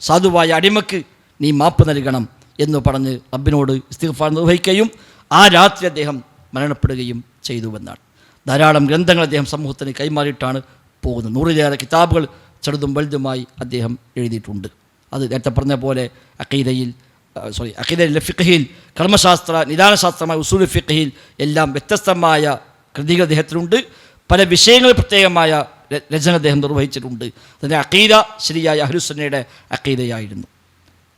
സാധുവായ അടിമക്ക് നീ മാപ്പ് നൽകണം എന്ന് പറഞ്ഞ് റബ്ബിനോട് ഇസ്തിഗ്ഫാർ നിർവഹിക്കുകയും ആ രാത്രി അദ്ദേഹം മരണപ്പെടുകയും ചെയ്തുവെന്നാണ്. ധാരാളം ഗ്രന്ഥങ്ങൾ അദ്ദേഹം സമൂഹത്തിന് കൈമാറിയിട്ടാണ് പോകുന്നത്. 100-ലേറെ കിതാബുകൾ ചെറുതും വലുതുമായി അദ്ദേഹം എഴുതിയിട്ടുണ്ട്. അത് നേരത്തെ പറഞ്ഞ പോലെ അഖീദയിൽ ഫിഖ്ഹിൽ, കർമ്മശാസ്ത്ര നിദാനശാസ്ത്രമായ ഉസൂൽ ഫിഖ്ഹിൽ എല്ലാം വ്യത്യസ്തമായ കൃതികൾ അദ്ദേഹത്തിനുണ്ട്. പല വിഷയങ്ങളിൽ പ്രത്യേകമായ രചന അദ്ദേഹം നിർവഹിച്ചിട്ടുണ്ട്. അതിൻ്റെ അഖീദ ശരിയായ അഹ്ലുസുന്നയുടെ അഖീദയായിരുന്നു.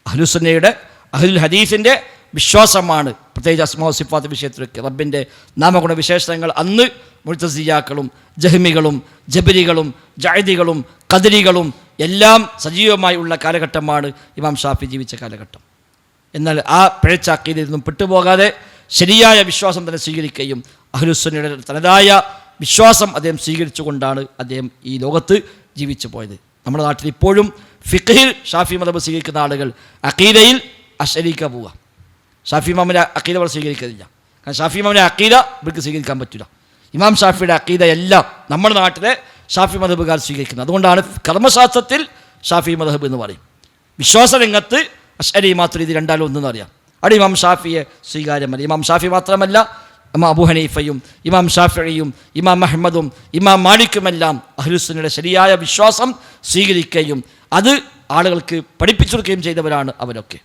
അഹ്ലുസുന്നയുടെ അഹ്ലുൽ ഹദീസിൻ്റെ വിശ്വാസമാണ്, പ്രത്യേകിച്ച് അസ്മാഉ സിഫാത്ത് വിഷയത്തിലൊക്കെ റബ്ബിൻ്റെ നാമഗുണ വിശേഷണങ്ങൾ അന്ന് മുഅ്തസിലികളും ജഹ്മികളും ജബരികളും ജഅദികളും ഖദരികളും എല്ലാം സജീവമായി ഉള്ള കാലഘട്ടമാണ് ഇമാം ഷാഫി ജീവിച്ച കാലഘട്ടം. എന്നാൽ ആ പിഴച്ച അഖീദയിൽ നിന്നും പെട്ടുപോകാതെ ശരിയായ വിശ്വാസം തന്നെ സ്വീകരിക്കുകയും അഹ്ലുസുന്നയുടെ തനതായ വിശ്വാസം അദ്ദേഹം സ്വീകരിച്ചുകൊണ്ടാണ് അദ്ദേഹം ഈ ലോകത്ത് ജീവിച്ചു പോയത്. നമ്മുടെ നാട്ടിൽ ഇപ്പോഴും ഫിഖ്ഹിൽ ഷാഫി മദ്ഹബ് സ്വീകരിക്കുന്ന ആളുകൾ അഖീദയിൽ അശ്അരിക്ക പോവുക. ഷാഫി ഇമാമിൻ്റെ അഖീദ അവർ സ്വീകരിക്കുന്നില്ല. കാരണം ഷാഫി ഇമാമിൻ്റെ അഖീദ ഇവർക്ക് സ്വീകരിക്കാൻ പറ്റില്ല. ഇമാം ഷാഫിയുടെ അഖീദ എല്ലാം നമ്മുടെ നാട്ടിലെ ഷാഫി മദ്ഹബുകാർ സ്വീകരിക്കുന്നത്. അതുകൊണ്ടാണ് കർമ്മശാസ്ത്രത്തിൽ ഷാഫി മദ്ഹബ് എന്ന് പറയും. വിശ്വാസ രംഗത്ത് അശ്അരി മാതുരിദി രണ്ടാലും ഒന്നെന്ന് അറിയാം. അവിടെ ഇമാം ഷാഫിയെ സ്വീകാര്യമല്ല. ഇമാം ഷാഫി മാത്രമല്ല, ഇമാം അബൂ ഹനീഫയും ഇമാം ഷാഫിയും ഇമാം അഹ്മദും ഇമാം മാലിക്കുമെല്ലാം അഹ്ലുസുന്നയുടെ ശരിയായ വിശ്വാസം സ്വീകരിക്കുകയും അത് ആളുകൾക്ക് പഠിപ്പിച്ചു കൊടുക്കുകയും ചെയ്തവരാണ് അവരൊക്കെ.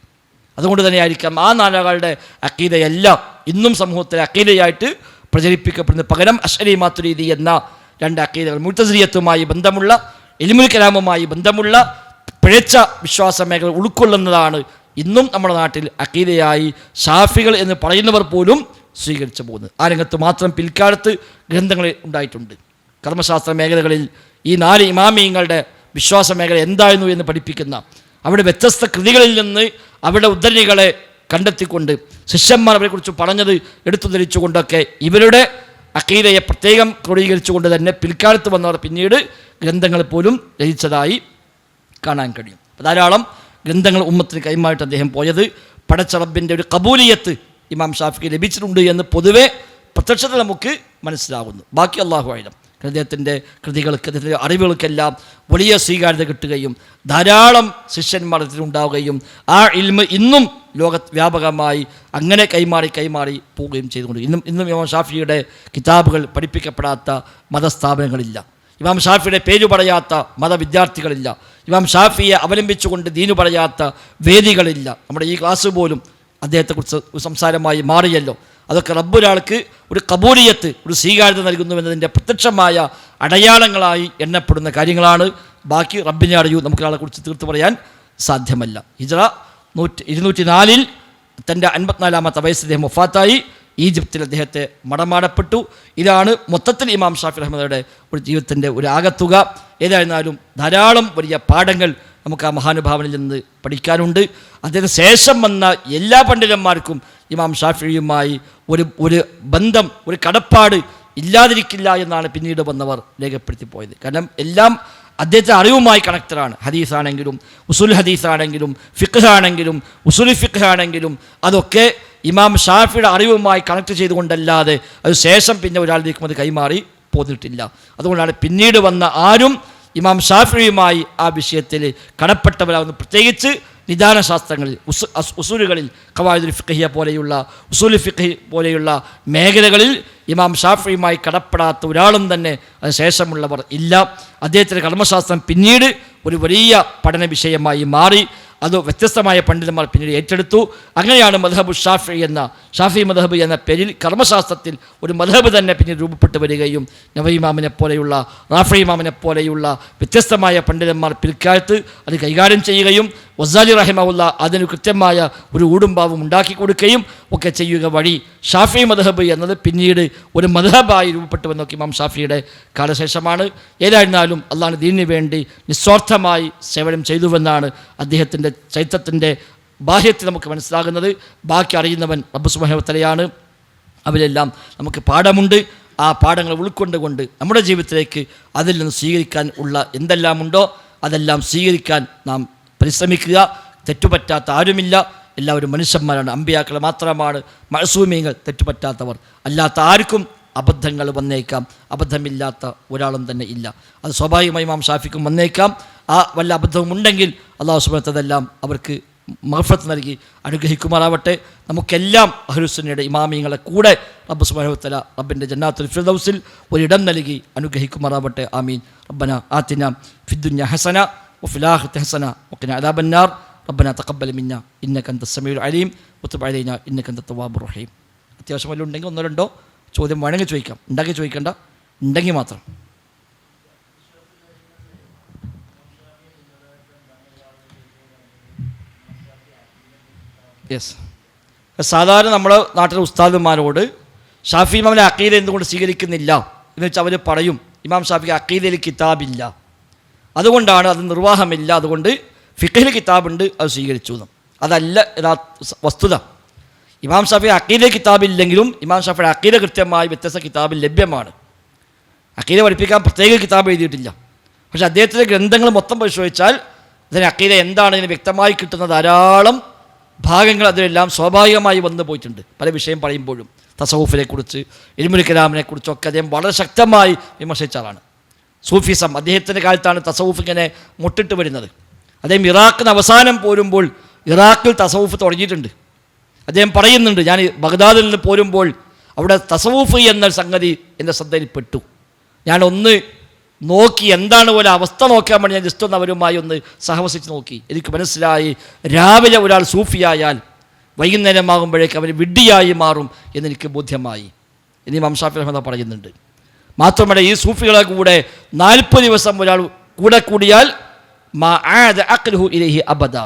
അതുകൊണ്ട് തന്നെയായിരിക്കാം ആ നാലാളുടെ അഖീദയെല്ലാം ഇന്നും സമൂഹത്തിലെ അഖീദയായിട്ട് പ്രചരിപ്പിക്കപ്പെടുന്ന. പകരം അശ്അരി മാതുരിദി എന്ന രണ്ട് അഖീദകൾ, മുഅ്തസിലിയത്തുമായി ബന്ധമുള്ള, ഇൽമുൽ കലാമുമായി ബന്ധമുള്ള പിഴച്ച വിശ്വാസ മേഖല ഉൾക്കൊള്ളുന്നതാണ് ഇന്നും നമ്മുടെ നാട്ടിൽ അഖീദയായി ഷാഫികൾ എന്ന് പറയുന്നവർ പോലും സ്വീകരിച്ചു പോകുന്നത്. ആ രംഗത്ത് മാത്രം പിൽക്കാലത്ത് ഗ്രന്ഥങ്ങൾ ഉണ്ടായിട്ടുണ്ട്. കർമ്മശാസ്ത്ര മേഖലകളിൽ ഈ 4 ഇമാമിയങ്ങളുടെ വിശ്വാസ മേഖല എന്തായിരുന്നു എന്ന് പഠിപ്പിക്കുന്ന, അവിടെ വ്യത്യസ്ത കൃതികളിൽ നിന്ന് അവരുടെ ഉദ്ധരണികളെ കണ്ടെത്തിക്കൊണ്ട് ശിഷ്യന്മാർ അവരെക്കുറിച്ച് പറഞ്ഞത് എടുത്തു ധരിച്ചുകൊണ്ടൊക്കെ ഇവരുടെ അഖീദയെ പ്രത്യേകം ക്രോഡീകരിച്ചുകൊണ്ട് തന്നെ പിൽക്കാലത്ത് വന്നവർ പിന്നീട് ഗ്രന്ഥങ്ങൾ പോലും രചിച്ചതായി കാണാൻ കഴിയും. ധാരാളം ഗ്രന്ഥങ്ങൾ ഉമ്മത്തിന് കൈമാറിയിട്ട് അദ്ദേഹം പോയത് പടച്ച റബ്ബിൻ്റെ ഒരു കബൂലിയത്ത് ഇമാം ഷാഫിക്ക് ലഭിച്ചിട്ടുണ്ട് എന്ന് പൊതുവെ പ്രത്യക്ഷത്തിൽ നമുക്ക് മനസ്സിലാകുന്നു. ബാക്കി അല്ലാഹു അഅലം. അദ്ദേഹത്തിൻ്റെ കൃതികൾക്ക്, അദ്ദേഹത്തിൻ്റെ അറിവുകൾക്കെല്ലാം വലിയ സ്വീകാര്യത കിട്ടുകയും ധാരാളം ശിഷ്യന്മാർ ഉണ്ടാവുകയും ആ ഇൽമ് ഇന്നും ലോകവ്യാപകമായി അങ്ങനെ കൈമാറി പോവുകയും ചെയ്തുകൊണ്ട് ഇന്നും ഇമാം ഷാഫിയുടെ കിതാബുകൾ പഠിപ്പിക്കപ്പെടാത്ത മതസ്ഥാപനങ്ങളില്ല. ഇമാം ഷാഫിയുടെ പേര് പറയാത്ത മതവിദ്യാർത്ഥികളില്ല. ഇമാം ഷാഫിയെ അവലംബിച്ചുകൊണ്ട് ദീനു പറയാത്ത വേദികളില്ല. നമ്മുടെ ഈ ക്ലാസ് പോലും അദ്ദേഹത്തെക്കുറിച്ച് സംസാരമായി മാറിയല്ലോ. അതൊക്കെ റബ്ബൊരാൾക്ക് ഒരു കബൂലിയത്ത്, ഒരു സ്വീകാര്യത നൽകുന്നുവെന്നതിൻ്റെ പ്രത്യക്ഷമായ അടയാളങ്ങളായി എണ്ണപ്പെടുന്ന കാര്യങ്ങളാണ്. ബാക്കി റബ്ബിനെ അറിയൂ, നമുക്കൊരാളെ കുറിച്ച് തീർത്ത് പറയാൻ സാധ്യമല്ല. ഹിജ്റ 204 തൻ്റെ 54-ാമത്തെ വയസ്സിൽ അദ്ദേഹം വഫാത്തായി. ഈജിപ്തിൽ അദ്ദേഹത്തെ മടമാടപ്പെട്ടു. ഇതാണ് മൊത്തത്തിൽ ഇമാം ഷാഫി റഹ്മത്തുള്ളാഹിയുടെ ഒരു ജീവിതത്തിൻ്റെ ഒരു ആകത്തുക. ഏതായിരുന്നാലും ധാരാളം വലിയ പാഠങ്ങൾ നമുക്ക് ആ മഹാനുഭാവനിൽ നിന്ന് പഠിക്കാനുണ്ട്. അദ്ദേഹത്തിന് ശേഷം വന്ന എല്ലാ പണ്ഡിതന്മാർക്കും ഇമാം ഷാഫിയുമായി ഒരു ബന്ധം, ഒരു കടപ്പാട് ഇല്ലാതിരിക്കില്ല എന്നാണ് പിന്നീട് വന്നവർ രേഖപ്പെടുത്തി പോയത്. കാരണം എല്ലാം അദ്ദേഹത്തെ അറിവുമായി കണക്റ്റഡാണ്. ഹദീസാണെങ്കിലും ഉസുൽ ഹദീസാണെങ്കിലും ഫിഖ് ആണെങ്കിലും ഉസുൽ ഫിഖ് ആണെങ്കിലും അതൊക്കെ ഇമാം ഷാഫിയുടെ അറിവുമായി കണക്ട് ചെയ്തുകൊണ്ടല്ലാതെ അത് ശേഷം പിന്നെ ഒരാളിലേക്കും അത് കൈമാറി പോന്നിട്ടില്ല. അതുകൊണ്ടാണ് പിന്നീട് വന്ന ആരും ഇമാം ഷാഫിയുമായി ആ വിഷയത്തിൽ കടപ്പെട്ടവരാകുന്നു. പ്രത്യേകിച്ച് നിദാനശാസ്ത്രങ്ങളിൽ, ഉസൂലുകളിൽ, ഖവായിദുൽ ഫിഖ്ഹിയ പോലെയുള്ള ഉസൂൽ ഫിഖ് പോലെയുള്ള മേഖലകളിൽ ഇമാം ഷാഫിയുമായി കടപ്പെടാത്ത ഒരാളും തന്നെ അതിന് ശേഷമുള്ളവർ ഇല്ല. അദ്ദേഹത്തിൻ്റെ കർമ്മശാസ്ത്രം പിന്നീട് ഒരു വലിയ പഠന വിഷയമായി മാറി. അത് വ്യത്യസ്തമായ പണ്ഡിതന്മാർ പിന്നീട് ഏറ്റെടുത്തു. അങ്ങനെയാണ് മദ്ഹബു ഷാഫി മദ്ഹബ് എന്ന പേരിൽ കർമ്മശാസ്ത്രത്തിൽ ഒരു മദ്ഹബ് തന്നെ പിന്നീട് രൂപപ്പെട്ടു വരികയും നവവി ഇമാമിനെ പോലെയുള്ള റാഫി ഇമാമിനെ പോലെയുള്ള വ്യത്യസ്തമായ പണ്ഡിതന്മാർ പിൽക്കാലത്ത് അത് കൈകാര്യം ചെയ്യുകയും വസാലി റഹിമഹുല്ല അതിന് കൃത്യമായ ഒരു ഊടുംപാവും ഉണ്ടാക്കി കൊടുക്കുകയും ഒക്കെ ചെയ്യുക വഴി ഷാഫി മദ്ഹബ് എന്നത് പിന്നീട് ഒരു മദ്ഹബായി രൂപപ്പെട്ടു വന്നൊക്കെ ഇമാം ഷാഫിയുടെ കാലശേഷമാണ്. ഏതായിരുന്നാലും അള്ളാഹുവിന്റെ ദീനിന് വേണ്ടി നിസ്വാർത്ഥമായി സേവനം ചെയ്തുവെന്നാണ് അദ്ദേഹത്തിൻ്റെ ചരിത്രത്തിൻ്റെ ബാഹ്യത്തിൽ നമുക്ക് മനസ്സിലാകുന്നത്. ബാക്കി അറിയുന്നവൻ റബ്ബ് സുബ്ഹാനഹു വ തആലയാണ്. അവരെല്ലാം നമുക്ക് പാഠമുണ്ട്. ആ പാഠങ്ങൾ ഉൾക്കൊണ്ടുകൊണ്ട് നമ്മുടെ ജീവിതത്തിലേക്ക് അതിൽ നിന്ന് സ്വീകരിക്കാൻ ഉള്ള എന്തെല്ലാമുണ്ടോ അതെല്ലാം സ്വീകരിക്കാൻ നാം പരിശ്രമിക്കുക. തെറ്റുപറ്റാത്ത ആരുമില്ല, എല്ലാവരും മനുഷ്യന്മാരാണ്. അമ്പിയാക്കൾ മാത്രമാണ് മഅ്സൂമീങ്ങൾ, തെറ്റുപറ്റാത്തവർ. അല്ലാത്ത ആർക്കും അബദ്ധങ്ങൾ വന്നേക്കാം, അബദ്ധമില്ലാത്ത ഒരാളും തന്നെ ഇല്ല. അത് സ്വാഭാവികമായി ഇമാം ഷാഫിക്കും വന്നേക്കാം. ആ വല്ല അബദ്ധവും ഉണ്ടെങ്കിൽ അല്ലാഹു സുബ്ഹാനഹു വ തആല അവർക്ക് മഗ്ഫിറത്ത് നൽകി അനുഗ്രഹിക്കുമാറാവട്ടെ. നമുക്കെല്ലാം അഹ്ലുസുന്നയുടെ ഇമാമിങ്ങളെ കൂടെ റബ്ബ് സുബ്ഹാനഹു വ തആല റബ്ബിൻ്റെ ജന്നാത്തുൽ ഫിർദൗസിൽ ഒരിടം നൽകി അനുഗ്രഹിക്കുമാറാവട്ടെ. ആമീൻ. റബ്ബന ആതിന ഫിദ്ദുനിയ ഹസന വഫിൽ ആഖിറതി ഹസന വഖിന അദാബന്നാർ. റബ്ബന തഖബ്ബൽ മിന്ന ഇന്നക അൻതസ് സമീഉൽ അലീം വതുബ് അലൈനാ ഇന്നക അൻതത് തവ്വാബുർ റഹീം. അത്യാവശ്യം വല്ലതും ഉണ്ടെങ്കിൽ ഒന്നോ രണ്ടോ ചോദ്യം വേണമെങ്കിൽ ചോദിക്കാം. ഉണ്ടാക്കി ചോദിക്കേണ്ട, ഉണ്ടെങ്കിൽ മാത്രം. യെസ്, സാധാരണ നമ്മുടെ നാട്ടിലെ ഉസ്താദുമാരോട് ഷാഫി ഇമാമിൻ്റെ അഖീദ എന്തുകൊണ്ട് സ്വീകരിക്കുന്നില്ല എന്ന് വെച്ചാൽ അവർ പറയും ഇമാം ഷാഫിക്ക് അഖീദയിൽ കിതാബില്ല, അതുകൊണ്ടാണ്, അത് നിർവാഹമില്ല, അതുകൊണ്ട് ഫിഖ്ഹിൽ കിതാബുണ്ട്, അത് സ്വീകരിച്ചു എന്നും. അതല്ല വസ്തുത. ഇമാം ഷാഫി അഖീദ കിതാബില്ലെങ്കിലും ഇമാം ഷാഫിയുടെ അഖീദ കൃത്യമായി വ്യത്യസ്ത കിതാബിൽ ലഭ്യമാണ്. അഖീദ പഠിപ്പിക്കാൻ പ്രത്യേക കിതാബ് എഴുതിയിട്ടില്ല. പക്ഷേ അദ്ദേഹത്തിൻ്റെ ഗ്രന്ഥങ്ങൾ മൊത്തം പരിശോധിച്ചാൽ അതിന് അഖീദ എന്താണ് ഇതിന് വ്യക്തമായി കിട്ടുന്ന ധാരാളം ഭാഗങ്ങൾ അതിലെല്ലാം സ്വാഭാവികമായി വന്നു പോയിട്ടുണ്ട്. പല വിഷയം പറയുമ്പോഴും തസവുഫിനെ കുറിച്ച്, ഇൽമുൽ കലാമിനെ കുറിച്ചൊക്കെ അദ്ദേഹം വളരെ ശക്തമായി വിമർശിച്ച ആളാണ്. സൂഫിസം അദ്ദേഹത്തിൻ്റെ കാലത്താണ് തസവുഫ് ഇങ്ങനെ മുട്ടിട്ട് വരുന്നത്. അദ്ദേഹം ഇറാഖിന് അവസാനം പോരുമ്പോൾ ഇറാഖിൽ തസവുഫ് തുടങ്ങിയിട്ടുണ്ട്. അദ്ദേഹം പറയുന്നുണ്ട്, ഞാൻ ബഗ്ദാദിൽ നിന്ന് പോരുമ്പോൾ അവിടെ തസവുഫ് എന്ന സംഗതി എൻ്റെ ശ്രദ്ധയിൽപ്പെട്ടു. ഞാനൊന്ന് നോക്കി, എന്താണ് പോലെ അവസ്ഥ നോക്കാൻ വേണ്ടി ഞാൻ ജസ്റ്റ് ഒന്ന് അവരുമായി ഒന്ന് സഹവസിച്ച് നോക്കി. എനിക്ക് മനസ്സിലായി, രാവിലെ ഒരാൾ സൂഫിയായാൽ വൈകുന്നേരമാകുമ്പോഴേക്ക് അവർ വിഡ്ഢിയായി മാറും എന്നെനിക്ക് ബോധ്യമായി എന്ന് ഇമാം ഷാഫി റഹ്മത്തുള്ളാഹി പറയുന്നുണ്ട്. മാത്രമല്ല, ഈ സൂഫികളെ കൂടെ 40 ദിവസം ഒരാൾ കൂടെ കൂടിയാൽ അബദ,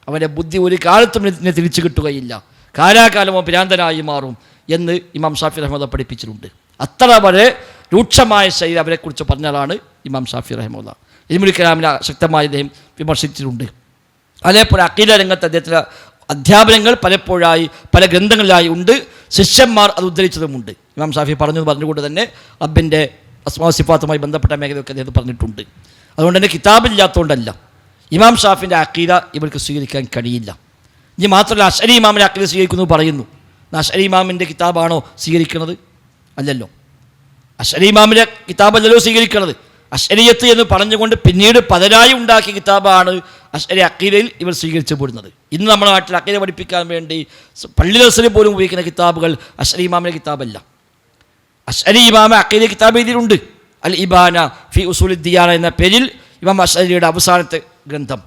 അവൻ്റെ ബുദ്ധി ഒരു കാലത്തും തിരിച്ചു കിട്ടുകയില്ല, കാലാകാലമോ ഭ്രാന്തനായി മാറും എന്ന് ഇമാം ഷാഫി റഹ്മത്തുള്ളാഹി പഠിപ്പിച്ചിട്ടുണ്ട്. അത്ര വരെ രൂക്ഷമായ ശൈലി അവരെക്കുറിച്ച് പറഞ്ഞാലാണ് ഇമാം ഷാഫി റഹിമഹുല്ലാഹ്. ഇൽമുൽ കലാമിനെ ശക്തമായി അദ്ദേഹം വിമർശിച്ചിട്ടുണ്ട്. അതേപോലെ അഖീദ രംഗത്ത് അദ്ദേഹത്തിൻ്റെ അധ്യാപനങ്ങൾ പലപ്പോഴായി പല ഗ്രന്ഥങ്ങളിലായി ഉണ്ട്. ശിഷ്യന്മാർ അത് ഉദ്ധരിച്ചതുമുണ്ട്. ഇമാം ഷാഫി പറഞ്ഞുകൊണ്ട് തന്നെ റബ്ബിൻ്റെ അസ്മാഉ സിഫാത്തുമായി ബന്ധപ്പെട്ട മേഖലയൊക്കെ അദ്ദേഹം പറഞ്ഞിട്ടുണ്ട്. അതുകൊണ്ട് തന്നെ കിതാബില്ലാത്തതുകൊണ്ടല്ല ഇമാം ഷാഫിൻ്റെ അഖീദ ഇവർക്ക് സ്വീകരിക്കാൻ കഴിയില്ല. ഇനി മാത്രമല്ല, അശ്അരി ഇമാമിൻ്റെ അഖീദ സ്വീകരിക്കുന്നു പറയുന്നു. അശ്അരി ഇമാമിൻ്റെ കിതാബാണോ സ്വീകരിക്കുന്നത്? അല്ലല്ലോ. അശ്അരി ഇമാമിൻ്റെ കിതാബല്ലല്ലോ സ്വീകരിക്കുന്നത്. അശ്അരിയത്ത് എന്ന് പറഞ്ഞുകൊണ്ട് പിന്നീട് പലരായി ഉണ്ടാക്കിയ കിതാബാണ് അശ്അരി അഖീദയിൽ ഇവർ സ്വീകരിച്ചു പോരുന്നത്. ഇന്ന് നമ്മുടെ നാട്ടിൽ അഖീദ പഠിപ്പിക്കാൻ വേണ്ടി പള്ളി ദർസിൽ പോലും ഉപയോഗിക്കുന്ന കിതാബുകൾ അശ്അരി ഇമാമിൻ്റെ കിതാബല്ല. അശ്അരി ഇമാമ അഖീദ കിതാബ് എഴുതിയിട്ടുണ്ട്. അൽ ഇബാന ഫി ഉസൂലുദ് ദിയാന എന്ന പേരിൽ ഇമാം അശ്അരിയുടെ അവസാനത്തെ ഗ്രന്ഥം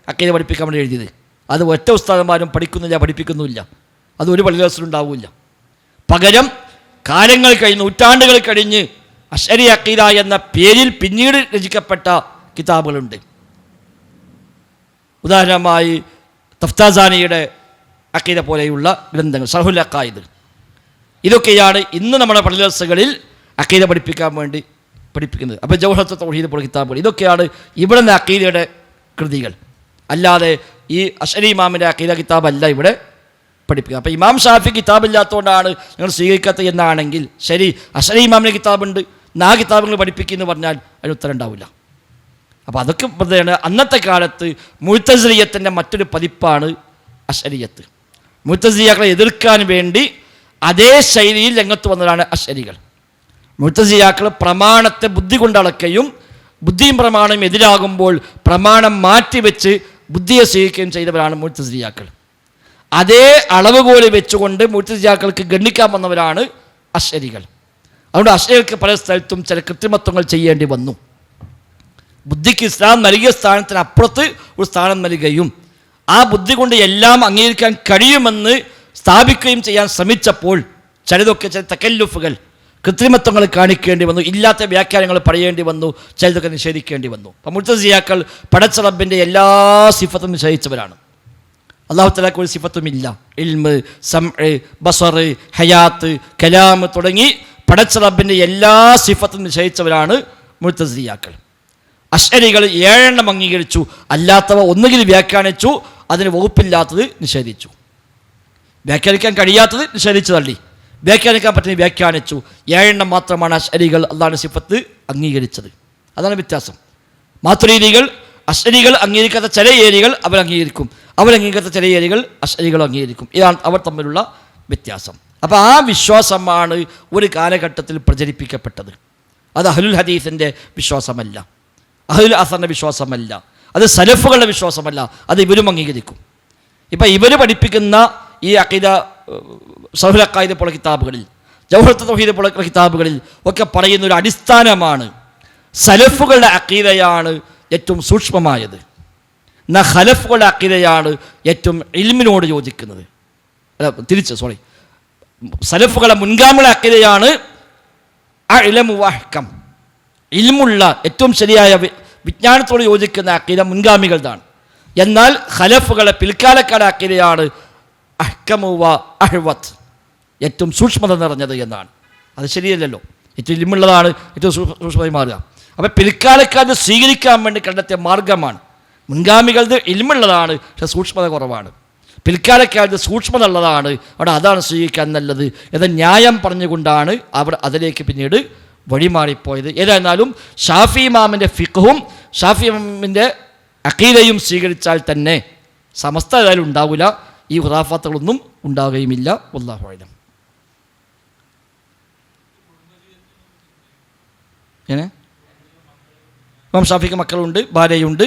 അഖീദ പഠിപ്പിക്കാൻ വേണ്ടി എഴുതിയത്. അത് ഒറ്റ ഉസ്താദന്മാരും പഠിപ്പിക്കുന്നില്ല. അത് ഒരു പള്ളി ദർസിലുണ്ടാവില്ല. പകരം കാലങ്ങൾ കഴിഞ്ഞ്, നൂറ്റാണ്ടുകൾ കഴിഞ്ഞ് അശ്അരി അഖീദ എന്ന പേരിൽ പിന്നീട് രചിക്കപ്പെട്ട കിതാബുകളുണ്ട്. ഉദാഹരണമായി തഫ്താസാനിയുടെ അഖീദ പോലെയുള്ള ഗ്രന്ഥങ്ങൾ, ശർഹുൽ അഖായിദ്, ഇതൊക്കെയാണ് ഇന്ന് നമ്മുടെ പള്ളി ദർസുകളിൽ അഖീദ പഠിപ്പിക്കാൻ വേണ്ടി പഠിപ്പിക്കുന്നത്. അപ്പോൾ ജൗഹറത്തുൽ തൗഹീദ് പോലുള്ള കിതാബുകൾ, ഇതൊക്കെയാണ് ഇവിടെ നിന്ന് അഖീദയുടെ കൃതികൾ. അല്ലാതെ ഈ അശ്അരി ഇമാമിൻ്റെ അഖീദ കിതാബല്ല ഇവിടെ പഠിപ്പിക്കുക. അപ്പോൾ ഇമാം ഷാഫി കിതാബില്ലാത്തതുകൊണ്ടാണ് ഞങ്ങൾ സ്വീകരിക്കാത്തത് എന്നാണെങ്കിൽ ശരി, അശ്അരി ഇമാമിൻ്റെ കിതാബുണ്ട്, ആ കിതാബുകൾ പഠിപ്പിക്കുമെന്ന് പറഞ്ഞാൽ അതിന് ഉത്തരം ഉണ്ടാവില്ല. അപ്പോൾ അതൊക്കെ വെറുതെയാണ്. അന്നത്തെ കാലത്ത് മുഅ്തസിലിയത്തിൻ്റെ മറ്റൊരു പതിപ്പാണ് അശ്അരിയത്ത്. മുഅ്തസിലികളെ എതിർക്കാൻ വേണ്ടി അതേ ശൈലിയിൽ രംഗത്ത് വന്നതാണ് അശ്അരികൾ. മുഅ്തസിലികൾ പ്രമാണത്തെ ബുദ്ധി കൊണ്ട് അളക്കുകയും ബുദ്ധിയും പ്രമാണവും എതിരാകുമ്പോൾ പ്രമാണം മാറ്റിവെച്ച് ബുദ്ധിയെ സ്വീകരിക്കുകയും ചെയ്തവരാണ് മുഅ്തസിലികൾ. അതേ അളവുകോല് വെച്ചുകൊണ്ട് മുഅ്തസിലികൾക്ക് ഗണ്ണിക്കാൻ വന്നവരാണ് അശ്അരികൾ. അതുകൊണ്ട് അശ്അരികൾക്ക് പല സ്ഥലത്തും ചില കൃത്രിമത്വങ്ങൾ ചെയ്യേണ്ടി വന്നു. ബുദ്ധിക്ക് ഇസ്ലാം നൽകിയ സ്ഥാനത്തിന് അപ്പുറത്ത് ഒരു സ്ഥാനം നൽകുകയും ആ ബുദ്ധി കൊണ്ട് എല്ലാം അംഗീകരിക്കാൻ കഴിയുമെന്ന് സ്ഥാപിക്കുകയും ചെയ്യാൻ ശ്രമിച്ചപ്പോൾ ചിലതൊക്കെ ചില തക്കല്ലുഫുകൾ, കൃത്രിമത്വങ്ങൾ കാണിക്കേണ്ടി വന്നു, ഇല്ലാത്ത വ്യാഖ്യാനങ്ങൾ പറയേണ്ടി വന്നു, ചിലതൊക്കെ നിഷേധിക്കേണ്ടി വന്നു. അപ്പം മുഅ്തസിലികൾ പടച്ച റബ്ബിൻ്റെ എല്ലാ സിഫത്തും നിഷേധിച്ചവരാണ്. അല്ലാഹു തആലക്ക് ഒരു സിഫത്തുമില്ല. ഇൽമ്, സംഅ്, ബസർ, ഹയാത്ത്, കലാം തുടങ്ങി പടച്ച റബ്ബിൻ്റെ എല്ലാ സിഫത്തും നിഷേധിച്ചവരാണ് മുഅ്തസിലികൾ. അശ്അരികൾ 7 അംഗീകരിച്ചു, അല്ലാത്തവ ഒന്നുകിൽ വ്യാഖ്യാനിച്ചു, അതിന് വകുപ്പില്ലാത്തത് നിഷേധിച്ചു. വ്യാഖ്യാനിക്കാൻ കഴിയാത്തത് നിഷേധിച്ചു തള്ളി, വ്യാഖ്യാനിക്കാൻ പറ്റുന്ന വ്യാഖ്യാനിച്ചു. 7 മാത്രമാണ് അശ്അരികൾ അല്ലാഹുവിൻ്റെ സിഫത്ത് അംഗീകരിച്ചത്. അതാണ് വ്യത്യാസം. മാതുരീദികൾ അശ്അരികൾ അംഗീകരിക്കാത്ത ചില ഏരിയകൾ അവർ അംഗീകരിക്കും, അവരംഗീകരിക്കാത്ത ചില ഏരിയകൾ അശ്അരികൾ അംഗീകരിക്കും. ഇതാണ് അവർ തമ്മിലുള്ള വ്യത്യാസം. അപ്പോൾ ആ വിശ്വാസമാണ് ഒരു കാലഘട്ടത്തിൽ പ്രചരിപ്പിക്കപ്പെട്ടത്. അത് അഹ്ലുൽ ഹദീസിൻ്റെ വിശ്വാസമല്ല, അഹ്ലുൽ അസറിൻ്റെ വിശ്വാസമല്ല, അത് സലഫുകളുടെ വിശ്വാസമല്ല, അത് ഇവരും അംഗീകരിക്കും. ഇപ്പം ഇവർ പഠിപ്പിക്കുന്ന ഈ അഖീദ സഹുൽ അഖായിദ പോലുള്ള കിതാബുകളിൽ, ജൗഹറത്ത് തൗഹീദ് പോലുള്ള കിതാബുകളിൽ ഒക്കെ പറയുന്ന ഒരു അടിസ്ഥാനമാണ് സലഫുകളുടെ അഖീദയാണ് ഏറ്റവും സൂക്ഷ്മമായത്, എന്നാൽ ഖലഫുകളുടെ അഖീദയാണ് ഏറ്റവും ഇൽമിനോട് യോജിക്കുന്നത്. സലഫുകളുടെ മുൻഗാമികളുടെ അഖീദയാണ് അഅ്ലമു വഅഹ്കം, ഇൽമുള്ള ഏറ്റവും ശരിയായ വിജ്ഞാനത്തോട് യോജിക്കുന്ന അഖീദ മുൻഗാമികളുടെ. എന്നാൽ ഖലഫുകളെ പിൽക്കാലക്കാരുടെ അഖീദയാണ് അഹ്കമു വ അഹ്വത്ത്, ഏറ്റവും സൂക്ഷ്മത നിറഞ്ഞത് എന്നാണ്. അത് ശരിയല്ലല്ലോ, ഏറ്റവും ഇൽമുള്ളതാണ് ഏറ്റവും സൂക്ഷ്മമായി മാറുക. അപ്പോൾ പിൽക്കാലക്കാർ സ്വീകരിക്കാൻ വേണ്ടി കണ്ടെത്തിയ മാർഗമാണ്. മുൻഗാമികളുടെ ഇൽമുള്ളതാണ്, പക്ഷേ സൂക്ഷ്മത കുറവാണ്. പിൽക്കാലക്കാരുടെ സൂക്ഷ്മത ഉള്ളതാണ്, അവിടെ അതാണ് സ്വീകരിക്കാൻ നല്ലത് എന്ന ന്യായം പറഞ്ഞുകൊണ്ടാണ് അവർ അതിലേക്ക് പിന്നീട് വഴിമാറിപ്പോയത്. ഏതായിരുന്നാലും ഷാഫി ഇമാമിൻ്റെ ഫിഖ്ഹും ഷാഫി ഇമാമിൻ്റെ അഖീദയും സ്വീകരിച്ചാൽ തന്നെ സമസ്ത ഏതായാലും ഉണ്ടാവില്ല, ഈ ഖുറാഫാത്തുകളൊന്നും ഉണ്ടാവുകയുമില്ല. വല്ലാഹു അഅലം. ഇമാം ഷാഫിക്ക് മക്കളുണ്ട്, ഭാര്യയുണ്ട്.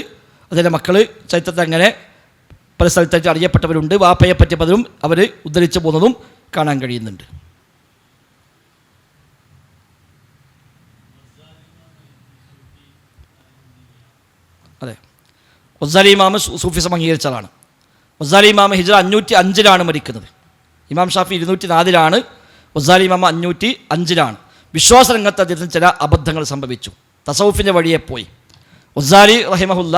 അതിൻ്റെ മക്കൾ ചരിത്രത്തിൽ അങ്ങനെ പല സ്ഥലത്തായിട്ട് അറിയപ്പെട്ടവരുണ്ട്. വാപ്പയെ പറ്റി പലരും അവർ ഉദ്ധരിച്ചു പോകുന്നതും കാണാൻ കഴിയുന്നുണ്ട്. അതെ, ഗസാലി ഇമാം സൂഫിസം അംഗീകരിച്ചതാണ്. ഗസാലി ഇമാം ഹിജ്റ 505 മരിക്കുന്നത്. ഇമാം ഷാഫി 204 ഗസാലി ഇമാം 505. വിശ്വാസ രംഗത്ത് അദ്ദേഹത്തിന് ചില അബദ്ധങ്ങൾ സംഭവിച്ചു, തസൗഫിൻ്റെ വഴിയെ പോയി. ഗസാലി റഹിമഹുല്ല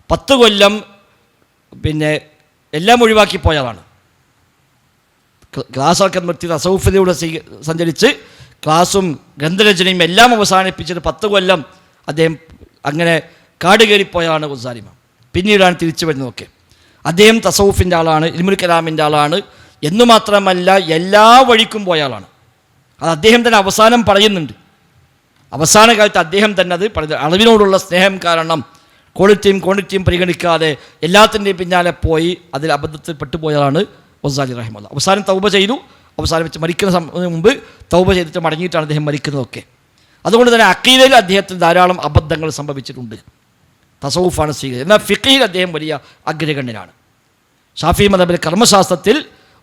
10 കൊല്ലം എല്ലാം ഒഴിവാക്കി പോയതാണ്. ക്ലാസ്സൊക്കെ നിർത്തി തസൗഫിലൂടെ സഞ്ചരിച്ച് ക്ലാസ്സും ഗ്രന്ഥരചനയും എല്ലാം അവസാനിപ്പിച്ചിട്ട് 10 കൊല്ലം അദ്ദേഹം അങ്ങനെ കാട് കയറിപ്പോയാണ് ഗസാലി ഇമാം. പിന്നീടാണ് തിരിച്ചു വരുന്നതൊക്കെ. അദ്ദേഹം തസൗഫിൻ്റെ ആളാണ്, ഇൽമുൽ കലാമിൻ്റെ ആളാണ് എന്നു മാത്രമല്ല എല്ലാ വഴിക്കും പോയ ആളാണ്. അത് അദ്ദേഹം തന്നെ അവസാനം പറയുന്നുണ്ട്. അവസാന കാലത്ത് അദ്ദേഹം തന്നെ അത് പറയുന്നത്, അളവിനോടുള്ള സ്നേഹം കാരണം ക്വാളിറ്റിയും ക്വാണ്ടിറ്റിയും പരിഗണിക്കാതെ എല്ലാത്തിൻ്റെയും പിന്നാലെ പോയി അതിൽ അബദ്ധത്തിൽ പെട്ടുപോയതാണ് ഗസാലി റഹിമഹുല്ലാഹ്. അവസാനം തൗബ ചെയ്തു, അവസാനം വെച്ച് മരിക്കുന്ന മുമ്പ് തൗബ ചെയ്തിട്ട് മടങ്ങിയിട്ടാണ് അദ്ദേഹം മരിക്കുന്നതൊക്കെ. അതുകൊണ്ട് തന്നെ അഖീദയിൽ അദ്ദേഹത്തിന് ധാരാളം അബദ്ധങ്ങൾ സംഭവിച്ചിട്ടുണ്ട്. തസൗഫാണ് സ്വീകരിച്ചത്. എന്നാൽ ഫിഖ്ഹിൽ അദ്ദേഹം വലിയ അഗ്രഗണ്യനാണ്. ഷാഫി മദ്ഹബിലെ കർമ്മശാസ്ത്രത്തിൽ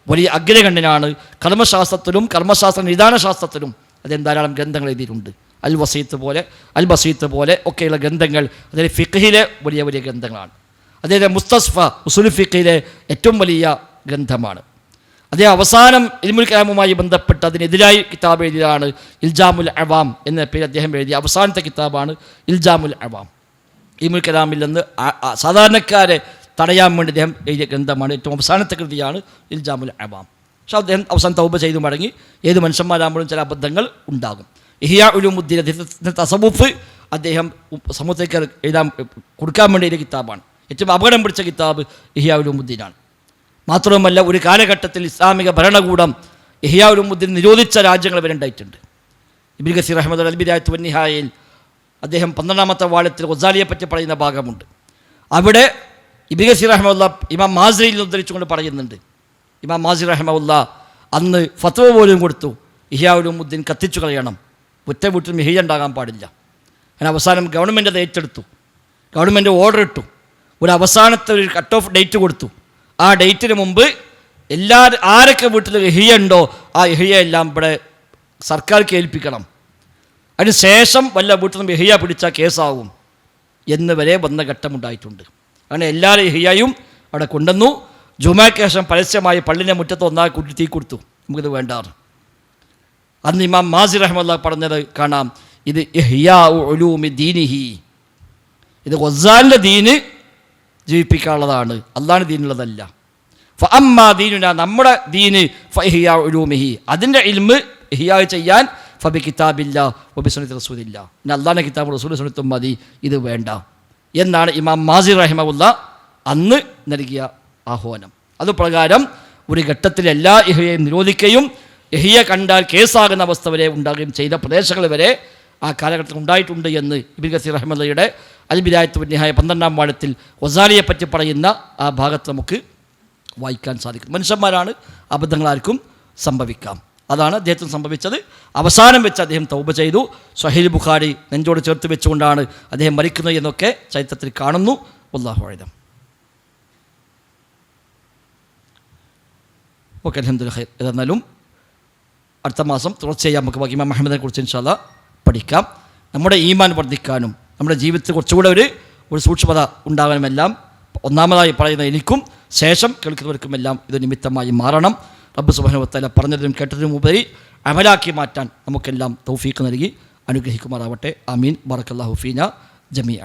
വലിയ അഗ്രഗണ്യനാണ്. കർമ്മശാസ്ത്രത്തിലും കർമ്മശാസ്ത്ര നിദാനശാസ്ത്രത്തിലും അദ്ദേഹം ധാരാളം ഗ്രന്ഥങ്ങൾ എഴുതിയിട്ടുണ്ട്. അൽ ബസീത്ത് പോലെ ഒക്കെയുള്ള ഗ്രന്ഥങ്ങൾ അദ്ദേഹം ഫിഖ്ഹിലെ വലിയ വലിയ ഗ്രന്ഥങ്ങളാണ്. അദ്ദേഹത്തെ മുസ്തസ്ഫ ഉസൂൽ ഫിഖ്ഹിലെ ഏറ്റവും വലിയ ഗ്രന്ഥമാണ്. അദ്ദേഹം അവസാനം ഇൽമുൽ കലാമുമായി ബന്ധപ്പെട്ട് അതിനെതിരായി കിതാബ് എഴുതിയതാണ് ഇൽജാമുൽ അവാം എന്ന പേര് അദ്ദേഹം എഴുതിയ അവസാനത്തെ കിതാബാണ് ഇൽജാമുൽ അവാം. ഇൽമുൽ കലാമിൽ നിന്ന് സാധാരണക്കാരെ തടയാൻ വേണ്ടി അദ്ദേഹം എഴുതിയ ഗ്രന്ഥമാണ്. ഏറ്റവും അവസാനത്തെ കൃതിയാണ് ഇൽജാമുൽ അവാം. പക്ഷേ അദ്ദേഹം അവസാനം തൗബ ചെയ്തു മടങ്ങി. ഏത് മനുഷ്യന്മാരാകുമ്പോഴും ചില അബദ്ധങ്ങൾ ഉണ്ടാകും. ഇഹ്യാ ഉലൂമുദ്ദീൻ തസവുഫ് അദ്ദേഹം സമൂഹത്തേക്ക് എഴുതാൻ കൊടുക്കാൻ വേണ്ടി എഴുതിയ കിതാബാണ്. ഏറ്റവും അപകടം പിടിച്ച കിതാബ് ഇഹ്യാ ഉലൂമുദ്ദീനാണ്. മാത്രവുമല്ല ഒരു കാലഘട്ടത്തിൽ ഇസ്ലാമിക ഭരണകൂടം ഇഹ്യാ ഉലൂമുദ്ദീൻ നിരോധിച്ച രാജ്യങ്ങൾ വരെ ഉണ്ടായിട്ടുണ്ട്. ഇബ്നു കസീർ റഹ്മത്തുള്ളാഹി അൽ ബിദായത്ത് വന്നിഹായയിൽ അദ്ദേഹം 12-ാമത്തെ വാള്യത്തിൽ ഗസാലിയെ പറ്റി പറയുന്ന ഭാഗമുണ്ട്. അവിടെ ഇബ്നു കസീർ റഹ്മത്തുള്ളാഹി ഇമാം മാസിരിയിൽ ഉദ്ധരിച്ചുകൊണ്ട് പറയുന്നുണ്ട്, ഇമാം മാസിരി റഹ്മത്തുള്ളാഹി അന്ന് ഫത്വ പോലും കൊടുത്തു, ഇഹ്യാ ഉലൂമുദ്ദീൻ കത്തിച്ചു കളയണം, ഒറ്റ വീട്ടിലും ഇഹ്യ ഉണ്ടാകാൻ പാടില്ല. അങ്ങനെ അവസാനം ഗവൺമെൻറ് അത് ഏറ്റെടുത്തു. ഗവൺമെൻറ് ഓർഡർ ഇട്ടു, ഒരു അവസാനത്തെ ഒരു കട്ട് ഓഫ് ഡേറ്റ് കൊടുത്തു. ആ ഡേറ്റിന് മുമ്പ് ആരൊക്കെ വീട്ടിൽ ഇഹ്യ ഉണ്ടോ ആ ഇഹ്യ എല്ലാം ഇവിടെ സർക്കാർക്ക് ഏൽപ്പിക്കണം. അതിന് ശേഷം വല്ല വീട്ടിൽ നിന്നും ഇഹ്യ പിടിച്ചാൽ കേസാവും എന്ന് വരെ വന്ന ഘട്ടമുണ്ടായിട്ടുണ്ട്. അങ്ങനെ എല്ലാവരും ഇഹ്യയും അവിടെ കൊണ്ടുവന്നു. ജുമാക്ക് ശേഷം പരസ്യമായി പള്ളിൻ്റെ മുറ്റത്ത് ഒന്നാക്കി തീ കൊടുത്തു, നമുക്കിത് വേണ്ടാറ്. അന്ന് ഇമാം മാസിരി റഹ്മത്തുള്ളാഹി പറഞ്ഞത് കാണാം, ഇത് ഇഹ്യാ ഉലൂമി ദീനിഹി, ഇത് ഗസാലിൻ്റെ ദീന് ജീവിപ്പിക്കാനുള്ളതാണ്, അള്ളാഹുവിൻ്റെ ദീനുള്ളതല്ല. ഫഅമ്മാ ദീനുന, നമ്മുടെ ദീന് ഫഇഹ്യാ ഉലൂമിഹി, അതിൻ്റെ ഇൽമ് ഇഹ്യാ ചെയ്യാൻ ഫബി കിതാബില്ലാ വബി സുന്നത്തി റസൂലില്ലാ, പിന്നെ അള്ളാഹിൻ്റെ കിതാബ് റസൂലിൻ്റെ സുന്നത്തും മതി, ഇത് വേണ്ട എന്നാണ് ഇമാം മാസിരി റഹിമഹുല്ലാഹ് അന്ന് നൽകിയ ആഹ്വാനം. അതുപ്രകാരം ഒരു ഘട്ടത്തിൽ എല്ലാ ഇഹ്യയും നിരോധിക്കുകയും ഇഹ്യ കണ്ടാൽ കേസാകുന്ന അവസ്ഥ വരെ ഉണ്ടാകുകയും ചെയ്ത പ്രദേശങ്ങൾ വരെ ആ കാലഘട്ടത്തിൽ ഉണ്ടായിട്ടുണ്ട് എന്ന് ഇബ്നു കസീർ റഹിമത്തുള്ളാഹിയുടെ അൽ ബിദായത്ത് വന്നിഹായ 12-ാം വാള്യത്തിൽ ഗസാലിയെ പറ്റി പറയുന്ന ആ ഭാഗത്ത് നമുക്ക് വായിക്കാൻ സാധിക്കും. മനുഷ്യന്മാരാണ്, അബദ്ധങ്ങൾ ആർക്കും സംഭവിക്കാം. അതാണ് അദ്ദേഹത്തിന് സംഭവിച്ചത്. അവസാനം വെച്ച് അദ്ദേഹം തൗബ ചെയ്തു. സ്വഹീഹ് ബുഖാരി നെഞ്ചോട് ചേർത്ത് വെച്ചുകൊണ്ടാണ് അദ്ദേഹം മരിക്കുന്നത് എന്നൊക്കെ ചരിത്രത്തിൽ കാണുന്നു. വല്ലാഹു അഅലം. ഓക്കെ, അൽഹംദുലില്ലാഹ് ഖൈർ. ഏതായിരുന്നാലും അടുത്ത മാസം തുടർച്ചയായി നമുക്ക് ഇമാം മുഹമ്മദിനെ കുറിച്ച് ഇൻഷാ അല്ലാഹ് പഠിക്കാം. നമ്മുടെ ഈമാൻ വർദ്ധിക്കാനും നമ്മുടെ ജീവിതത്തിൽ കുറച്ചുകൂടെ ഒരു സൂക്ഷ്മത ഉണ്ടാകാനുമെല്ലാം ഒന്നാമതായി പറയുന്ന എനിക്കും ശേഷം കേൾക്കുന്നവർക്കുമെല്ലാം ഇത് നിമിത്തമായി മാറണം. റബ്ബ് സുബ്ഹാനഹു വ തആല പറഞ്ഞതിനും കേട്ടതിനും ഉപരി അമലാക്കി മാറ്റാൻ നമുക്കെല്ലാം തൗഫീഖ് നൽകി അനുഗ്രഹിക്കുമാറാവട്ടെ. ആമീൻ. ബറക്കല്ലാഹു ഫീന ജമീഅ.